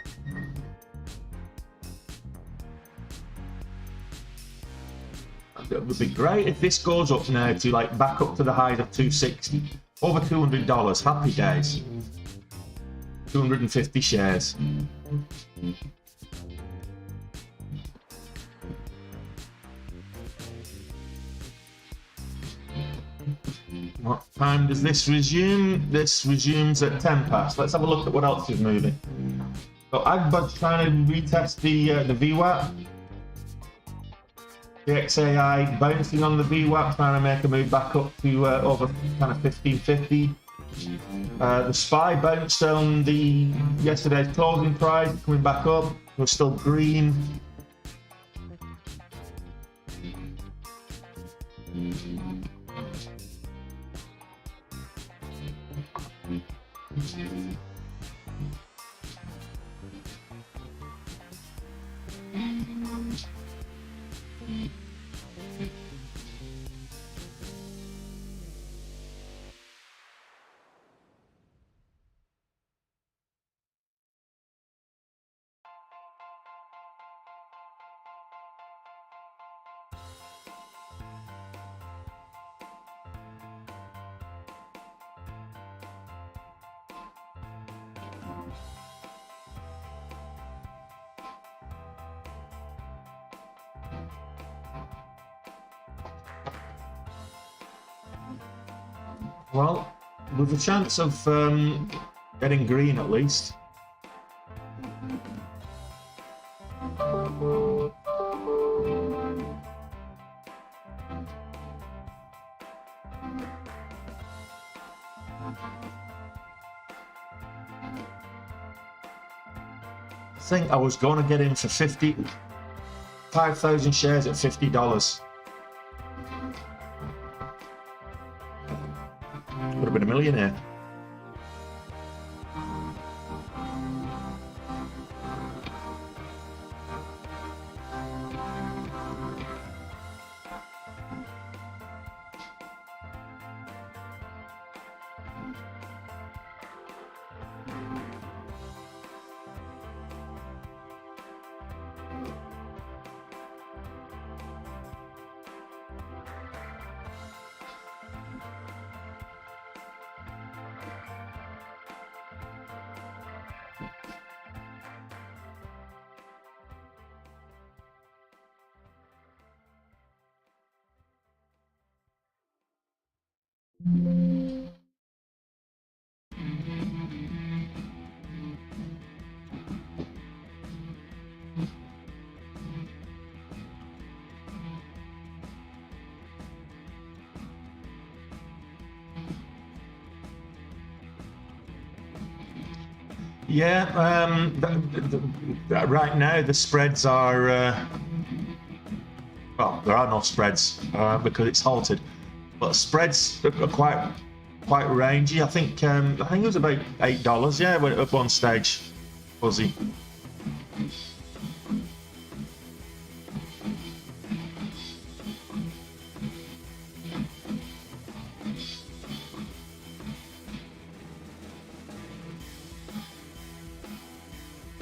It would be great if this goes up now to like back up to the highs of 260, over $200. Happy days. 250 shares. What time does this resume? This resumes at 10 past. Let's have a look at what else is moving. So Agbad's trying to retest the VWAP. The XAI bouncing on the VWAP, trying to make a move back up to over kind of 1550. The SPY bounced on yesterday's closing price, coming back up. We're still green. Well, with a chance of getting green at least. I think I was going to get in for 5,000 shares at $50. Would have been a millionaire. Yeah, right now the spreads are well, there are no spreads because it's halted, but spreads are quite rangy. I think it was about $8. Yeah, at one stage, fuzzy.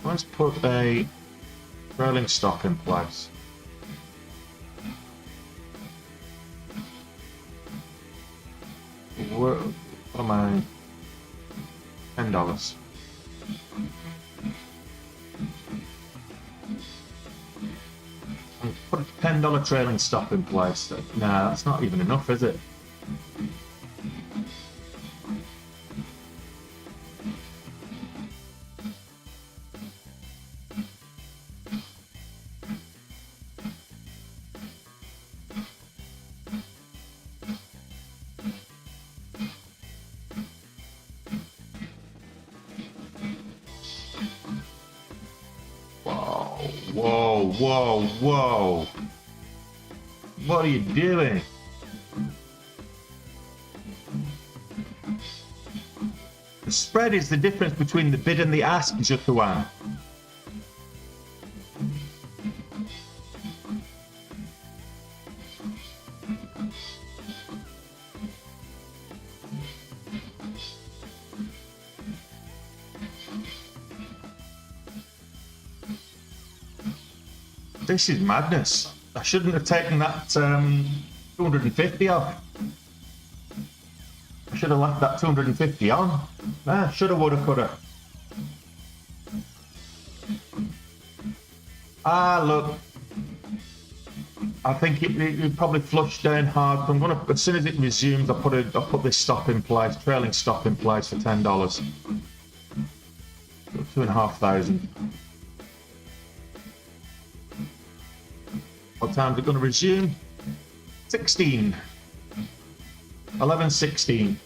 Let's put a trailing stop in place. What am I? $10. Put a $10 trailing stop in place. Nah, that's not even enough, is it? Whoa, whoa, whoa. What are you doing? The spread is the difference between the bid and the ask, Jutuan. This is madness. I shouldn't have taken that 250 off. I should have left that 250 on. Shoulda, woulda, coulda. Look. I think it probably flushed down hard. I'm gonna, as soon as it resumes, I'll put this stop in place, trailing stop in place for $10. 2,500. What time is it going to resume? 16. 11:16.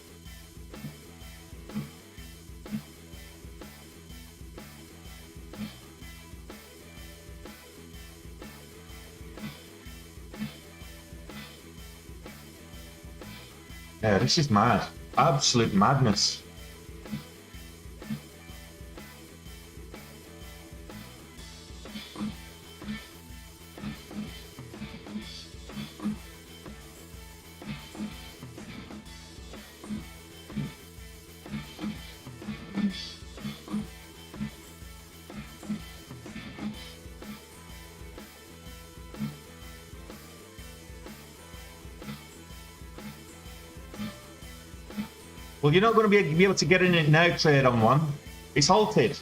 Yeah, this is mad. Absolute madness. Well, you're not going to be able to get in it now, trade on one. It's halted.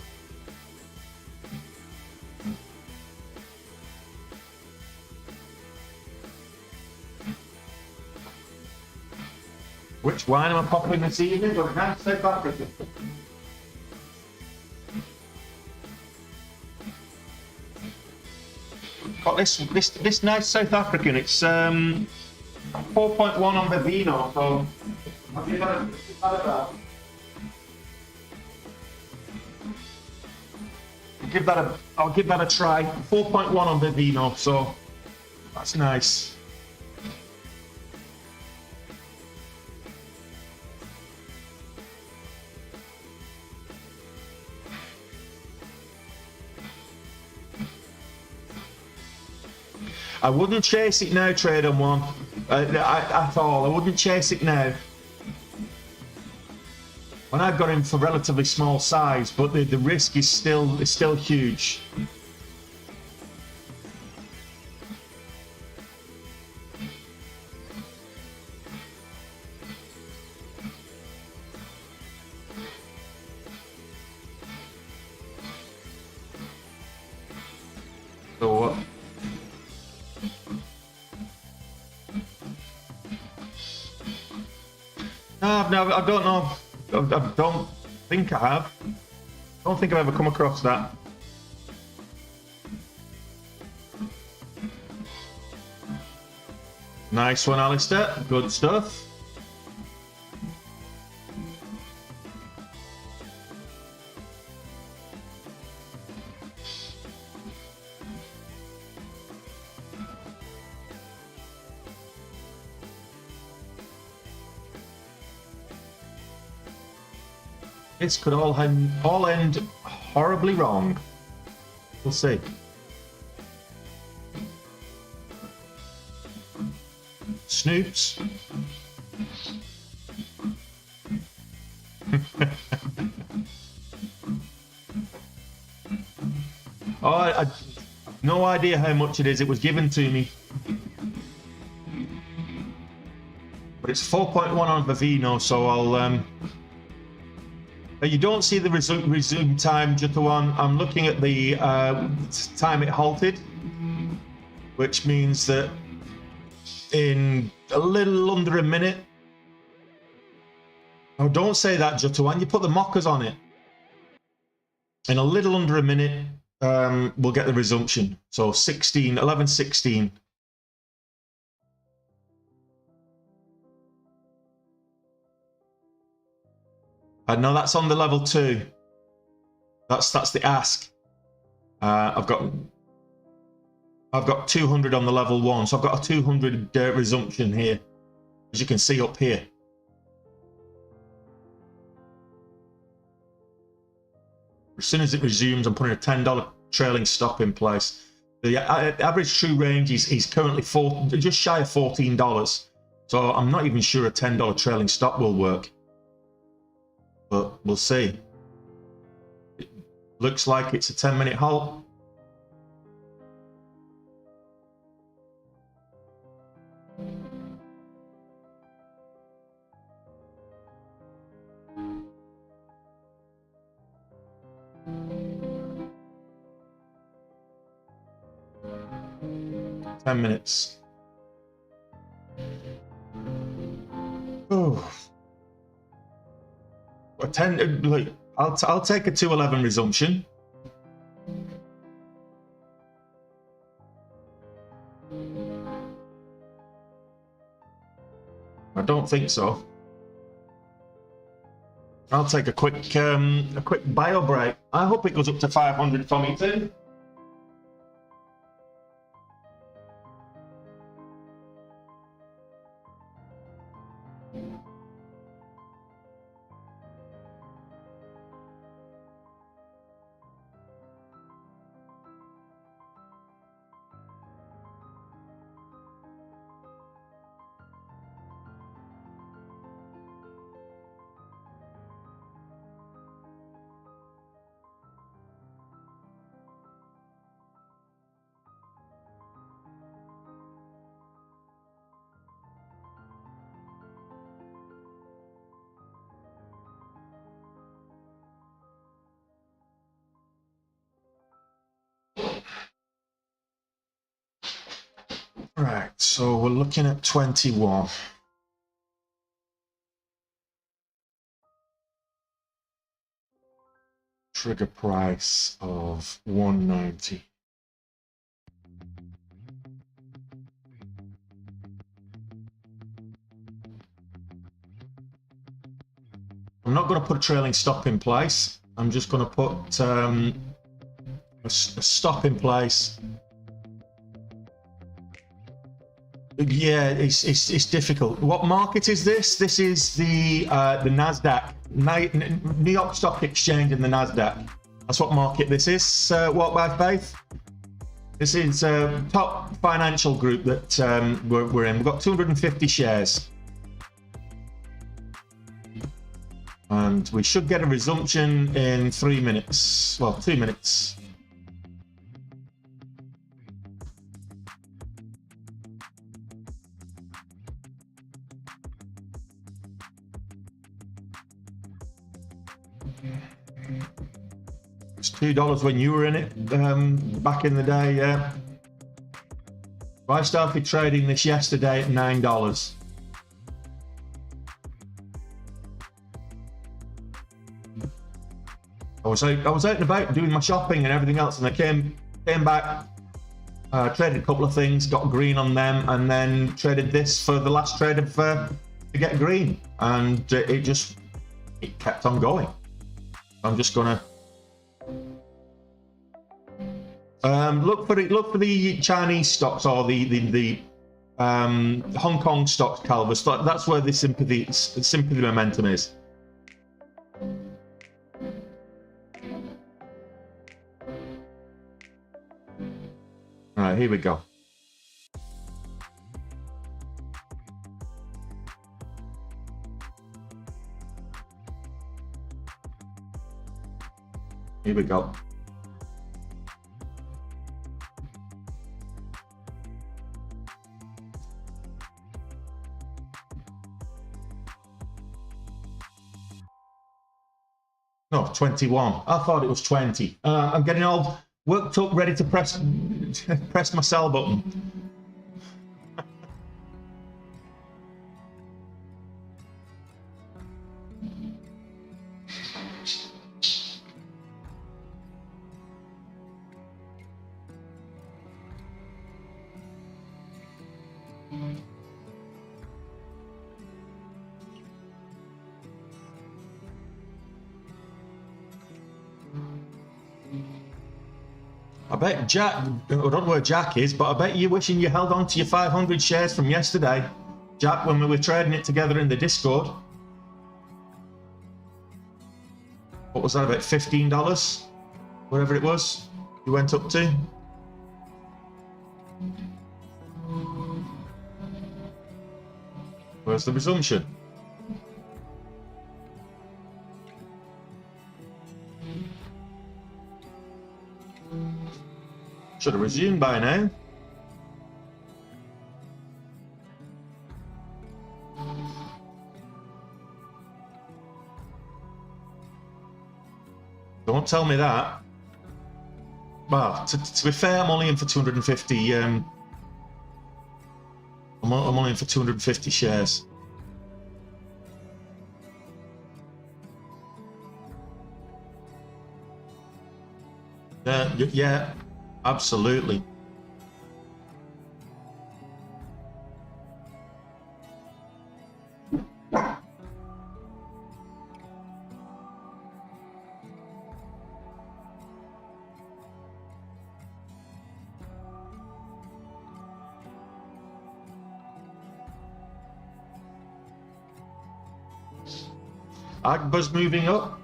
Which wine am I popping this evening? Or Nyse, South Africa? Got this Nyse South African. It's 4.1 on the vino, so I'll give that I'll give that a try. 4.1 on the vino, so that's nice. I wouldn't chase it now, trade on one at all. I wouldn't chase it now. When I've got him for relatively small size, but the risk is still huge. So what? No, I don't know. I don't think I have. I don't think I've ever come across that. Nice one, Alistair. Good stuff. This could all end horribly wrong. We'll see. Snoops. Oh, I no idea how much it is. It was given to me. But it's 4.1 on Vivino, so I'll... You don't see the resume time, Jutawan. I'm looking at the time it halted, which means that in a little under a minute... Oh, don't say that, Jutawan. You put the mockers on it. In a little under a minute, we'll get the resumption. So 11:16. No, that's on the level 2. That's the ask. I've got 200 on the level 1, so I've got a 200 resumption here, as you can see up here. As soon as it resumes, I'm putting a $10 trailing stop in place. The average true range is currently just shy of $14, so I'm not even sure a $10 trailing stop will work. But we'll see. It looks like it's a 10-minute halt. Ten minutes. Oh. I'll take a 211 resumption. I don't think so. I'll take a quick bio break. I hope it goes up to 500 for me too. Right, so we're looking at 21. Trigger price of 190. I'm not going to put a trailing stop in place. I'm just going to put a stop in place. Yeah, it's difficult. What market is this? This is the Nasdaq, New York Stock Exchange, and the Nasdaq. That's what market this is. Walk by Faith. This is a top financial group that we're in. We've got 250 shares, and we should get a resumption in 3 minutes. Well, 2 minutes. It's $2 when you were in it back in the day, yeah. I started trading this yesterday at $9. I was out and about doing my shopping and everything else, and I came back, traded a couple of things, got green on them, and then traded this for the last trade of to get green, and it kept on going. I'm just gonna look for the Chinese stocks or the Hong Kong stocks, Calvus. That's where the sympathy momentum is. All right, here we go. Here we go. No, 21. I thought it was 20. I'm getting all worked up, ready to press my sell button. I bet Jack, I don't know where Jack is, but I bet you're wishing you held on to your 500 shares from yesterday, Jack, when we were trading it together in the Discord. What was that, about $15? Whatever it was you went up to. Where's the resumption? Should have resumed by now. Don't tell me that. Well, to be fair, I'm only in for 250. I'm only in for 250 shares. Yeah, absolutely. Agba's moving up.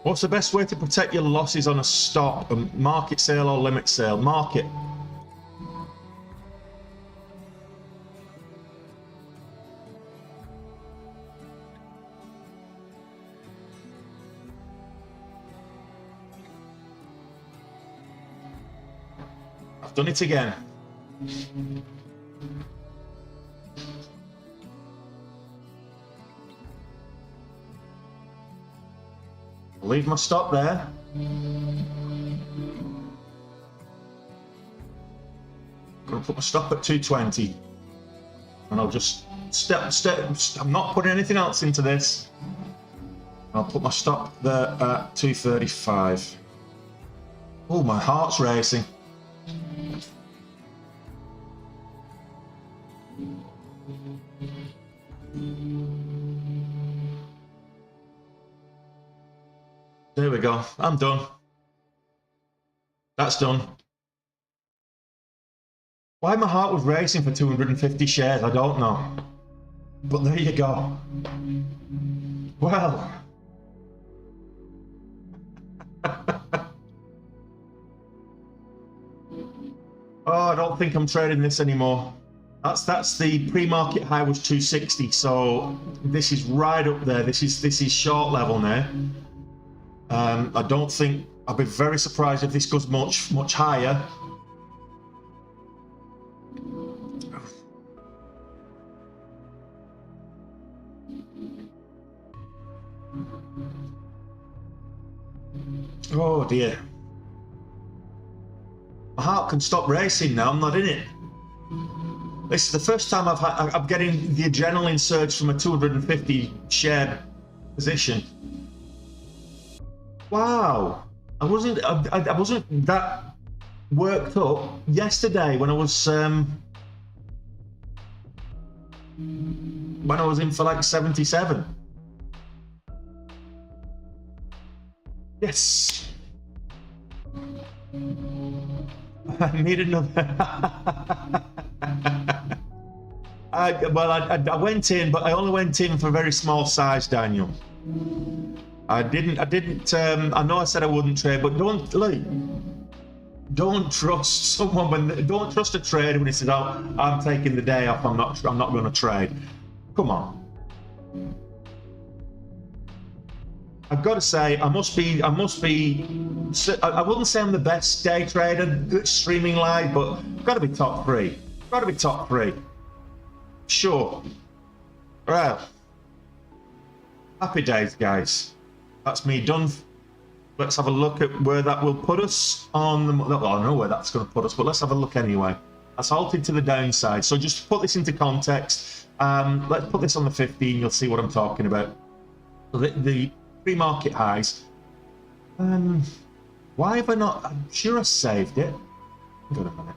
What's the best way to protect your losses on a stop? A market sale or limit sale? Market. I've done it again. I'll leave my stop there. Gonna put my stop at 220, and I'll just step. I'm not putting anything else into this. I'll put my stop there at 235. Oh, my heart's racing. There we go. I'm done. That's done. Why my heart was racing for 250 shares, I don't know. But there you go. Well. Oh, I don't think I'm trading this anymore. That's the pre-market high was 260, so this is right up there. This is short level now. I don't think, I'll be very surprised if this goes much higher. Oh dear. My heart can stop racing now, I'm not in it. This is the first time I'm getting the adrenaline surge from a 250 share position. Wow, I wasn't that worked up yesterday when I was when I was in for like 77. Yes. I need another. I went in, but I only went in for a very small size, Daniel. I didn't. I know I said I wouldn't trade, but don't trust someone don't trust a trader when he says, "Oh, I'm taking the day off. I'm not going to trade." Come on. I've got to say, I wouldn't say I'm the best day trader streaming live, but I've got to be top three. Got to be top three. Sure. Well, happy days, guys. That's me done. Let's have a look at where that will put us on the... Well, I don't know where that's going to put us, but let's have a look anyway. That's halted to the downside. So just to put this into context, let's put this on the 15. You'll see what I'm talking about. So the pre-market highs. Why have I not... I'm sure I saved it. Hold on a minute.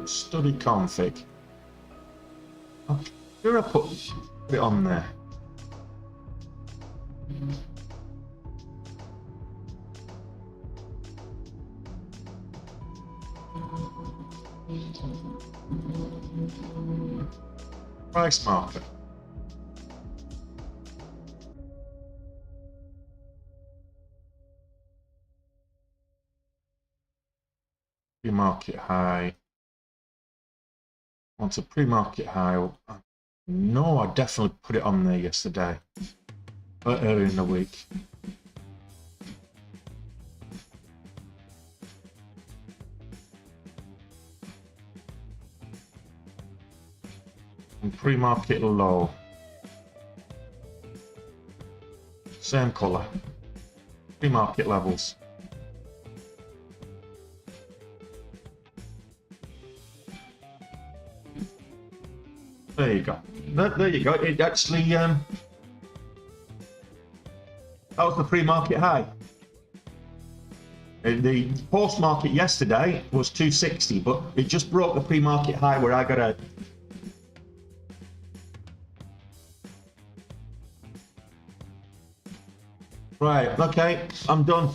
Study config. I'm sure I put it on there. Price marker. Pre-market high. Want a pre-market high. No, I definitely put it on there yesterday. Earlier in the week. And pre-market low. Same colour. Pre-market levels. There you go. There you go. It actually that was the pre-market high. The post-market yesterday was 260, but it just broke the pre-market high where I got a... Right, okay, I'm done.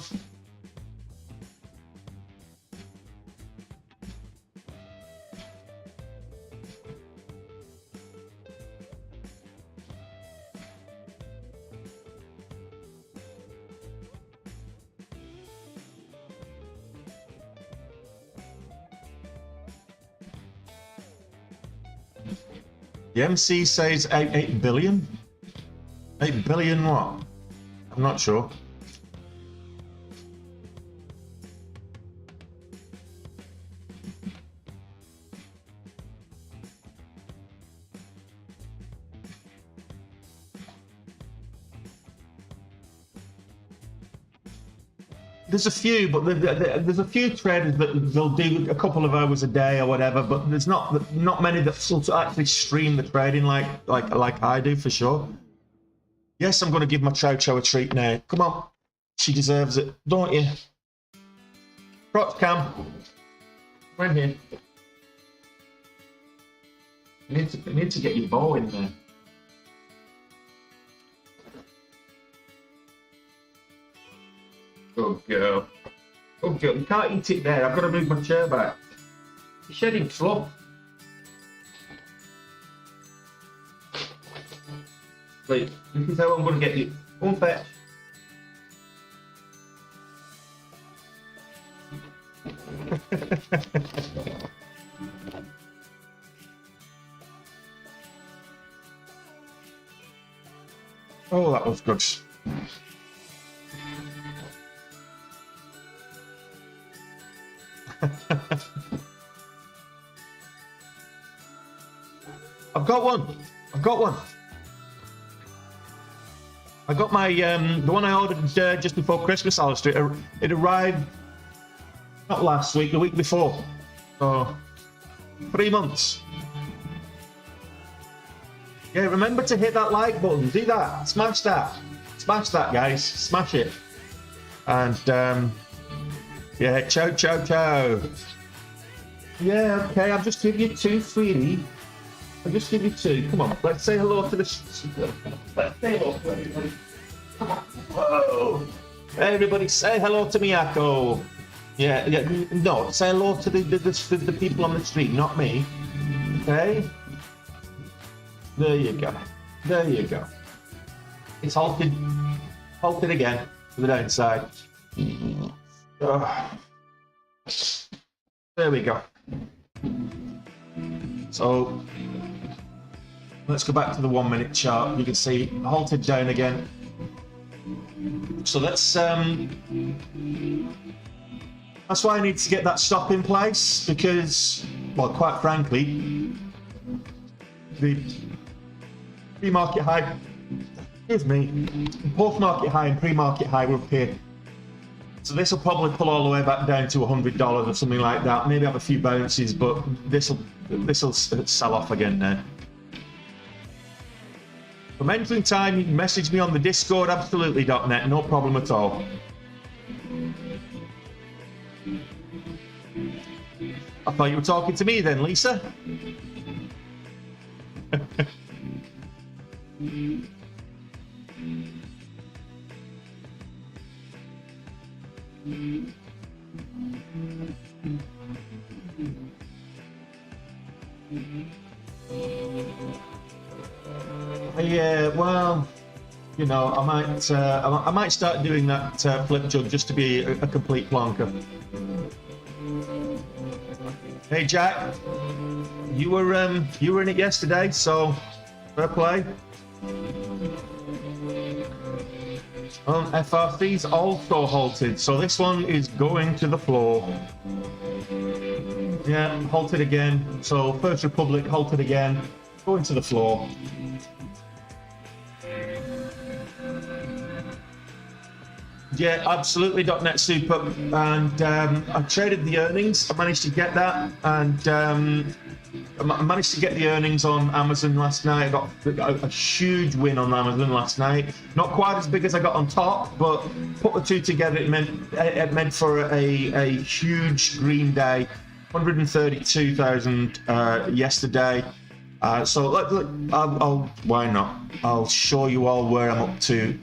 The MC says 8 billion? 8 billion what? I'm not sure. There's a few, but there's a few traders that they'll do a couple of hours a day or whatever, but there's not many that will actually stream the trading like I do, for sure. Yes, I'm going to give my Chow Chow a treat now. Come on, she deserves it, don't you? Props Cam, right here. I need to get your ball in there. Good girl. Good girl. You can't eat it there. I've got to move my chair back. You're shedding fluff. Wait, this is how I'm going to get you. Go and fetch. Oh, that was good. I've got one. I've got one. I got my the one I ordered just before Christmas, Alistair. It arrived not last week, the week before. So 3 months. Yeah, remember to hit that like button. Do that. Smash that. Smash that, guys. Smash it. And yeah, chow, chow, chow. Yeah, okay. I'll just give you two, sweetie. I'll just give you two. Come on, let's say hello to the... Let's say hello to everybody. Come on. Whoa! Everybody say hello to Miyako. Yeah, no, say hello to the people on the street, not me. Okay? There you go. There you go. It's halted. Halted again to the downside. There we go. So let's go back to the 1 minute chart. You can see halted down again. So let's that's why I need to get that stop in place, because, well, quite frankly, the pre-market high, excuse me, post-market high and pre-market high were up here. So this will probably pull all the way back down to $100 or something like that. Maybe have a few bounces, but this will sell off again now. For entering time, you can message me on the Discord, absolutely.net, no problem at all. I thought you were talking to me then, Lisa. Yeah, well, you know, I might start doing that flip jug just to be a complete plonker. Hey Jack, you were in it yesterday, so fair play. FRC's also halted, so this one is going to the floor. Yeah, halted again. So First Republic halted again, going to the floor. Yeah, absolutely. .NET Super, and I traded the earnings. I managed to get that, and I managed to get the earnings on Amazon last night. I got a huge win on Amazon last night. Not quite as big as I got on top, but put the two together, it meant for a huge green day. 132,000 yesterday. So I'll why not? I'll show you all where I'm up to.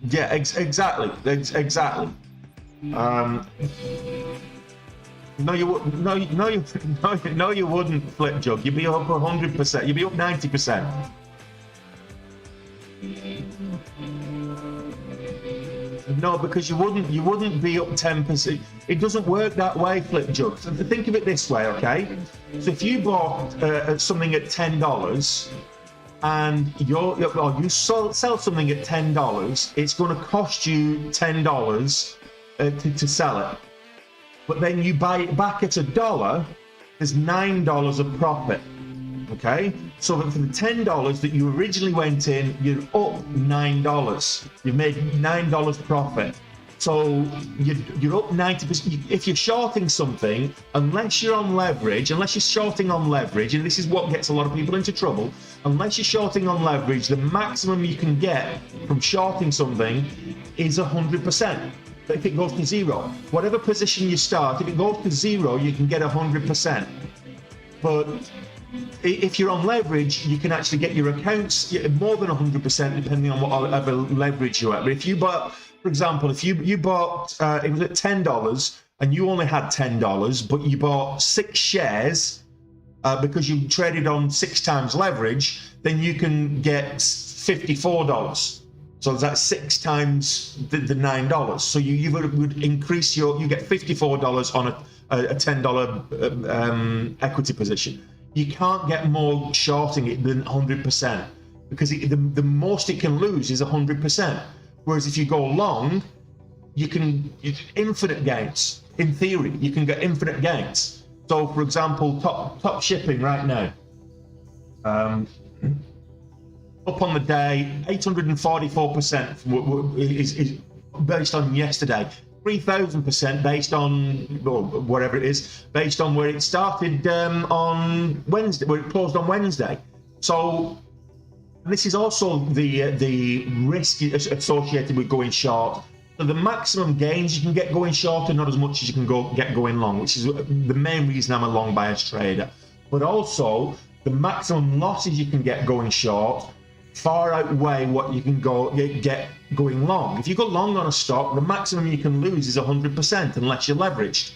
Yeah, exactly. No, you wouldn't, Flip Jug. You'd be up 100%. You'd be up 90%. No, because you wouldn't be up 10%. It doesn't work that way, Flip Jug. So think of it this way, okay? So if you bought something at $10 and you sell something at $10, it's going to cost you $10 to sell it. But then you buy it back at $1, there's $9 of profit. Okay, so for the $10 that you originally went in, you're up $9. You've made $9 profit. So you're up 90%. If you're shorting something, unless you're on leverage, unless you're shorting on leverage, and this is what gets a lot of people into trouble, unless you're shorting on leverage, the maximum you can get from shorting something is 100%. But if it goes to zero, whatever position you start, if it goes to zero, you can get 100%. But if you're on leverage, you can actually get your accounts more than 100% depending on whatever leverage you're at. But if you bought, for example, if you bought, it was at $10 and you only had $10, but you bought 6 shares because you traded on 6 times leverage, then you can get $54. So that's 6 times the $9. So you would increase you get $54 on a $10 equity position. You can't get more shorting it than 100% because the most it can lose is 100%. Whereas if you go long, infinite gains. In theory, you can get infinite gains. So, for example, top shipping right now, up on the day, 844% is based on yesterday. 3,000% based on, or whatever it is, based on where it started on Wednesday, where it closed on Wednesday. So this is also the risk associated with going short. So the maximum gains you can get going short are not as much as you can get going long, which is the main reason I'm a long bias trader. But also, the maximum losses you can get going short far outweigh what you can get going long. If you go long on a stock, the maximum you can lose is 100% unless you're leveraged.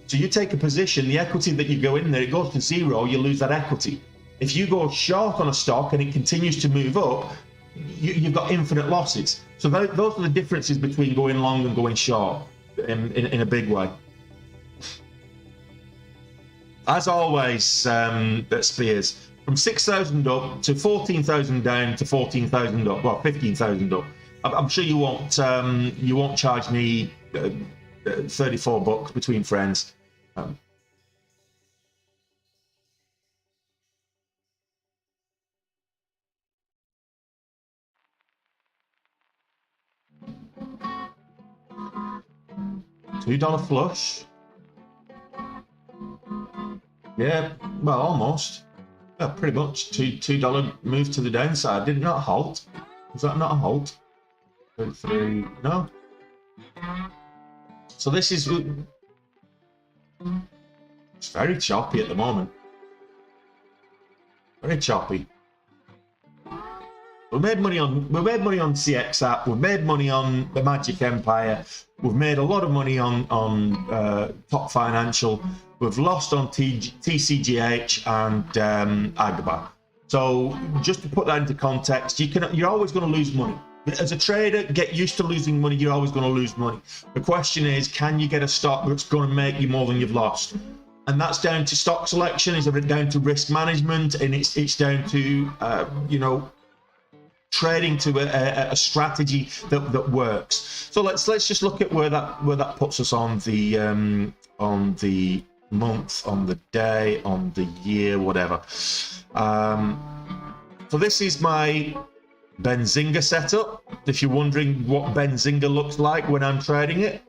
So you take a position, the equity that you go in there, it goes to zero, you lose that equity. If you go short on a stock and it continues to move up, you've got infinite losses. So those are the differences between going long and going short in a big way. As always, at Spears, from 6,000 up to 14,000 down to 14,000 up, well, 15,000 up. I'm sure you won't charge me 34 bucks between friends. $2 flush. Yeah, well, almost. Yeah, pretty much. $2 move to the downside. Did it not halt? Was that not a halt? 3, no. So this is, it's very choppy at the moment. Very choppy. We've made money on CX app. We've made money on the Magic Empire. We've made a lot of money on Top Financial. We've lost on TCGH and Agba. So just to put that into context, you're always going to lose money. As a trader, get used to losing money. You're always going to lose money. The question is, can you get a stock that's going to make you more than you've lost? And that's down to stock selection. It's down to risk management, and it's down to trading to a strategy that works. So let's just look at where that puts us on the month, on the day, on the year, whatever. So this is my Benzinga setup. If you're wondering what Benzinga looks like when I'm trading it,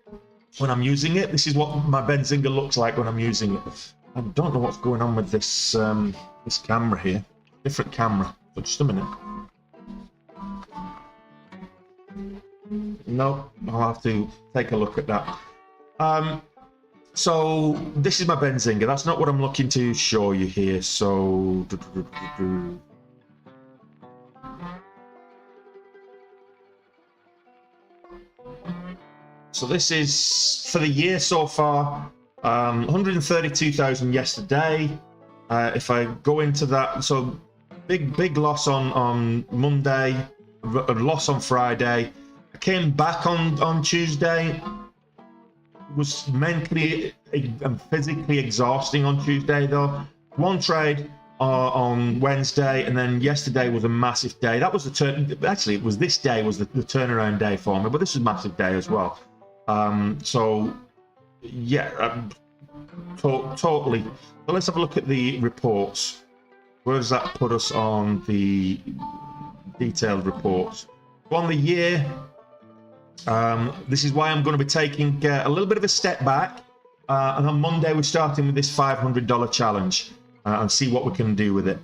when I'm using it, this is what my Benzinga looks like when I'm using it. I don't know what's going on with this this camera here. Different camera. So just a minute. No, I'll have to take a look at that. So this is my Benzinga. That's not what I'm looking to show you here. So this is for the year so far, 132,000 yesterday. If I go into that, so big loss on Monday, a loss on Friday. I came back on Tuesday. Was mentally and physically exhausting on Tuesday though. One trade on Wednesday, and then yesterday was a massive day. That was the turn. Actually, it was this day was the turnaround day for me, but this was a massive day as well. So yeah, totally. So let's have a look at the reports. Where does that put us on the detailed reports? On the year, this is why I'm going to be taking a little bit of a step back. And on Monday, we're starting with this $500 challenge and see what we can do with it.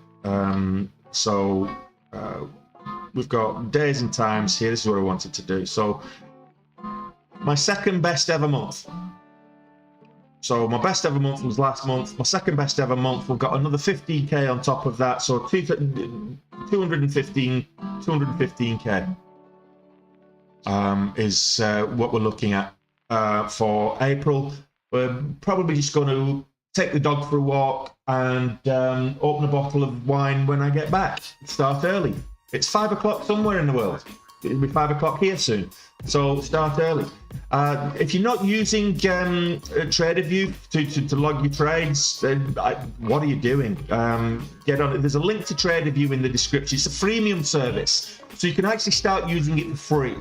So we've got days and times here. This is what I wanted to do. So my second best ever month. So my best ever month was last month. My second best ever month, we've got another 15K on top of that. So 215K is what we're looking at for April. We're probably just going to take the dog for a walk and open a bottle of wine when I get back. Start early. It's 5 o'clock somewhere in the world. It'll be 5 o'clock here soon. So start early. If you're not using TraderView to log your trades, what are you doing? Get on it. There's a link to TraderView in the description. It's a freemium service, so you can actually start using it for free.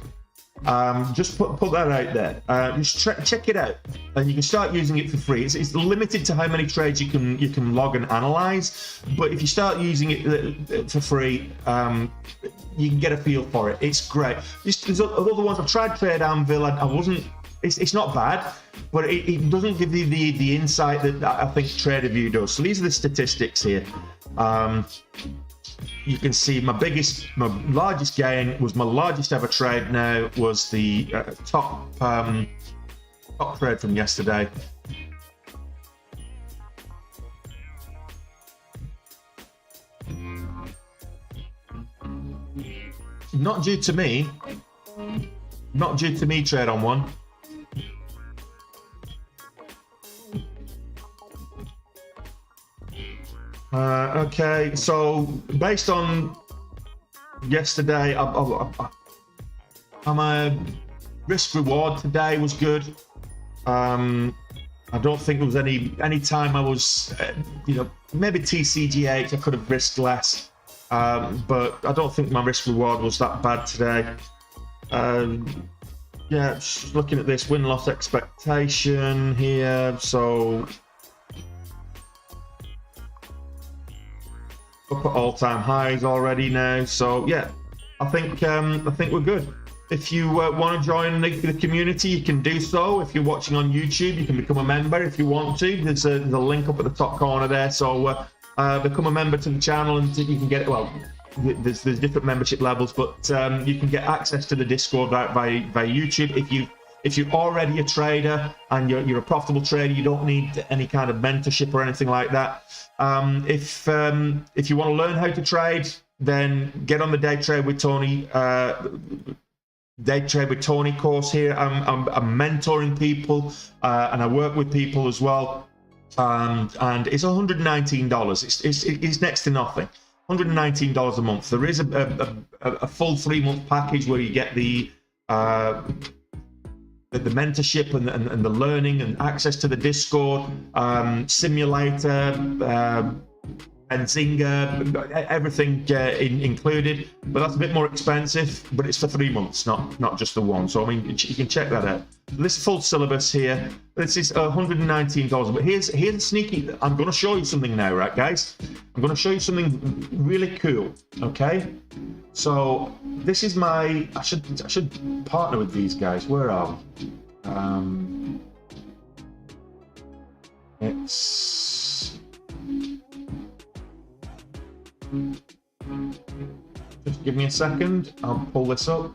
Just put that out there. Just check it out, and you can start using it for free. It's limited to how many trades you can log and analyze, but if you start using it for free, you can get a feel for it. It's great. There's other ones. I've tried Trade Anvil. I wasn't. It's not bad, but it doesn't give you the insight that I think TraderView does. So these are the statistics here. you can see my largest gain was my largest ever trade. Now was the top trade from yesterday. Not due to me. Not due to me trade on one. Okay, so based on yesterday, my risk reward today was good. I don't think there was any time I was, maybe TCGH I could have risked less, but I don't think my risk reward was that bad today. Yeah, just looking at this win-loss expectation here, so up at all-time highs already now. So yeah, I think we're good. If you want to join the community, you can do so. If you're watching on YouTube, you can become a member if you want to. There's a link up at the top corner there. So become a member to the channel, and you can get, well, there's different membership levels, but you can get access to the Discord via YouTube. If you're already a trader and you're a profitable trader, you don't need any kind of mentorship or anything like that. If you want to learn how to trade, then get on the Day Trade with Tony course here. I'm mentoring people and I work with people as well. And it's $119. It's next to nothing. $119 a month. There is a full 3-month package where you get the mentorship and the learning and access to the Discord, simulator, Benzinga, everything included. But that's a bit more expensive, but it's for 3 months, not just the one. So I mean, you can check that out. This full syllabus here, this is $119. But here's a sneaky. I'm going to show you something now, right, guys? I'm going to show you something really cool. Okay, so this is my. I should partner with these guys. Where are we? It's. Just give me a second. I'll pull this up.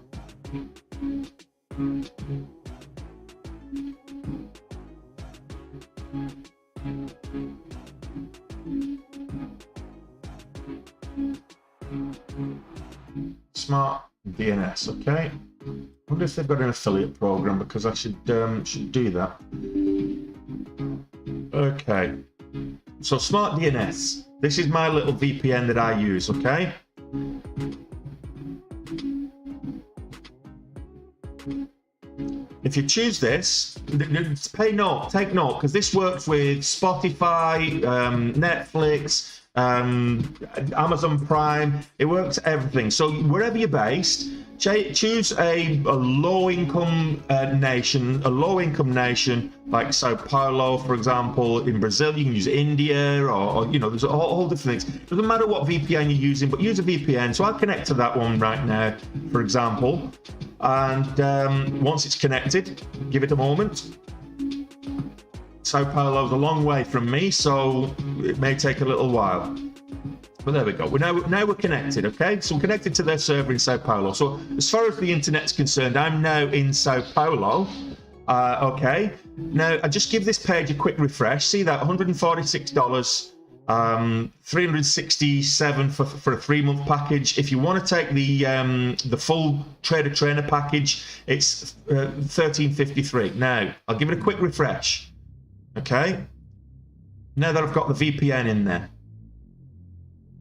Smart DNS, okay. I wonder if they've got an affiliate program, because I should do that. Okay. So Smart DNS. This is my little VPN that I use, okay? If you choose this, take note, because this works with Spotify, Netflix, Amazon Prime. It works everything. So wherever you're based, choose a low-income nation, like Sao Paulo, for example, in Brazil. You can use India, or there's all different things. It doesn't matter what VPN you're using, but use a VPN. So I'll connect to that one right now, for example. And once it's connected, give it a moment. Sao Paulo's a long way from me, so it may take a little while. But there we go. Now we're connected, okay? So we're connected to their server in Sao Paulo. So as far as the internet's concerned, I'm now in Sao Paulo. Okay. Now I just give this page a quick refresh. See that $146, 367 for a 3-month package. If you want to take the full trader package, it's $13.53. Now I'll give it a quick refresh. Okay. Now that I've got the VPN in there.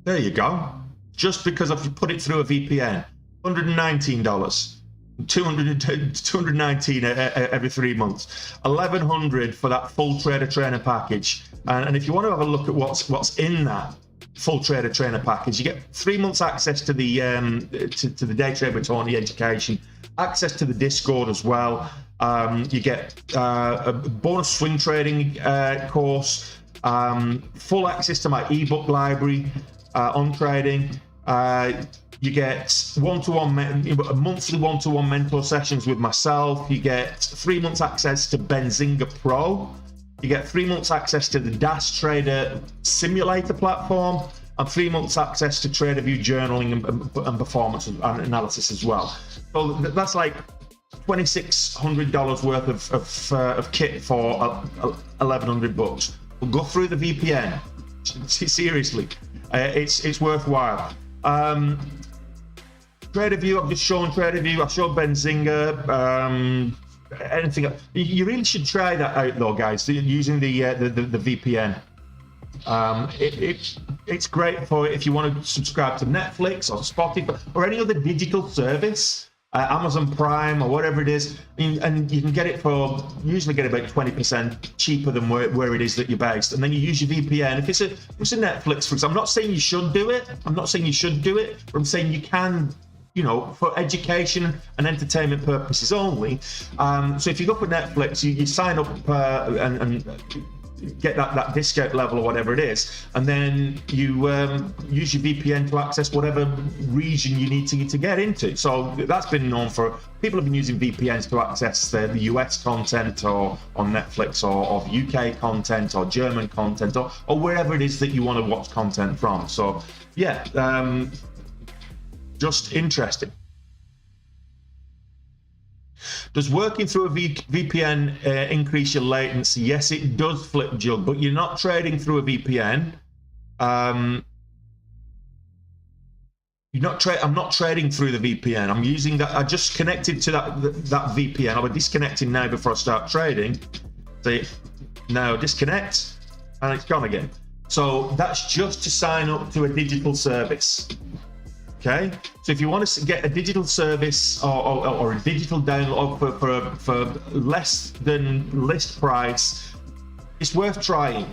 There you go. Just because I've put it through a VPN. $119. 219 every 3 months. $1,100 for that full trader package. And if you want to have a look at what's in that full trader package, you get 3 months access to the to the Day Trade with Tony education, access to the Discord as well. You get a bonus swing trading course, full access to my ebook library on trading. You get monthly one-to-one mentor sessions with myself. You get 3 months access to Benzinga Pro. You get 3 months access to the Dash Trader simulator platform. and 3 months access to TraderView journaling and performance and analysis as well. So that's like $2,600 worth of kit for $1,100. We'll go through the VPN. Seriously, it's worthwhile. TraderView, I've just shown TraderView. I've shown Benzinga. Anything else. You really should try that out though, guys. Using the VPN. It's great for if you want to subscribe to Netflix or Spotify or any other digital service, Amazon Prime or whatever it is, and you can get it for usually get about 20% cheaper than where it is that you're based, and then you use your VPN. If it's a Netflix, for example, I'm not saying you should do it. But I'm saying you can. For education and entertainment purposes only. So if you go for Netflix, you sign up and get that discount level or whatever it is, and then you use your VPN to access whatever region you need to get into. So that's been known for people have been using VPNs to access the US content or on Netflix or UK content or German content or wherever it is that you want to watch content from. So yeah. Just interesting. Does working through a VPN increase your latency? Yes, it does, Flip Jug, but you're not trading through a VPN. I'm not trading through the VPN. I'm using that. I just connected to that VPN. I'll be disconnecting now before I start trading. See, now disconnect, and it's gone again. So that's just to sign up to a digital service. Okay, so if you want to get a digital service or a digital download for less than list price, it's worth trying.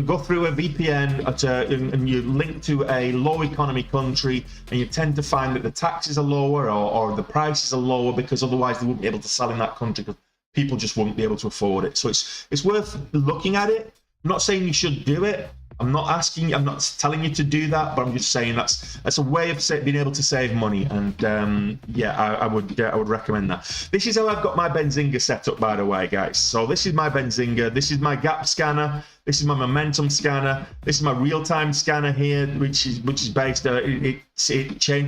Go through a VPN and you link to a low economy country, and you tend to find that the taxes are lower or the prices are lower, because otherwise they wouldn't be able to sell in that country because people just wouldn't be able to afford it. So it's worth looking at it. I'm not saying you should do it. I'm not telling you to do that, but I'm just saying that's a way of being able to save money, and yeah, I would recommend that. This is how I've got my Benzinga set up, by the way, guys. So this is my Benzinga. This is my gap scanner. This is my momentum scanner. This is my real-time scanner here, which is based. It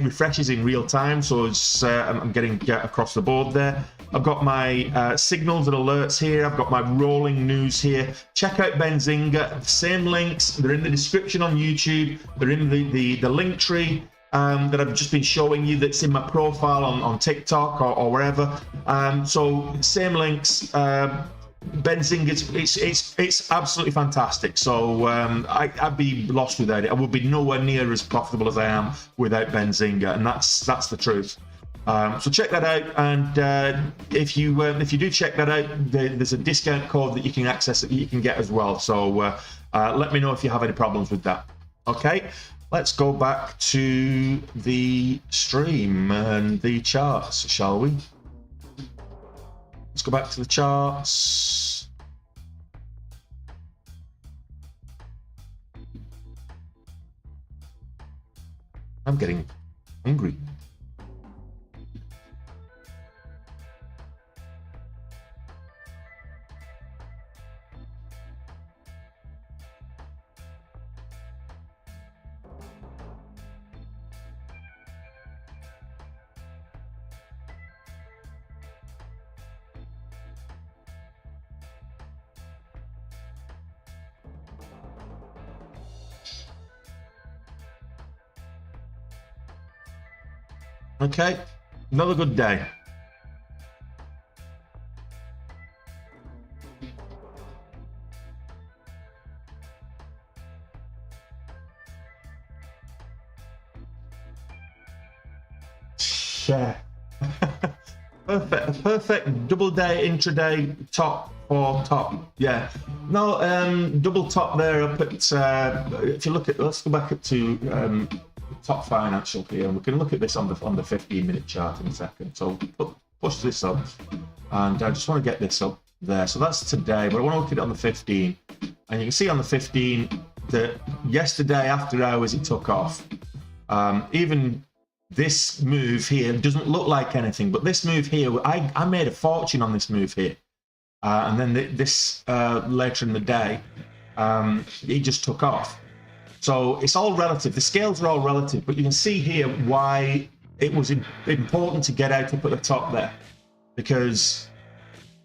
refreshes in real time, so I'm getting across the board there. I've got my signals and alerts here. I've got my rolling news here. Check out Benzinga. Same links. They're in the description on YouTube. They're in the link tree that I've just been showing you. That's in my profile on TikTok or wherever. So same links. Benzinga, it's absolutely fantastic. So I'd be lost without it. I would be nowhere near as profitable as I am without Benzinga, and that's the truth. So check that out, and if you do check that out, there's a discount code that you can access that you can get as well. So let me know if you have any problems with that. Okay, let's go back to the stream and the charts, shall we? Let's go back to the charts. I'm getting hungry. Okay, another good day. Yeah. perfect double day intraday top or top. Yeah, no, double top there up at if you look at, let's go back up to top financial here, and we can look at this on the 15-minute chart in a second. So push this up, and I just want to get this up there. So that's today, but I want to look at it on the 15, and you can see on the 15 that yesterday after hours it took off. Even this move here doesn't look like anything, but this move here, I made a fortune on this move here, and then this later in the day, it just took off. So it's all relative. The scales are all relative, but you can see here why it was important to get out up at the top there, because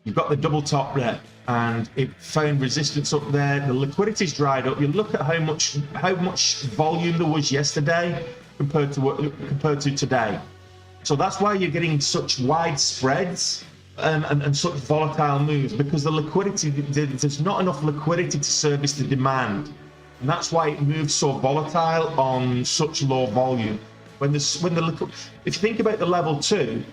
you've got the double top there and it found resistance up there. The liquidity's dried up. You look at how much volume there was yesterday compared to today. So that's why you're getting such wide spreads and such volatile moves, because the liquidity, there's not enough liquidity to service the demand. And that's why it moves so volatile on such low volume. If you think about the level 2,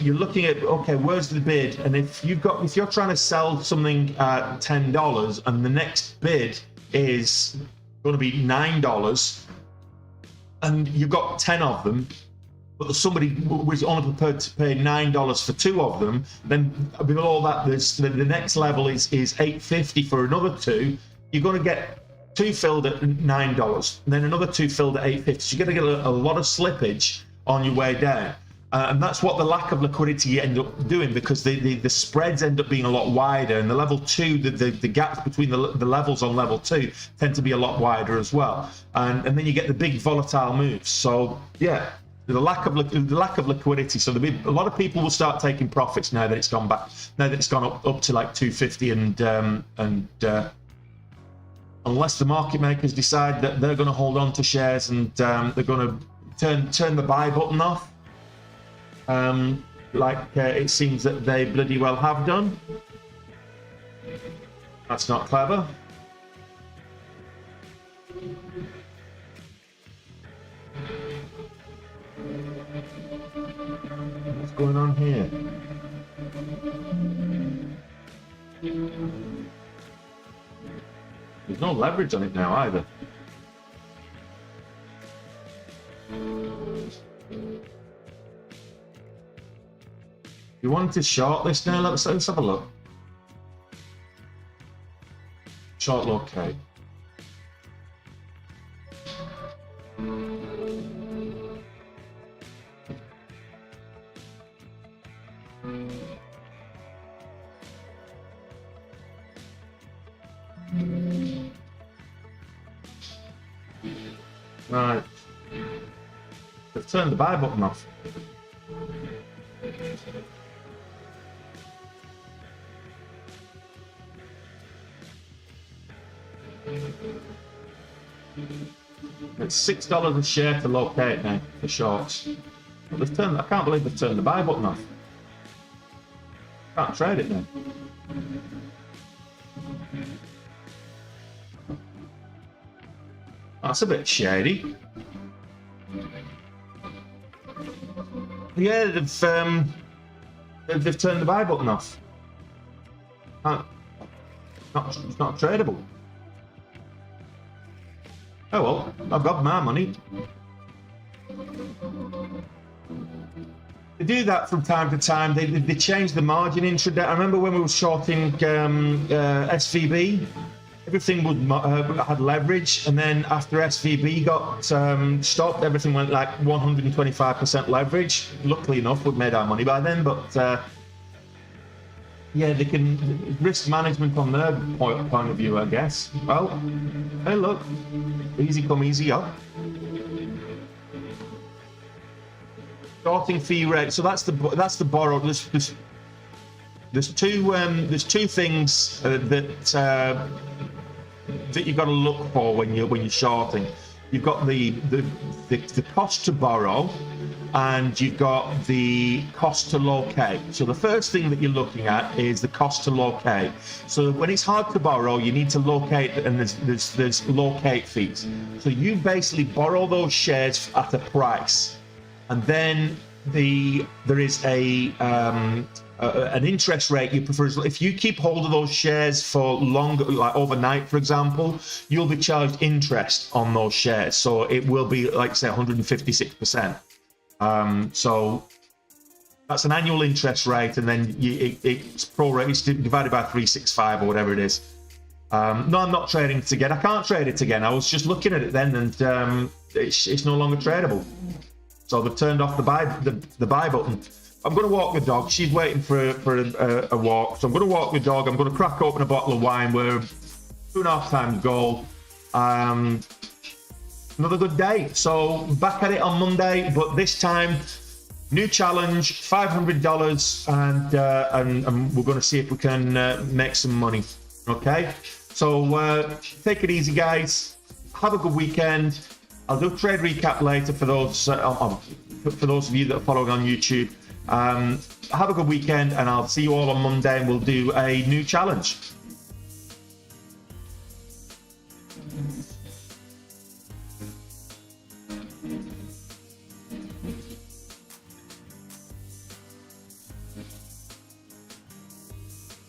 you're looking at, okay, where's the bid? And if you're trying to sell something at $10 and the next bid is going to be $9, and you've got 10 of them, but somebody was only prepared to pay $9 for 2 of them, then below that, the next level is $8.50 for another 2. You're going to get 2 filled at $9, and then another 2 filled at $8.50. So you're going to get a lot of slippage on your way down. And that's what the lack of liquidity you end up doing, because the spreads end up being a lot wider, and the level 2, the gaps between the levels on level 2 tend to be a lot wider as well. And then you get the big volatile moves. So yeah, the lack of liquidity. So a lot of people will start taking profits now that it's gone back, now that it's gone up to like 250, and unless the market makers decide that they're going to hold on to shares and they're going to turn the buy button off, it seems that they bloody well have done. That's not clever. What's going on here? There's no leverage on it now either. You want to short this now? Let's have a look. Short locate. Right. They've turned the buy button off. It's $6 a share to locate now for shorts. But I can't believe they've turned the buy button off. Can't trade it now. That's a bit shady. Yeah, they've turned the buy button off. It's not tradable. Oh well, I've got my money. They do that from time to time. They change the margin intraday. I remember when we were shorting SVB, everything had leverage, and then after SVB got stopped, everything went like 125% leverage. Luckily enough, we'd made our money by then, but yeah, they can risk management on their point of view, I guess. Well, hey, look, easy come, easy up. Shorting fee rate. So that's the borrowed. There's two things that you've got to look for when you're shorting. You've got the cost to borrow, and you've got the cost to locate. So the first thing that you're looking at is the cost to locate. So when it's hard to borrow, you need to locate, and there's locate fees. So you basically borrow those shares at a price, and then there is an interest rate you prefer. If you keep hold of those shares for longer, like overnight, for example, you'll be charged interest on those shares. So it will be, like, say, 156%. So that's an annual interest rate, and then it's prorated, it's divided by 365 or whatever it is. No, I'm not trading it again. I can't trade it again. I was just looking at it then, and it's no longer tradable. So they've turned off the buy button. I'm going to walk the dog. She's waiting for a walk. So I'm going to walk the dog. I'm going to crack open a bottle of wine. We're 2.5 times goal. another good day. So back at it on Monday, but this time new challenge, $500, and we're going to see if we can make some money. Okay, so take it easy, guys. Have a good weekend. I'll do a trade recap later for those of you that are following on YouTube. Have a good weekend, and I'll see you all on Monday, and we'll do a new challenge.